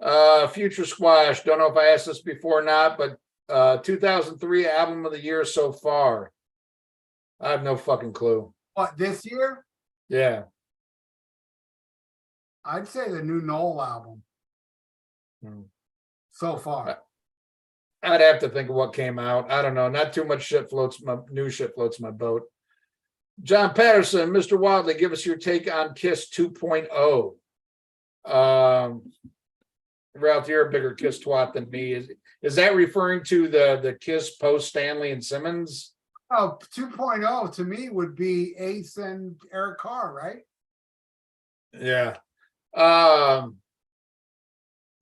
what? Future Squash. Don't know if I asked this before or not, but 2003 album of the year so far. I have no fucking clue. What, this year? Yeah. I'd say the new Noel album. So far. I'd have to think of what came out. I don't know. Not too much new shit floats my boat. John Patterson, Mr. Wadley, give us your take on Kiss 2.0. Ralph, you're a bigger Kiss twat than me. Is that referring to the Kiss post Stanley and Simmons? Oh, 2.0 to me would be Ace and Eric Carr, right? Yeah.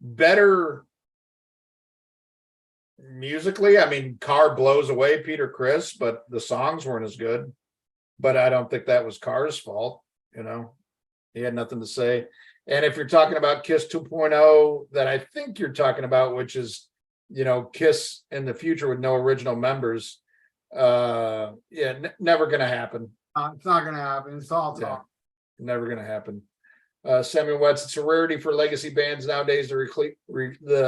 Better musically. I mean, Carr blows away Peter Criss, but the songs weren't as good. But I don't think that was Carr's fault. You know, he had nothing to say. And if you're talking about Kiss 2.0, that I think you're talking about, which is, you know, Kiss in the future with no original members, never going to happen. It's not going to happen. It's all talk. Never going to happen. Samuel Wetz, it's a rarity for legacy bands nowadays to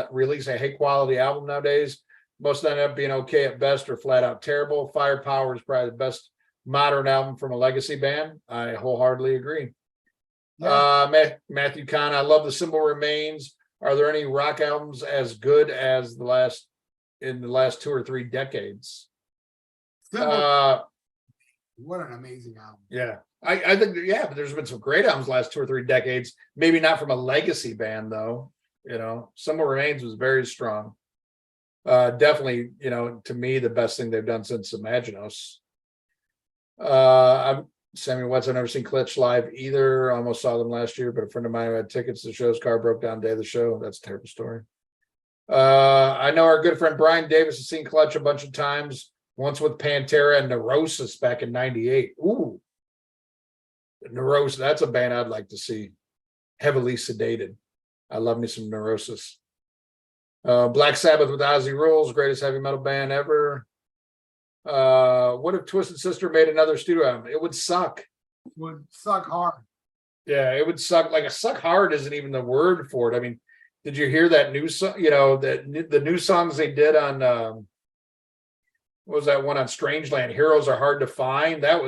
release a high quality album nowadays. Most end up being okay at best or flat out terrible. Firepower is probably the best modern album from a legacy band. I wholeheartedly agree. Yeah. Matthew Kahn, I love The Symbol Remains. Are there any rock albums as good as the last 2 or 3 decades? What an amazing album. Yeah. I think, but there's been some great albums the last 2 or 3 decades. Maybe not from a legacy band, though. You know, Symbol Remains was very strong. Definitely, you know, to me, the best thing they've done since Imaginos. Samuel Wetz, I've never seen Clutch live either. Almost saw them last year, but a friend of mine who had tickets to the show's car broke down day of the show. That's a terrible story. I know our good friend Brian Davis has seen Clutch a bunch of times, once with Pantera and Neurosis back in '98. Ooh. Neurosis, that's a band I'd like to see. Heavily Sedated. I love me some Neurosis. Black Sabbath with Ozzy Rules, greatest heavy metal band ever. What if Twisted Sister made another studio album? It would suck. Would suck hard. Yeah, it would suck. Like a suck hard isn't even the word for it. I mean, did you hear that new song? You know, that the new songs they did on what was that one on Strangeland? Heroes Are Hard to Find. That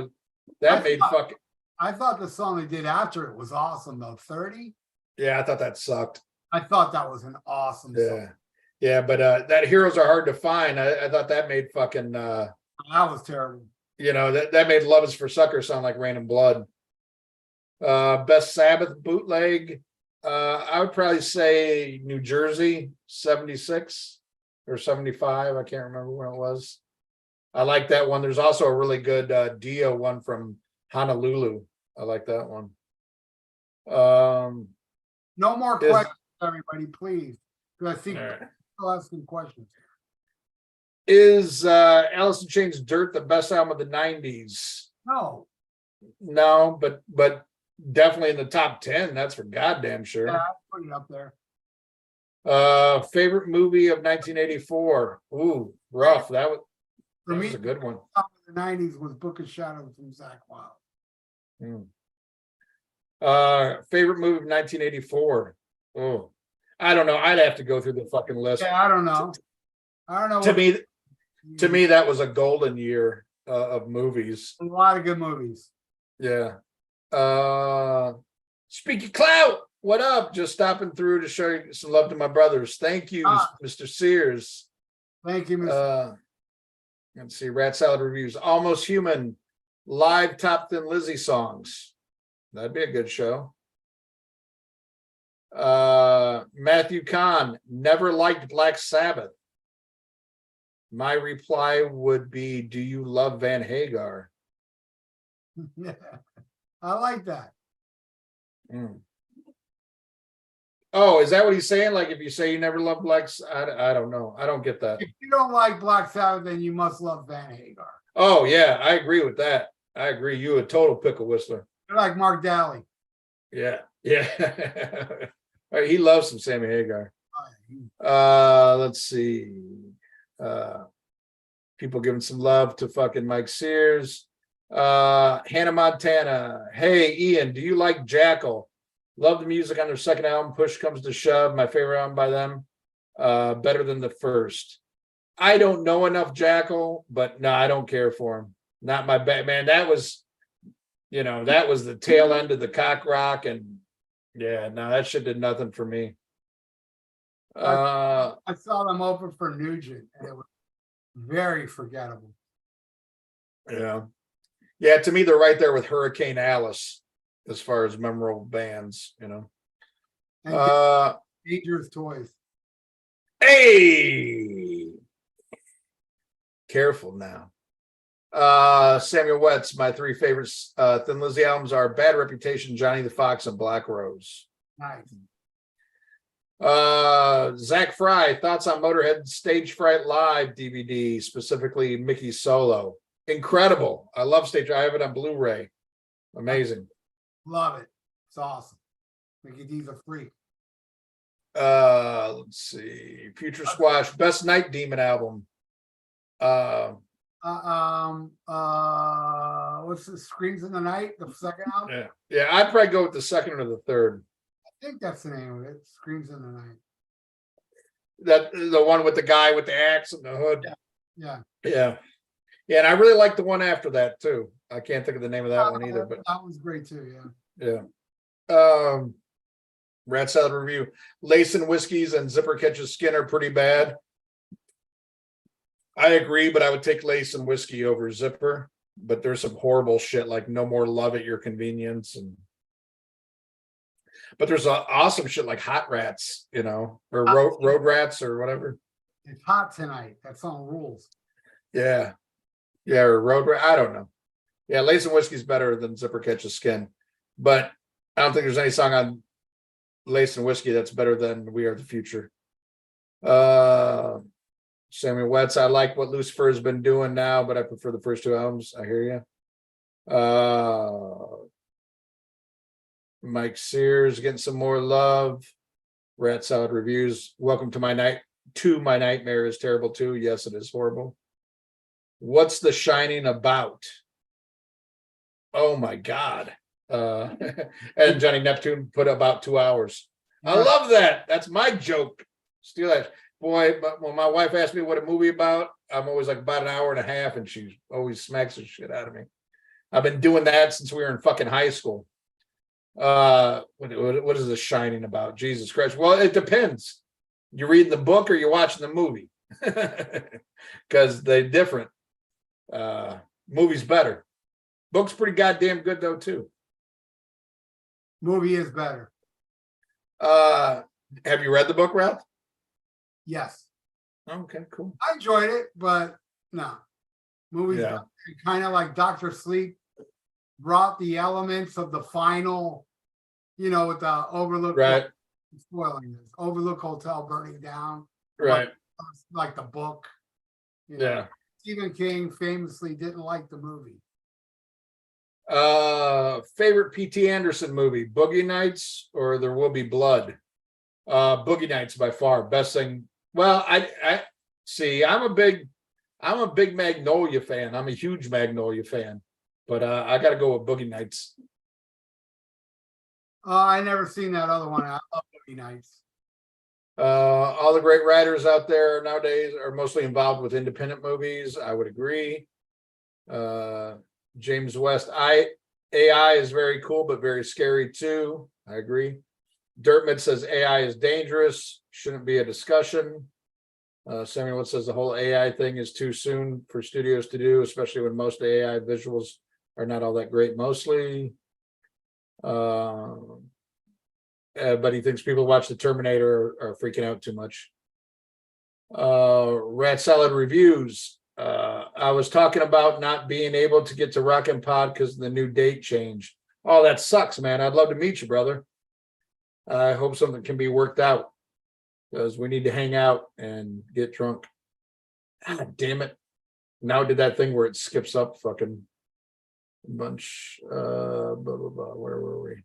made fucking. I thought the song they did after it was awesome though. 30. Yeah, I thought that sucked. I thought that was an awesome song. Yeah, but that Heroes Are Hard to Find. I thought that made fucking. That was terrible. You know, that made Love Is for Sucker sound like Rain and Blood. Best Sabbath bootleg. I would probably say New Jersey, 76 or 75. I can't remember when it was. I like that one. There's also a really good Dio one from Honolulu. I like that one. No more questions, everybody, please. Because I see people asking questions. Is Alice in Chains Dirt the best album of the 90s? No, but definitely in the top 10. That's for goddamn sure. Yeah, I'll put it up there. Favorite movie of 1984. Ooh, rough. That was a good one. Top of the 90s was Book of Shadows from Zach Wild. Favorite movie of 1984. Oh, I don't know. I'd have to go through the fucking list. Yeah, I don't know. To me, that was a golden year of movies. A lot of good movies. Yeah. Speaking clout, what up? Just stopping through to show you some love to my brothers. Thank you, Mr. Sears. Thank you, Mr. Let's see, Rat Salad Reviews. Almost Human, live Top Thin Lizzy songs. That'd be a good show. Matthew Kahn, never liked Black Sabbath. My reply would be, do you love Van Hagar? Yeah, I like that. Oh, is that what he's saying? Like if you say you never loved I don't know. I don't get that. If you don't like Black Sabbath, then you must love Van Hagar. Oh, yeah, I agree with that. I agree. You a total pickle whistler. You're like Mark Daly. Yeah. He loves some Sammy Hagar. Let's see. People giving some love to fucking Mike Sears. Hannah Montana. Hey, Ian, do you like Jackal? Love the music on their second album, Push Comes to Shove. My favorite album by them. Better than the first. I don't know enough Jackal, but no, I don't care for him. Not my bad, man. That was the tail end of the cock rock, and yeah, no, that shit did nothing for me. I saw them open for Nugent, and it was very forgettable. Yeah. To me, they're right there with Hurricane Alice as far as memorable bands. And Dangerous Toys. Hey, careful now. Samuel Wetz, my three favorite Thin Lizzy albums are Bad Reputation, Johnny the Fox, and Black Rose. Nice. Zach Fry, thoughts on Motorhead Stage Fright Live DVD, specifically Mickey's solo. Incredible. I love Stage. I have it on Blu-ray. Amazing. Love it. It's awesome. Mickey D's a freak. Let's see. Future Squash, best Night Demon album. What's the Screams in the Night? The second album? Yeah. I'd probably go with the second or the third. I think that's the name of it. Screams in the Night. That the one with the guy with the axe and the hood. Yeah. And I really like the one after that too. I can't think of the name of that one either, but that was great too. Yeah. Rat Salad Review. Lace and Whiskeys and Zipper Catches Skin are pretty bad. I agree, but I would take Lace and Whiskey over Zipper. But there's some horrible shit like No More Love at Your Convenience, but there's awesome shit like Hot Rats, or Road Rats or whatever. It's Hot Tonight. That song rules. Yeah, or Road Rat. I don't know. Yeah, Lace and Whiskey's better than Zipper Catches Skin, but I don't think there's any song on Lace and Whiskey that's better than We Are the Future. Samuel Wetz, I like what Lucifer has been doing now, but I prefer the first two albums. I hear you. Mike Sears getting some more love. Rat Salad Reviews. Welcome to my night 2, My Nightmare is terrible too. Yes, it is horrible. What's The Shining about? Oh my God. And Johnny Neptune put about 2 hours. I love that. That's my joke. Steal that. Boy, but when my wife asks me what a movie about, I'm always like about an hour and a half, and she always smacks the shit out of me. I've been doing that since we were in fucking high school. What is The Shining about? Jesus Christ. Well, it depends. You reading the book or you watching the movie? Because they're different. Movie's better. Book's pretty goddamn good though too. Movie is better. Have you read the book, Ralph? Yes. Okay, cool. I enjoyed it, but no. Movies kind of like Dr. Sleep brought the elements of the final, you know, with the Overlook, right? Spoiling this, Overlook Hotel burning down, right? Like the book. You know. Yeah. Stephen King famously didn't like the movie. Favorite P.T. Anderson movie, Boogie Nights or There Will Be Blood? Boogie Nights by far, best thing. Well, I see. I'm a big Magnolia fan. I'm a huge Magnolia fan, but I got to go with Boogie Nights. I never seen that other one. I love Boogie Nights. All the great writers out there nowadays are mostly involved with independent movies. I would agree. James West, AI is very cool, but very scary too. I agree. Dirtmouth says AI is dangerous. Shouldn't be a discussion. Samuel says the whole AI thing is too soon for studios to do, especially when most AI visuals are not all that great mostly. But he thinks people who watch The Terminator are freaking out too much. Rat Salad Reviews. I was talking about not being able to get to Rockin' Pod because the new date changed. Oh, that sucks, man. I'd love to meet you, brother. I hope something can be worked out because we need to hang out and get drunk. God damn it. Now did that thing where it skips up fucking bunch. Blah, blah, blah. Where were we?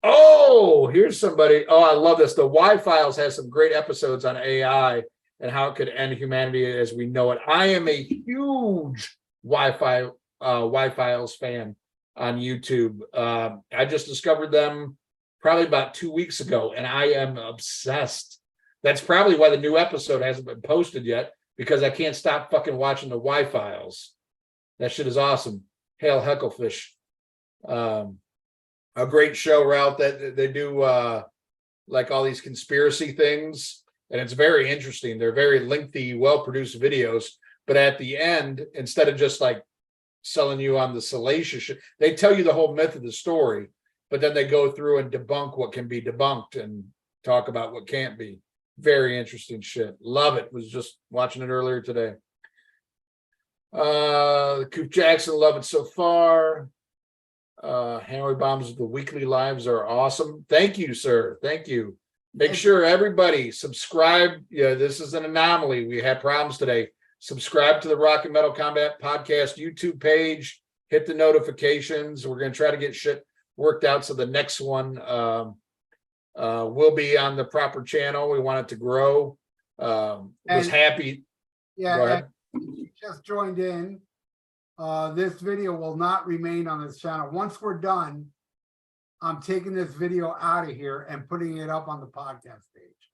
Oh, here's somebody. Oh, I love this. The Y-Files has some great episodes on AI and how it could end humanity as we know it. I am a huge Y-Files fan on YouTube. I just discovered them probably about 2 weeks ago, and I am obsessed. That's probably why the new episode hasn't been posted yet, because I can't stop fucking watching the Y-Files. That shit is awesome. Hail Hecklefish. A great show, Ralph, that they do like all these conspiracy things, and it's very interesting. They're very lengthy, well-produced videos, but at the end, instead of just like selling you on the salacious shit, they tell you the whole myth of the story, but then they go through and debunk what can be debunked and talk about what can't be. Very interesting shit. Love it. Was just watching it earlier today. Coop Jackson, love it so far. Hanoi Bombs, the weekly lives are awesome. Thank you, sir. Thank you. Make sure everybody subscribe. Yeah, this is an anomaly. We had problems today. Subscribe to the Rock and Metal Combat Podcast YouTube page. Hit the notifications. We're going to try to get shit worked out so the next one will be on the proper channel. We want it to grow. Was happy. Yeah, you just joined in. This video will not remain on this channel. Once we're done, I'm taking this video out of here and putting it up on the podcast page.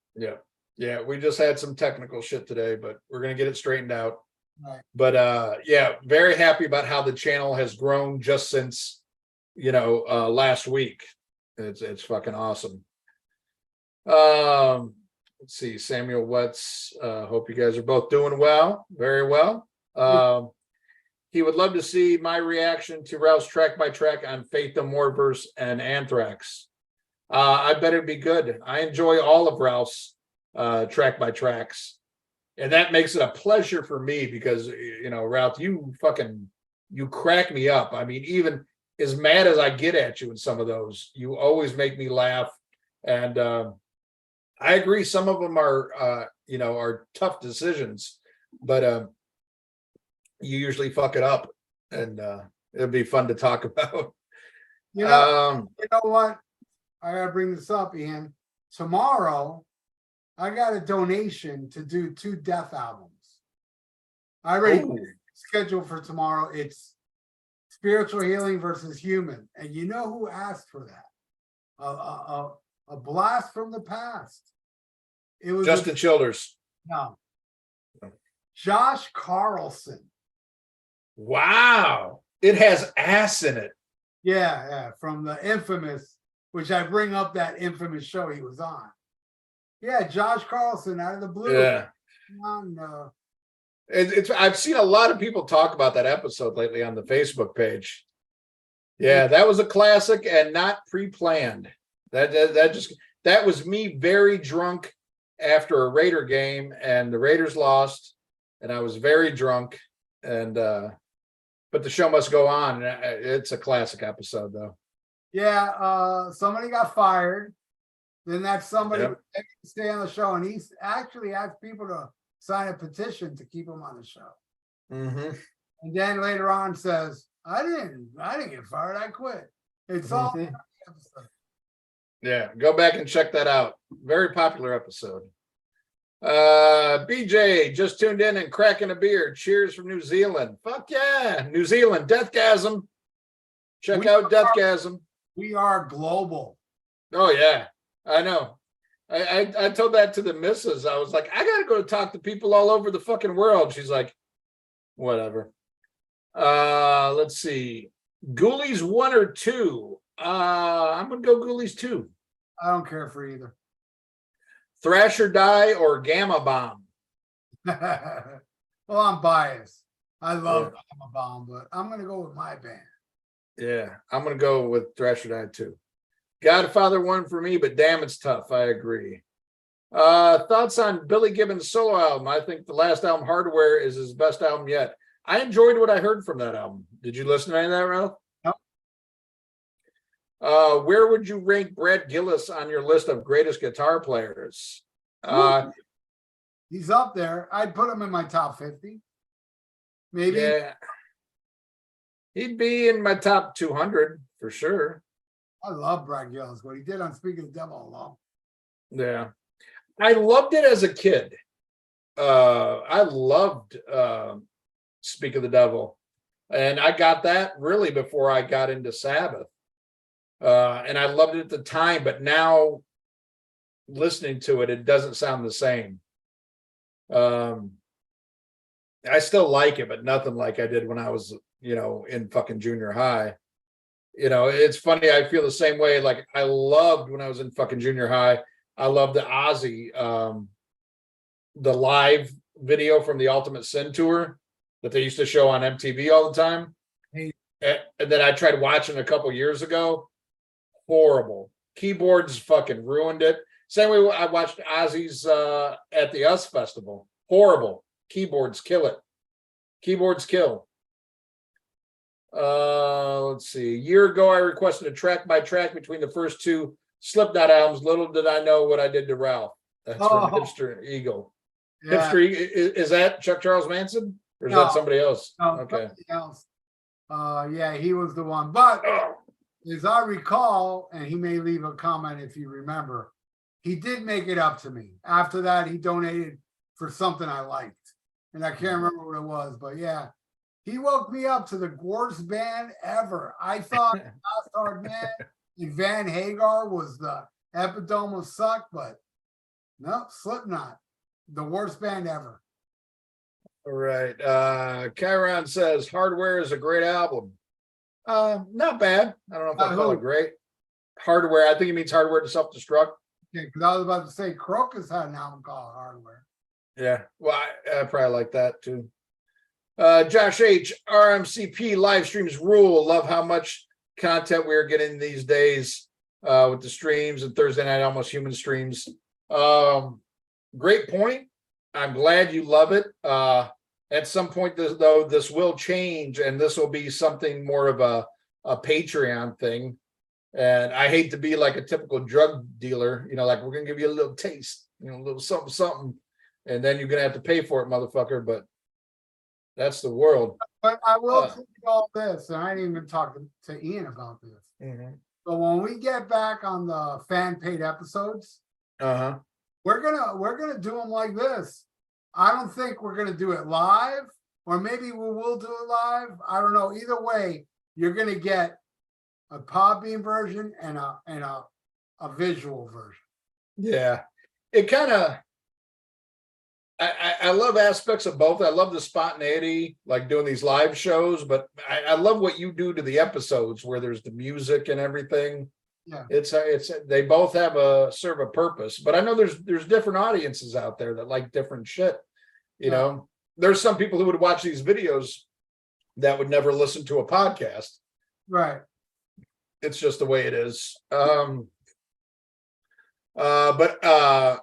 Yeah, we just had some technical shit today, but we're gonna get it straightened out. Right. But yeah, very happy about how the channel has grown just since last week. It's fucking awesome. Let's see, Samuel Wetz. Hope you guys are both doing well, very well. He would love to see my reaction to Ralph's track by track on Faith No More verse and Anthrax. I bet it'd be good. I enjoy all of Ralph's track by tracks, and that makes it a pleasure for me because Ralph, you crack me up. I mean, even as mad as I get at you in some of those, you always make me laugh. And I agree, some of them are tough decisions, but you usually fuck it up, and it'll be fun to talk about. You know what? I gotta bring this up, Ian. Tomorrow, I got a donation to do 2 Death albums. I already scheduled for tomorrow. It's Spiritual Healing versus Human. And you know who asked for that? A blast from the past. It was Justin Childers. No. Josh Carlson. Wow. It has ass in it. Yeah, from the infamous, which I bring up that infamous show he was on. Yeah, Josh Carlson out of the blue. Yeah. No. I've seen a lot of people talk about that episode lately on the Facebook page. Yeah, that was a classic and not pre-planned. That was me very drunk after a Raider game, and the Raiders lost, and I was very drunk, and but the show must go on. It's a classic episode, though. Yeah, somebody got fired. Then that somebody stay on the show, and he actually asked people to sign a petition to keep him on the show. Mm-hmm. And then later on says, I didn't get fired, I quit. It's all episode. Yeah, go back and check that out. Very popular episode. BJ just tuned in and cracking a beer. Cheers from New Zealand. Fuck yeah, New Zealand. Deathgasm. Check out Deathgasm. We are global. Oh yeah, I know. I told that to the missus. I was like, I gotta go talk to people all over the fucking world. She's like, whatever. Let's see. Ghoulies 1 or 2. I'm gonna go Ghoulies 2. I don't care for either. Thrash or Die or Gamma Bomb? Well, I'm biased. I love Gamma Bomb, but I'm gonna go with my band. Yeah, I'm gonna go with Thrash or Die 2. Godfather 1 for me, but damn, it's tough. I agree. Thoughts on Billy Gibbons' solo album? I think the last album, Hardware, is his best album yet. I enjoyed what I heard from that album. Did you listen to any of that, Ralph? No. Where would you rank Brad Gillis on your list of greatest guitar players? He's up there. I'd put him in my top 50. Maybe. Yeah. He'd be in my top 200 for sure. I love Brad Gillis. What he did on Speak of the Devil alone. Yeah. I loved it as a kid. I loved Speak of the Devil. And I got that really before I got into Sabbath. And I loved it at the time, but now listening to it, it doesn't sound the same. I still like it, but nothing like I did when I was, in fucking junior high. It's funny. I feel the same way. Like I loved when I was in fucking junior high. I loved the Ozzy, the live video from the Ultimate Sin tour that they used to show on MTV all the time. Hey. And then I tried watching a couple years ago. Horrible. Keyboards fucking ruined it. Same way I watched Ozzy's at the US Festival. Horrible. Keyboards kill it. Keyboards kill. Let's see. A year ago, I requested a track by track between the first 2 Slipknot albums. Little did I know what I did to Ralph. That's from Hipster Eagle. Yeah. Hipster is that Chuck Charles Manson? Or is that somebody else? No, okay. Somebody else. Yeah, he was the one. But as I recall, and he may leave a comment if you remember, he did make it up to me. After that, he donated for something I liked. And I can't remember what it was, but yeah. He woke me up to the worst band ever. I thought Last Hard Man and Van Hagar was the epitome of suck, but no, Slipknot, the worst band ever. All right. Chiron says Hardware is a great album. Not bad. I don't know if I call it great. Hardware. I think it means Hardware to Self-Destruct. Okay, because I was about to say Crocus had an album called Hardware. Yeah. Well, I probably like that too. Josh H, RMCP live streams rule. Love how much content we're getting these days with the streams and Thursday night almost human streams. Great point. I'm glad you love it. At some point, though, this will change, and this will be something more of a Patreon thing. And I hate to be like a typical drug dealer, like we're gonna give you a little taste, a little something, and then you're gonna have to pay for it, motherfucker. But that's the world. But I will tell you all this, and I didn't even talk to Ian about this. Mm-hmm. But when we get back on the fan paid episodes, we're gonna do them like this. I don't think we're gonna do it live, or maybe we will do it live. I don't know. Either way, you're gonna get a Podbean version and a visual version. Yeah, it kind of. I love aspects of both. I love the spontaneity, like doing these live shows, but I love what you do to the episodes where there's the music and everything. Yeah, It's they both have serve a purpose, but I know there's different audiences out there that like different shit. You know, there's some people who would watch these videos that would never listen to a podcast. right. It's just the way it is.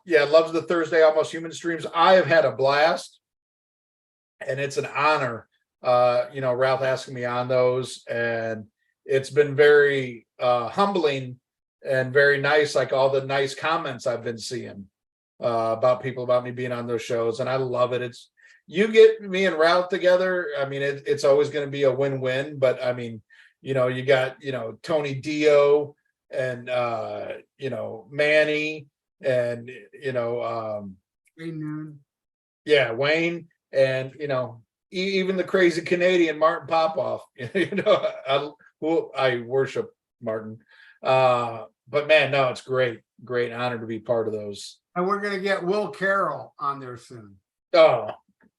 Yeah, loves the Thursday Almost Human streams. I have had a blast, and it's an honor. Ralph asking me on those, and it's been very humbling and very nice. Like all the nice comments I've been seeing about people about me being on those shows, and I love it. It's you get me and Ralph together. I mean, it's always going to be a win-win. But I mean, you got Tony Dio and Manny and Noon. yeah, Wayne and even the crazy Canadian Martin Popoff. I worship Martin. But man, no, it's great honor to be part of those. And we're gonna get Will Carroll on there soon. Oh,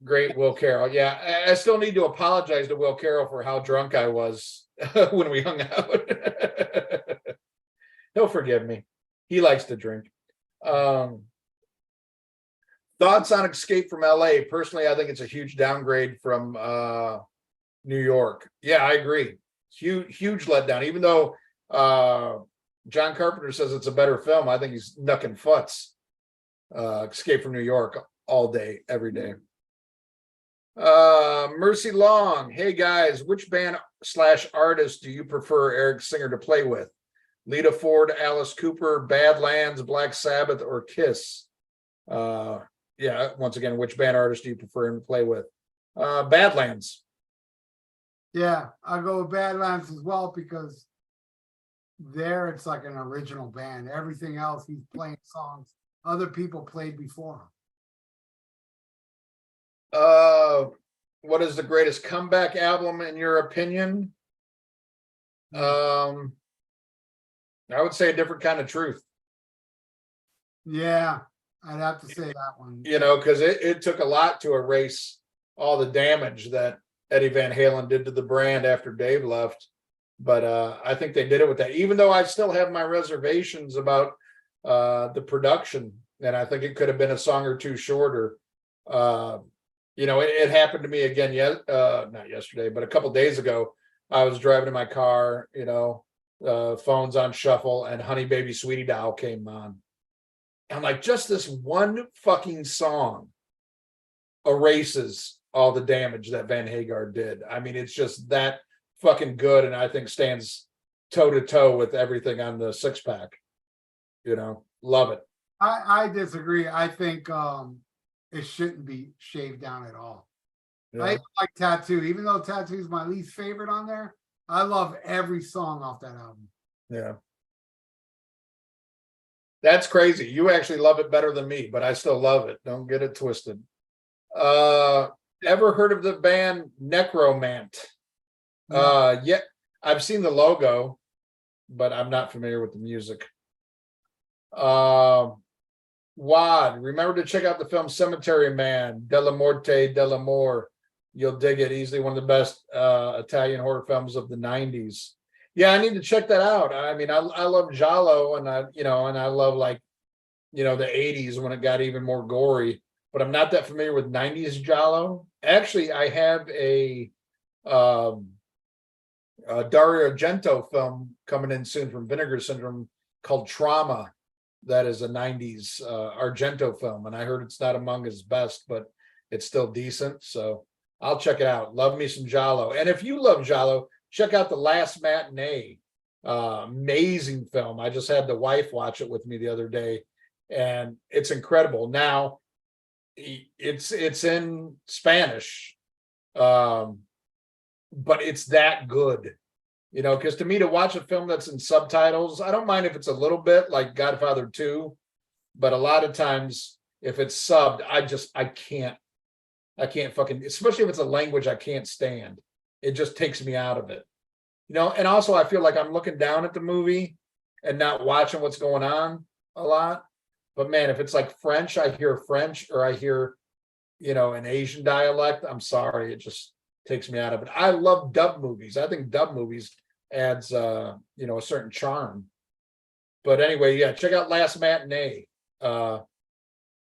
great, Will Carroll. Yeah, I still need to apologize to Will Carroll for how drunk I was when we hung out. He'll forgive me. He likes to drink. Thoughts on Escape from LA? Personally, I think it's a huge downgrade from New York. Yeah, I agree. Huge letdown. Even though John Carpenter says it's a better film, I think he's knucking futs. Escape from New York all day, every day. Mercy Long. Hey guys, which band / artist do you prefer Eric Singer to play with? Lita Ford, Alice Cooper, Badlands, Black Sabbath, or Kiss? Yeah, once again, which band artist do you prefer him to play with? Badlands. Yeah, I'll go with Badlands as well, because there it's like an original band. Everything else, he's playing songs other people played before him. What is the greatest comeback album in your opinion? I would say A Different Kind of Truth. Yeah, I'd have to say that one. Because it took a lot to erase all the damage that Eddie Van Halen did to the brand after Dave left. But I think they did it with that, even though I still have my reservations about the production. And I think it could have been a song or two shorter. It happened to me again, not yesterday, but a couple days ago. I was driving in my car, phones on shuffle, and Honey Baby Sweetie Doll came on. I'm like, just this one fucking song erases all the damage that Van Hagar did. I mean, it's just that fucking good, and I think stands toe to toe with everything on the six pack. Love it. I disagree. I think it shouldn't be shaved down at all. Yeah. I like Tattoo, even though Tattoo is my least favorite on there. I love every song off that album. Yeah. That's crazy. You actually love it better than me, but I still love it. Don't get it twisted. Ever heard of the band Necromant? No. Yeah, I've seen the logo, but I'm not familiar with the music. Wad, remember to check out the film Cemetery Man, Della Morte, Dell'Amore. You'll dig it. Easily one of the best Italian horror films of the 90s. Yeah, I need to check that out. I mean, I love Giallo, and I love the 80s when it got even more gory, but I'm not that familiar with 90s Giallo. Actually, I have a Dario Argento film coming in soon from Vinegar Syndrome called Trauma. That is a 90s Argento film, and I heard it's not among his best, but it's still decent. So I'll check it out. Love me some Giallo. And if you love Giallo, check out The Last Matinee. Amazing film. I just had the wife watch it with me the other day, and it's incredible. Now, it's in Spanish, but it's that good. Because to me, to watch a film that's in subtitles, I don't mind if it's a little bit like Godfather 2, but a lot of times if it's subbed, I can't fucking, especially if it's a language I can't stand. It just takes me out of it. And also I feel like I'm looking down at the movie and not watching what's going on a lot. But man, if it's like French, I hear French, or I hear, an Asian dialect, I'm sorry, it just takes me out of it. I love dub movies. I think dub movies adds a certain charm. But anyway, yeah, check out Last Matinee.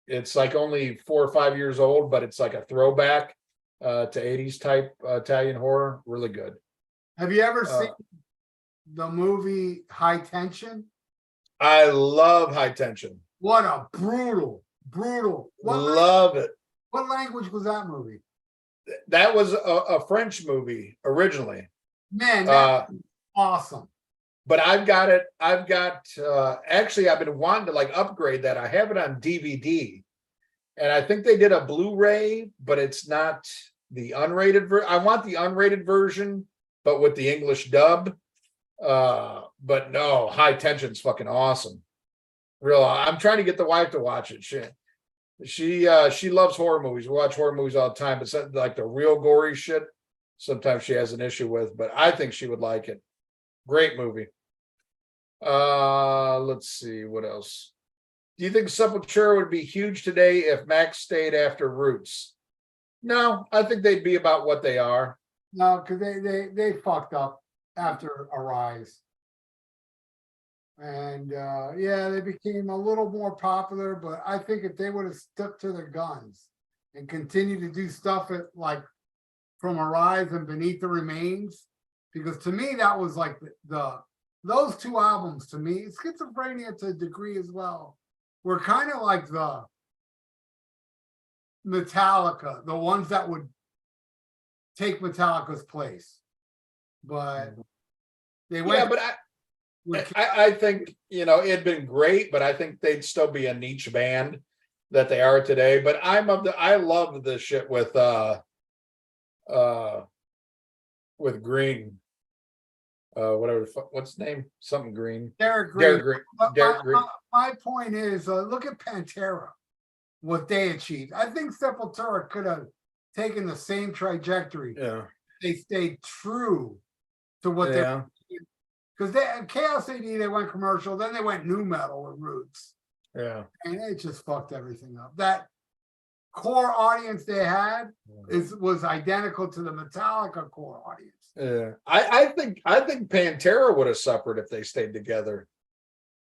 It's like only 4 or 5 years old, but it's like a throwback to 80s type Italian horror. Really good. Have you ever seen the movie High Tension? I love High Tension. What a brutal. Love it. What language was that movie? That was a French movie originally. Man, that's awesome. But I've got actually I've been wanting to like upgrade that. I have it on DVD, and I think they did a Blu-ray, but it's not the unrated version. I want the unrated version, but with the English dub. But no, High Tension's fucking awesome. I'm trying to get the wife to watch it. She loves horror movies. We watch horror movies all the time, but like the real gory shit, sometimes she has an issue with, but I think she would like it. Great movie. Let's see what else. Do you think Sepultura would be huge today if Max stayed after Roots? No, I think they'd be about what they are. No, because they fucked up after Arise. And they became a little more popular, but I think if they would have stuck to their guns and continued to do stuff like from Arise and Beneath the Remains, because to me that was like those two albums, to me, Schizophrenia to a degree as well, were kind of like the Metallica, the ones that would take Metallica's place. But they went. Yeah, but I think, it'd been great, but I think they'd still be a niche band that they are today. But I love the shit with Green. Whatever, what's his name? Something Green. Derek Green. Derek Green. My point is, look at Pantera, what they achieved. I think Sepultura could have taken the same trajectory. Yeah. They stayed true to what they, because Chaos AD, they went commercial, then they went new metal with Roots. Yeah. And it just fucked everything up. That core audience they had was identical to the Metallica core audience. Yeah. I think Pantera would have suffered if they stayed together.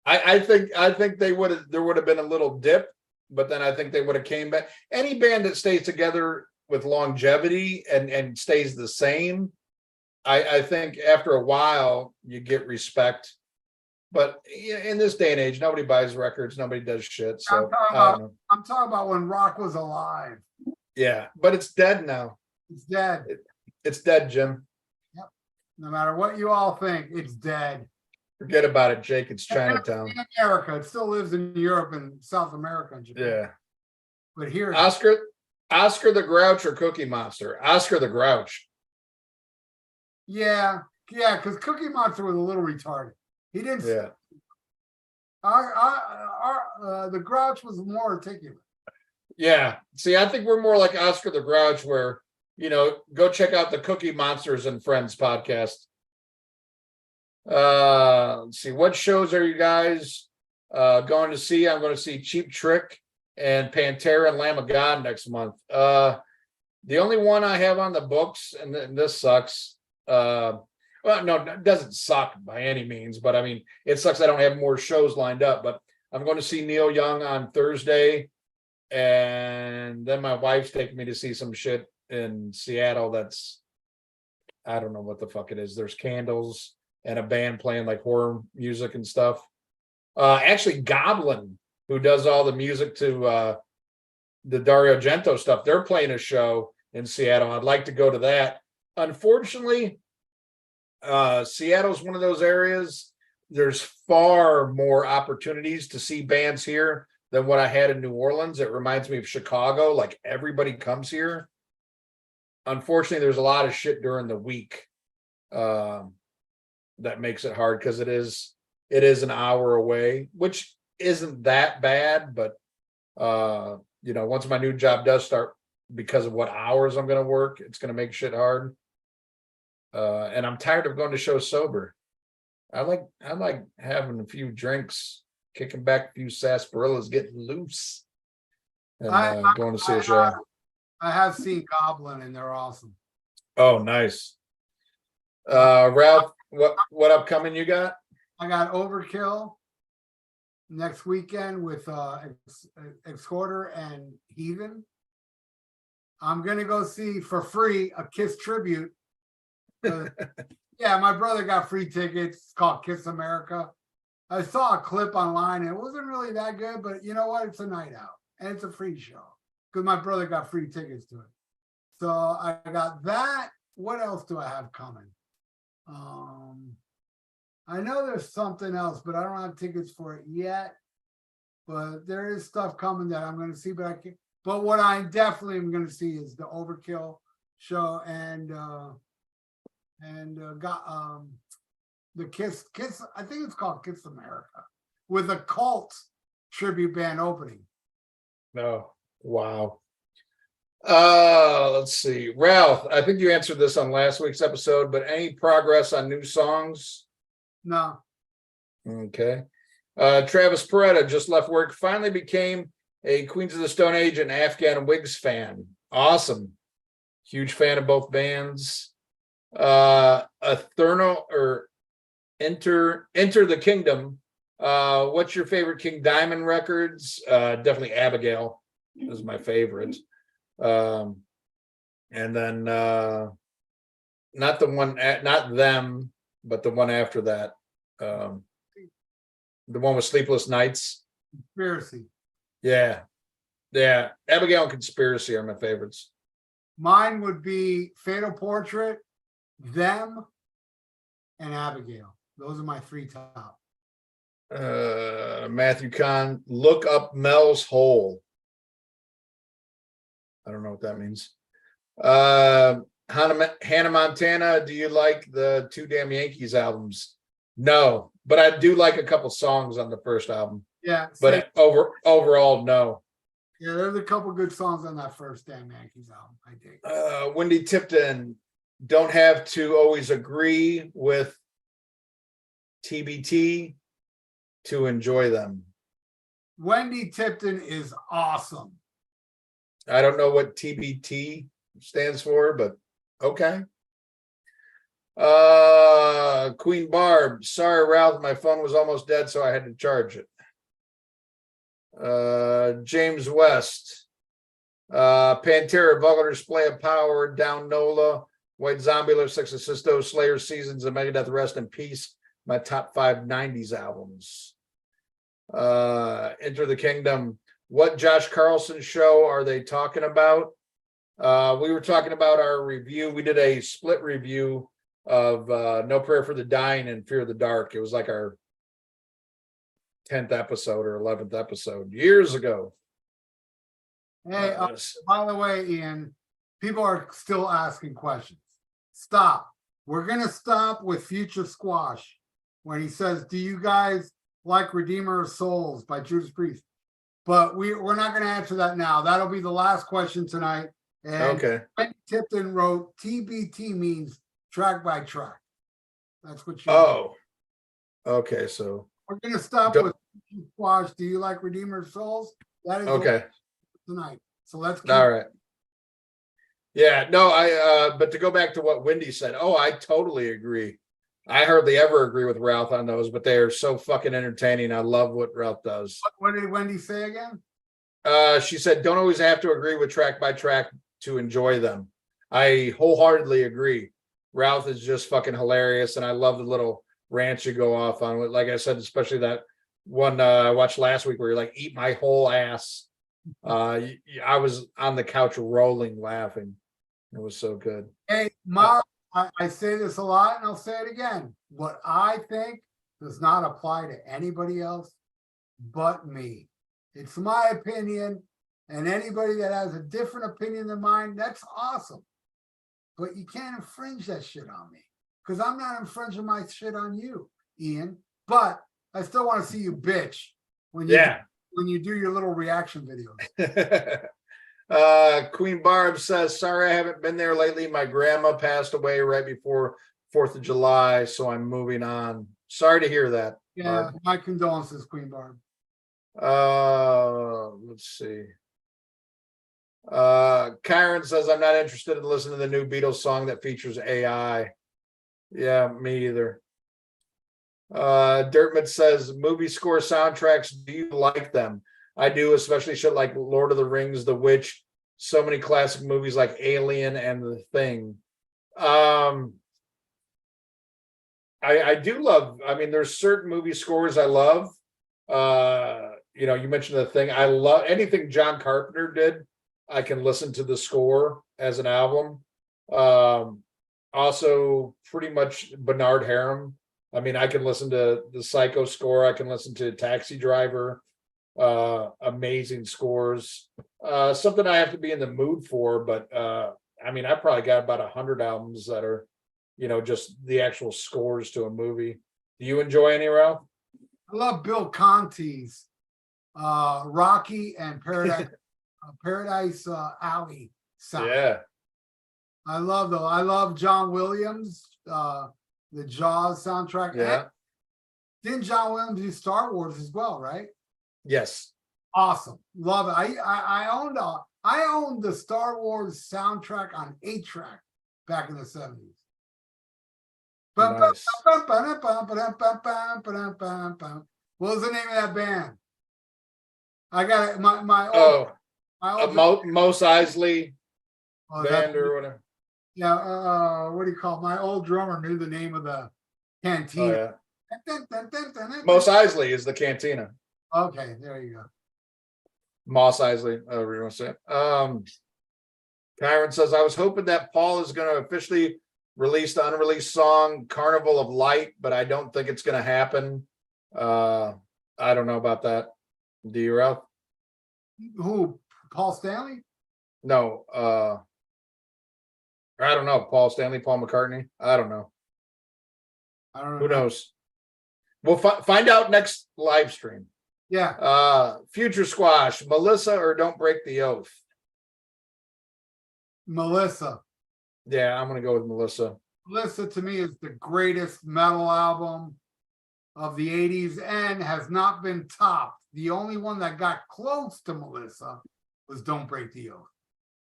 I think there would have been a little dip, but then I think they would have came back. Any band that stays together with longevity and stays the same, I think after a while you get respect. But in this day and age, nobody buys records, nobody does shit. So I'm talking about when rock was alive. Yeah, but it's dead now. It's dead. It's dead, Jim. Yep. No matter what you all think, it's dead. Forget about it, Jake. It's Chinatown. In America, it still lives in Europe and South America and Japan. Yeah. But here, Oscar the Grouch or Cookie Monster? Oscar the Grouch. Yeah, because Cookie Monster was a little retarded. He didn't. Yeah. The Grouch was more articulate. Yeah. See, I think we're more like Oscar the Grouch, where, go check out the Cookie Monsters and Friends podcast. Let's see. What shows are you guys going to see? I'm going to see Cheap Trick and Pantera and Lamb of God next month. The only one I have on the books, and this sucks. Well, no, it doesn't suck by any means, but I mean, it sucks I don't have more shows lined up. But I'm going to see Neil Young on Thursday, and then my wife's taking me to see some shit in Seattle that's, I don't know what the fuck it is. There's candles and a band playing like horror music and stuff. Actually, Goblin, who does all the music to the Dario Argento stuff, they're playing a show in Seattle. I'd like to go to that. Unfortunately, Seattle's one of those areas. There's far more opportunities to see bands here than what I had in New Orleans. It reminds me of Chicago. Like, everybody comes here. Unfortunately, there's a lot of shit during the week that makes it hard, because it is an hour away, which isn't that bad, but once my new job does start, because of what hours I'm gonna work, it's gonna make shit hard. And I'm tired of going to shows sober. I like having a few drinks, kicking back a few sarsaparillas, getting loose, and going to see a show. I have seen Goblin and they're awesome. Oh, nice. Ralph, what upcoming you got? I got Overkill next weekend with Exhorter and Heathen. I'm gonna go see for free a Kiss tribute. Yeah, my brother got free tickets. It's called Kiss America. I saw a clip online. It wasn't really that good, but you know what? It's a night out and it's a free show because my brother got free tickets to it. So I got that. What else do I have coming? I know there's something else, but I don't have tickets for it yet. But there is stuff coming that I'm going to see, but I can't. But what I definitely am going to see is the Overkill show and got the Kiss. I think it's called Kiss America with a Cult tribute band opening. Oh, wow. Let's see. Ralph, I think you answered this on last week's episode, but any progress on new songs? No. Okay. Travis Peretta just left work, finally became a Queens of the Stone Age and Afghan Wigs fan. Awesome. Huge fan of both bands. Eternal or Enter the Kingdom. What's your favorite King Diamond records? Definitely Abigail is my favorite. And then not them, but the one after that. The one with Sleepless Nights. Conspiracy. Yeah. Abigail and Conspiracy are my favorites. Mine would be Fatal Portrait, Them, and Abigail. Those are my three top. Matthew Kahn, Look Up Mel's Hole. I don't know what that means. Hannah Montana, do you like the Two Damn Yankees albums? No, but I do like a couple songs on the first album. Yeah, but overall, no. Yeah, there's a couple good songs on that first Damn Yankees album. I think. Wendy Tipton, don't have to always agree with TBT to enjoy them. Wendy Tipton is awesome. I don't know what TBT stands for, but okay. Queen Barb, sorry, Ralph, my phone was almost dead, so I had to charge it. James West, Pantera, Vulgar Display of Power, Down Nola, White Zombie, Love Sex Assisto, Slayer Seasons, and Megadeth, Rest in Peace. My top 5 90s albums. Enter the Kingdom. What Josh Carlson show are they talking about? We were talking about our review. We did a split review of No Prayer for the Dying and Fear of the Dark. It was like our 10th episode or 11th episode years ago. Hey, by the way, Ian, people are still asking questions. Stop. We're going to stop with Future Squash when he says, do you guys like Redeemer of Souls by Judas Priest? But we're not going to answer that now. That'll be the last question tonight. And okay. Tipton wrote TBT means track by track. That's what you. Oh, okay. So we're going to stop with Squash. Do you like Redeemer of Souls? That is okay tonight. So let's keep. All right. Yeah, no, but to go back to what Wendy said, I totally agree. I hardly ever agree with Ralph on those, but they are so fucking entertaining. I love what Ralph does. What did Wendy say again? She said, don't always have to agree with track by track to enjoy them. I wholeheartedly agree. Ralph is just fucking hilarious, and I love the little rants you go off on. Like I said, especially that one I watched last week where you're like, eat my whole ass. I was on the couch rolling, laughing. It was so good. Hey, Mark, I say this a lot, and I'll say it again. What I think does not apply to anybody else but me. It's my opinion, and anybody that has a different opinion than mine, that's awesome. But you can't infringe that shit on me because I'm not infringing my shit on you, Ian. But I still want to see you bitch when you Yeah. when you do your little reaction videos. Queen Barb says, sorry, I haven't been there lately. My grandma passed away right before 4th of July, so I'm moving on. Sorry to hear that. Yeah, Barb. my condolences, Queen Barb. Let's see. Kyron says, I'm not interested in listening to the new Beatles song that features AI. Yeah, me either. Dirtmouth says, movie score soundtracks, do you like them? I do, especially shit like Lord of the Rings, The Witch, so many classic movies like Alien and The Thing. I do love, I mean, there's certain movie scores I love. You know, you mentioned The Thing. I love anything John Carpenter did. I can listen to the score as an album. Also pretty much Bernard Herrmann. I mean, I can listen to the Psycho score. I can listen to Taxi Driver. Amazing scores. Something I have to be in the mood for, but I mean, I probably got about 100 albums that are, you know, just the actual scores to a movie. Do you enjoy any, Ralph? I love Bill Conti's Rocky and Paradise Alley sound. Yeah. I love John Williams, the Jaws soundtrack. Yeah. And didn't John Williams do Star Wars as well, right? Yes. Awesome. Love it. I owned the Star Wars soundtrack on 8-track back in the 70s. Nice. What was the name of that band? I got it. My old Mos Eisley oh, band or whatever. Yeah, what do you call it? My old drummer knew the name of the cantina. Oh, yeah. Mos Eisley is the cantina. Okay, there you go. Moss Eisley, whatever you want to say. Kyron says, I was hoping that Paul is going to officially release the unreleased song Carnival of Light, but I don't think it's going to happen. I don't know about that. Do you, Ralph? Who? Paul Stanley? No. I don't know. Paul Stanley, Paul McCartney. I don't know. I don't know. Who knows? We'll find out next live stream. Yeah. Future Squash, Melissa or Don't Break the Oath? Melissa. Yeah, I'm gonna go with Melissa. Melissa to me is the greatest metal album of the 80s and has not been topped. The only one that got close to Melissa was Don't Break the Oath.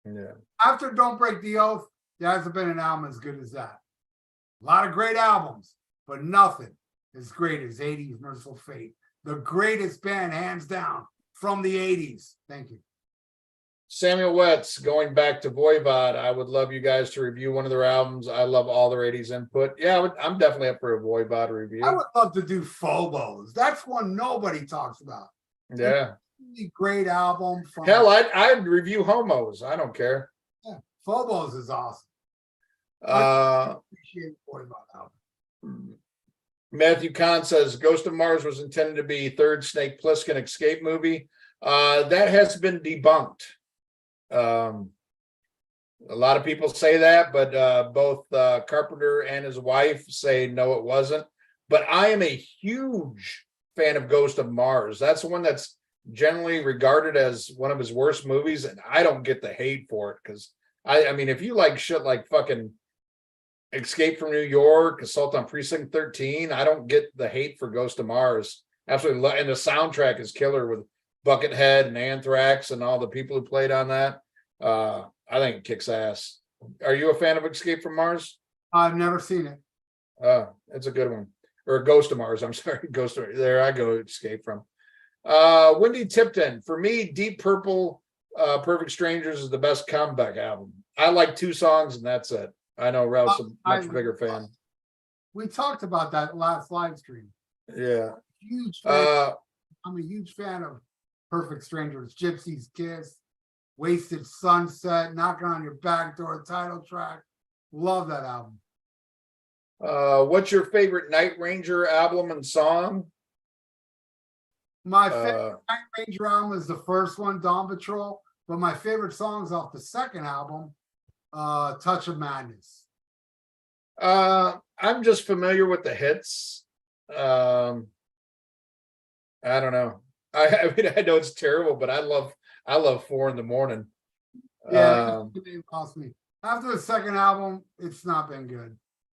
Yeah. After Don't Break the Oath, there hasn't been an album as good as that. A lot of great albums, but nothing as great as 80s Merciful Fate. The greatest band, hands down, from the 80s. Thank you. Samuel Wetz, going back to Voivod, I would love you guys to review one of their albums. I love all their 80s input. Yeah, I'm definitely up for a Voivod review. I would love to do Phobos. That's one nobody talks about. Yeah. Really great album. From Hell, I'd review Homos. I don't care. Yeah, Phobos is awesome. I appreciate Voivod album. Matthew Kahn says Ghost of Mars was intended to be third Snake Plissken escape movie. That has been debunked. A lot of people say that, but both Carpenter and his wife say no, it wasn't. But I am a huge fan of Ghost of Mars. That's the one that's generally regarded as one of his worst movies, and I don't get the hate for it because I mean, if you like shit like fucking Escape from New York, Assault on Precinct 13, I don't get the hate for Ghost of Mars. Absolutely, and the soundtrack is killer with Buckethead and Anthrax and all the people who played on that. I think it kicks ass. Are you a fan of Escape from Mars? I've never seen it. It's a good one. Or Ghost of Mars. I'm sorry, Ghost of there. I go Escape from. Wendy Tipton. For me, Deep Purple, Perfect Strangers is the best comeback album. I like 2 songs and that's it. I know Ralph's a much bigger fan. We talked about that last live stream. Yeah. Huge fan. I'm a huge fan of Perfect Strangers, Gypsy's Kiss, Wasted Sunset, Knocking on Your Back Door, title track. Love that album. What's your favorite Night Ranger album and song? My favorite Night Ranger album is the first one, Dawn Patrol, but my favorite songs off the second album, Touch of Madness. I'm just familiar with the hits. I don't know. I mean, I know it's terrible, but I love 4 a.m. Yeah, they lost me. After the second album, it's not been good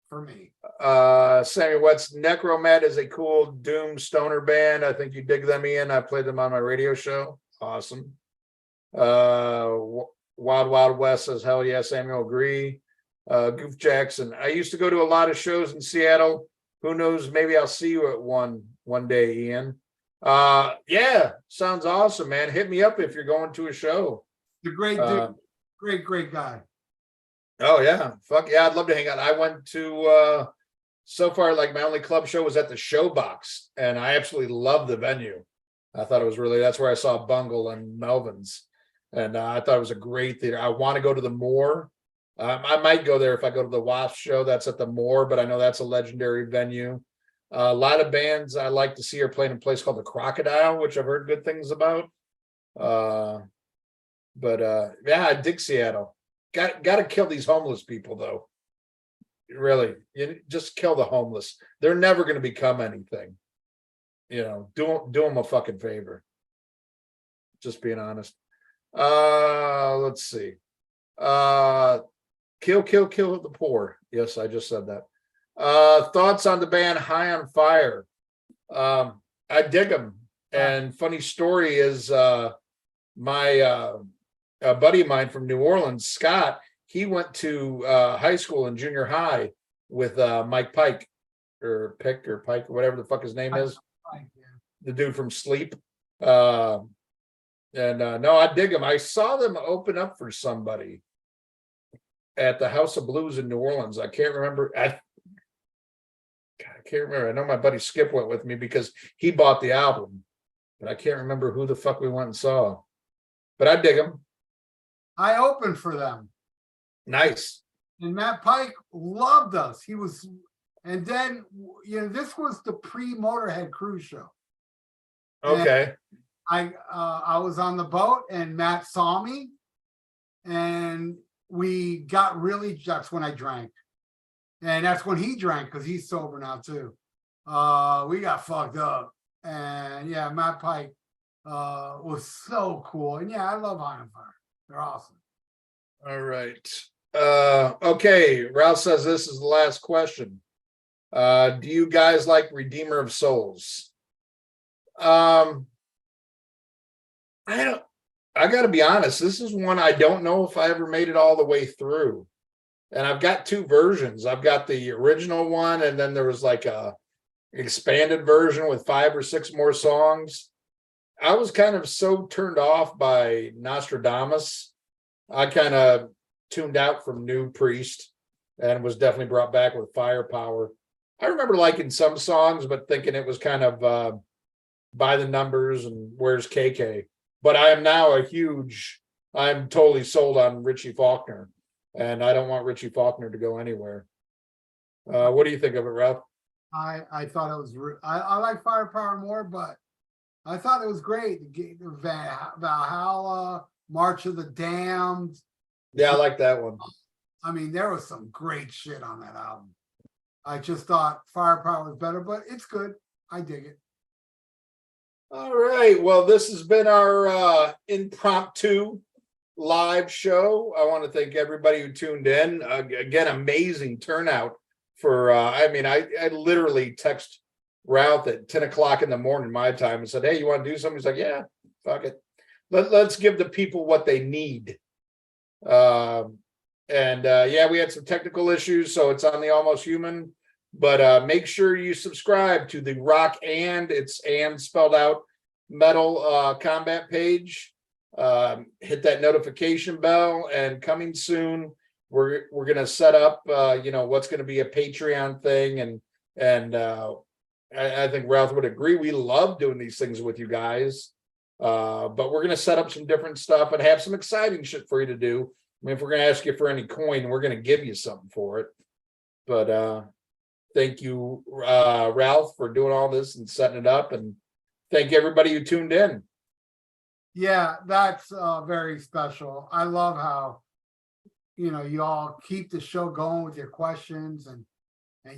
for me. Sammy What's Necromat is a cool doom stoner band. I think you dig them, Ian. I played them on my radio show. Awesome. Wild Wild West says, hell yeah, Samuel, agree. Goof Jackson, I used to go to a lot of shows in Seattle. Who knows, maybe I'll see you at one day, Ian. Yeah, sounds awesome, man. Hit me up if you're going to a show. The great dude, great guy. Oh yeah, fuck yeah, I'd love to hang out. I went to so far, like my only club show was at the Showbox, and I absolutely loved the venue. I thought it was really, that's where I saw Bungle and Melvins, and I thought it was a great theater. I want to go to the Moore. I might go there if I go to the Wasp show. That's at the Moore, but I know that's a legendary venue. A lot of bands I like to see are playing in a place called the Crocodile, which I've heard good things about. But yeah, I dig Seattle. Got to kill these homeless people though. Really, you just kill the homeless. They're never going to become anything. You know, do them a fucking favor. Just being honest. Let's see. Kill the poor. Yes, I just said that. Thoughts on the band High on Fire? I dig them. And funny story is my a buddy of mine from New Orleans, Scott, he went to high school and junior high with Mike Pike or Pick or Pike or whatever the fuck his name is. The dude from Sleep. No, I dig them. I saw them open up for somebody at the House of Blues in New Orleans. I can't remember. I can't remember. I know my buddy Skip went with me because he bought the album, but I can't remember who the fuck we went and saw. But I dig them. I opened for them. Nice. And Matt Pike loved us. He was, and then this was the pre-Motorhead cruise show. Okay. And I was on the boat and Matt saw me, and we got really. That's when I drank, and that's when he drank because he's sober now too. We got fucked up, and yeah, Matt Pike was so cool, and yeah, I love High on Fire. They're awesome. All right. Okay. Ralph says this is the last question. Do you guys like Redeemer of Souls? I got to be honest. This is one I don't know if I ever made it all the way through. And I've got 2 versions. I've got the original one, and then there was like a expanded version with 5 or 6 more songs. I was kind of so turned off by Nostradamus. I kind of tuned out from New Priest and was definitely brought back with Firepower. I remember liking some songs, but thinking it was kind of by the numbers and where's KK. But I am now I'm totally sold on Richie Faulkner, and I don't want Richie Faulkner to go anywhere. What do you think of it, Ralph? I thought it was, I like Firepower more, but I thought it was great. Valhalla, March of the Damned. Yeah, I like that one. I mean, there was some great shit on that album. I just thought Firepower was better, but it's good. I dig it. All right. Well, this has been our impromptu live show. I want to thank everybody who tuned in. Again, amazing turnout for, I literally text Ralph at 10 o'clock in the morning, my time, and said, hey, you want to do something? He's like, yeah, fuck it. Let's give the people what they need. Yeah, we had some technical issues, so it's on the Almost Human, but make sure you subscribe to the Rock it's and spelled out Metal Combat page. Hit that notification bell, and coming soon, we're gonna set up what's gonna be a Patreon thing, and I think Ralph would agree. We love doing these things with you guys. But we're going to set up some different stuff and have some exciting shit for you to do. I mean, if we're going to ask you for any coin, we're going to give you something for it. But thank you, Ralph, for doing all this and setting it up. And thank everybody who tuned in. Yeah, that's very special. I love how, you all keep the show going with your questions and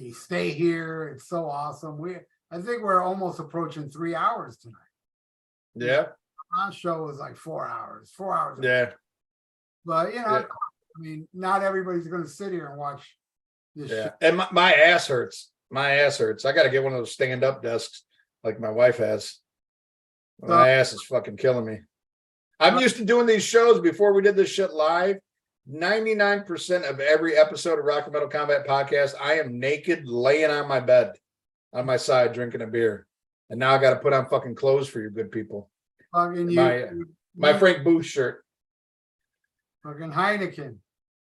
you stay here. It's so awesome. I think we're almost approaching 3 hours tonight. Yeah. Our show was like 4 hours. 4 hours. Yeah. But you know, Yeah. I mean, not everybody's going to sit here and watch this Yeah. shit. And my ass hurts. My ass hurts. I got to get one of those stand-up desks like my wife has. My ass is fucking killing me. I'm used to doing these shows before we did this shit live. 99% of every episode of Rock and Metal Combat Podcast, I am naked, laying on my bed, on my side, drinking a beer. And now I got to put on fucking clothes for you good people. Fucking My Frank Booth shirt. Fucking Heineken.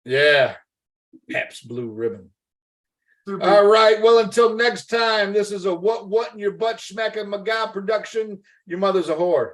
Yeah. Pabst Blue Ribbon. Super. All right. Well, until next time, this is a what in your butt smacking my guy production. Your mother's a whore.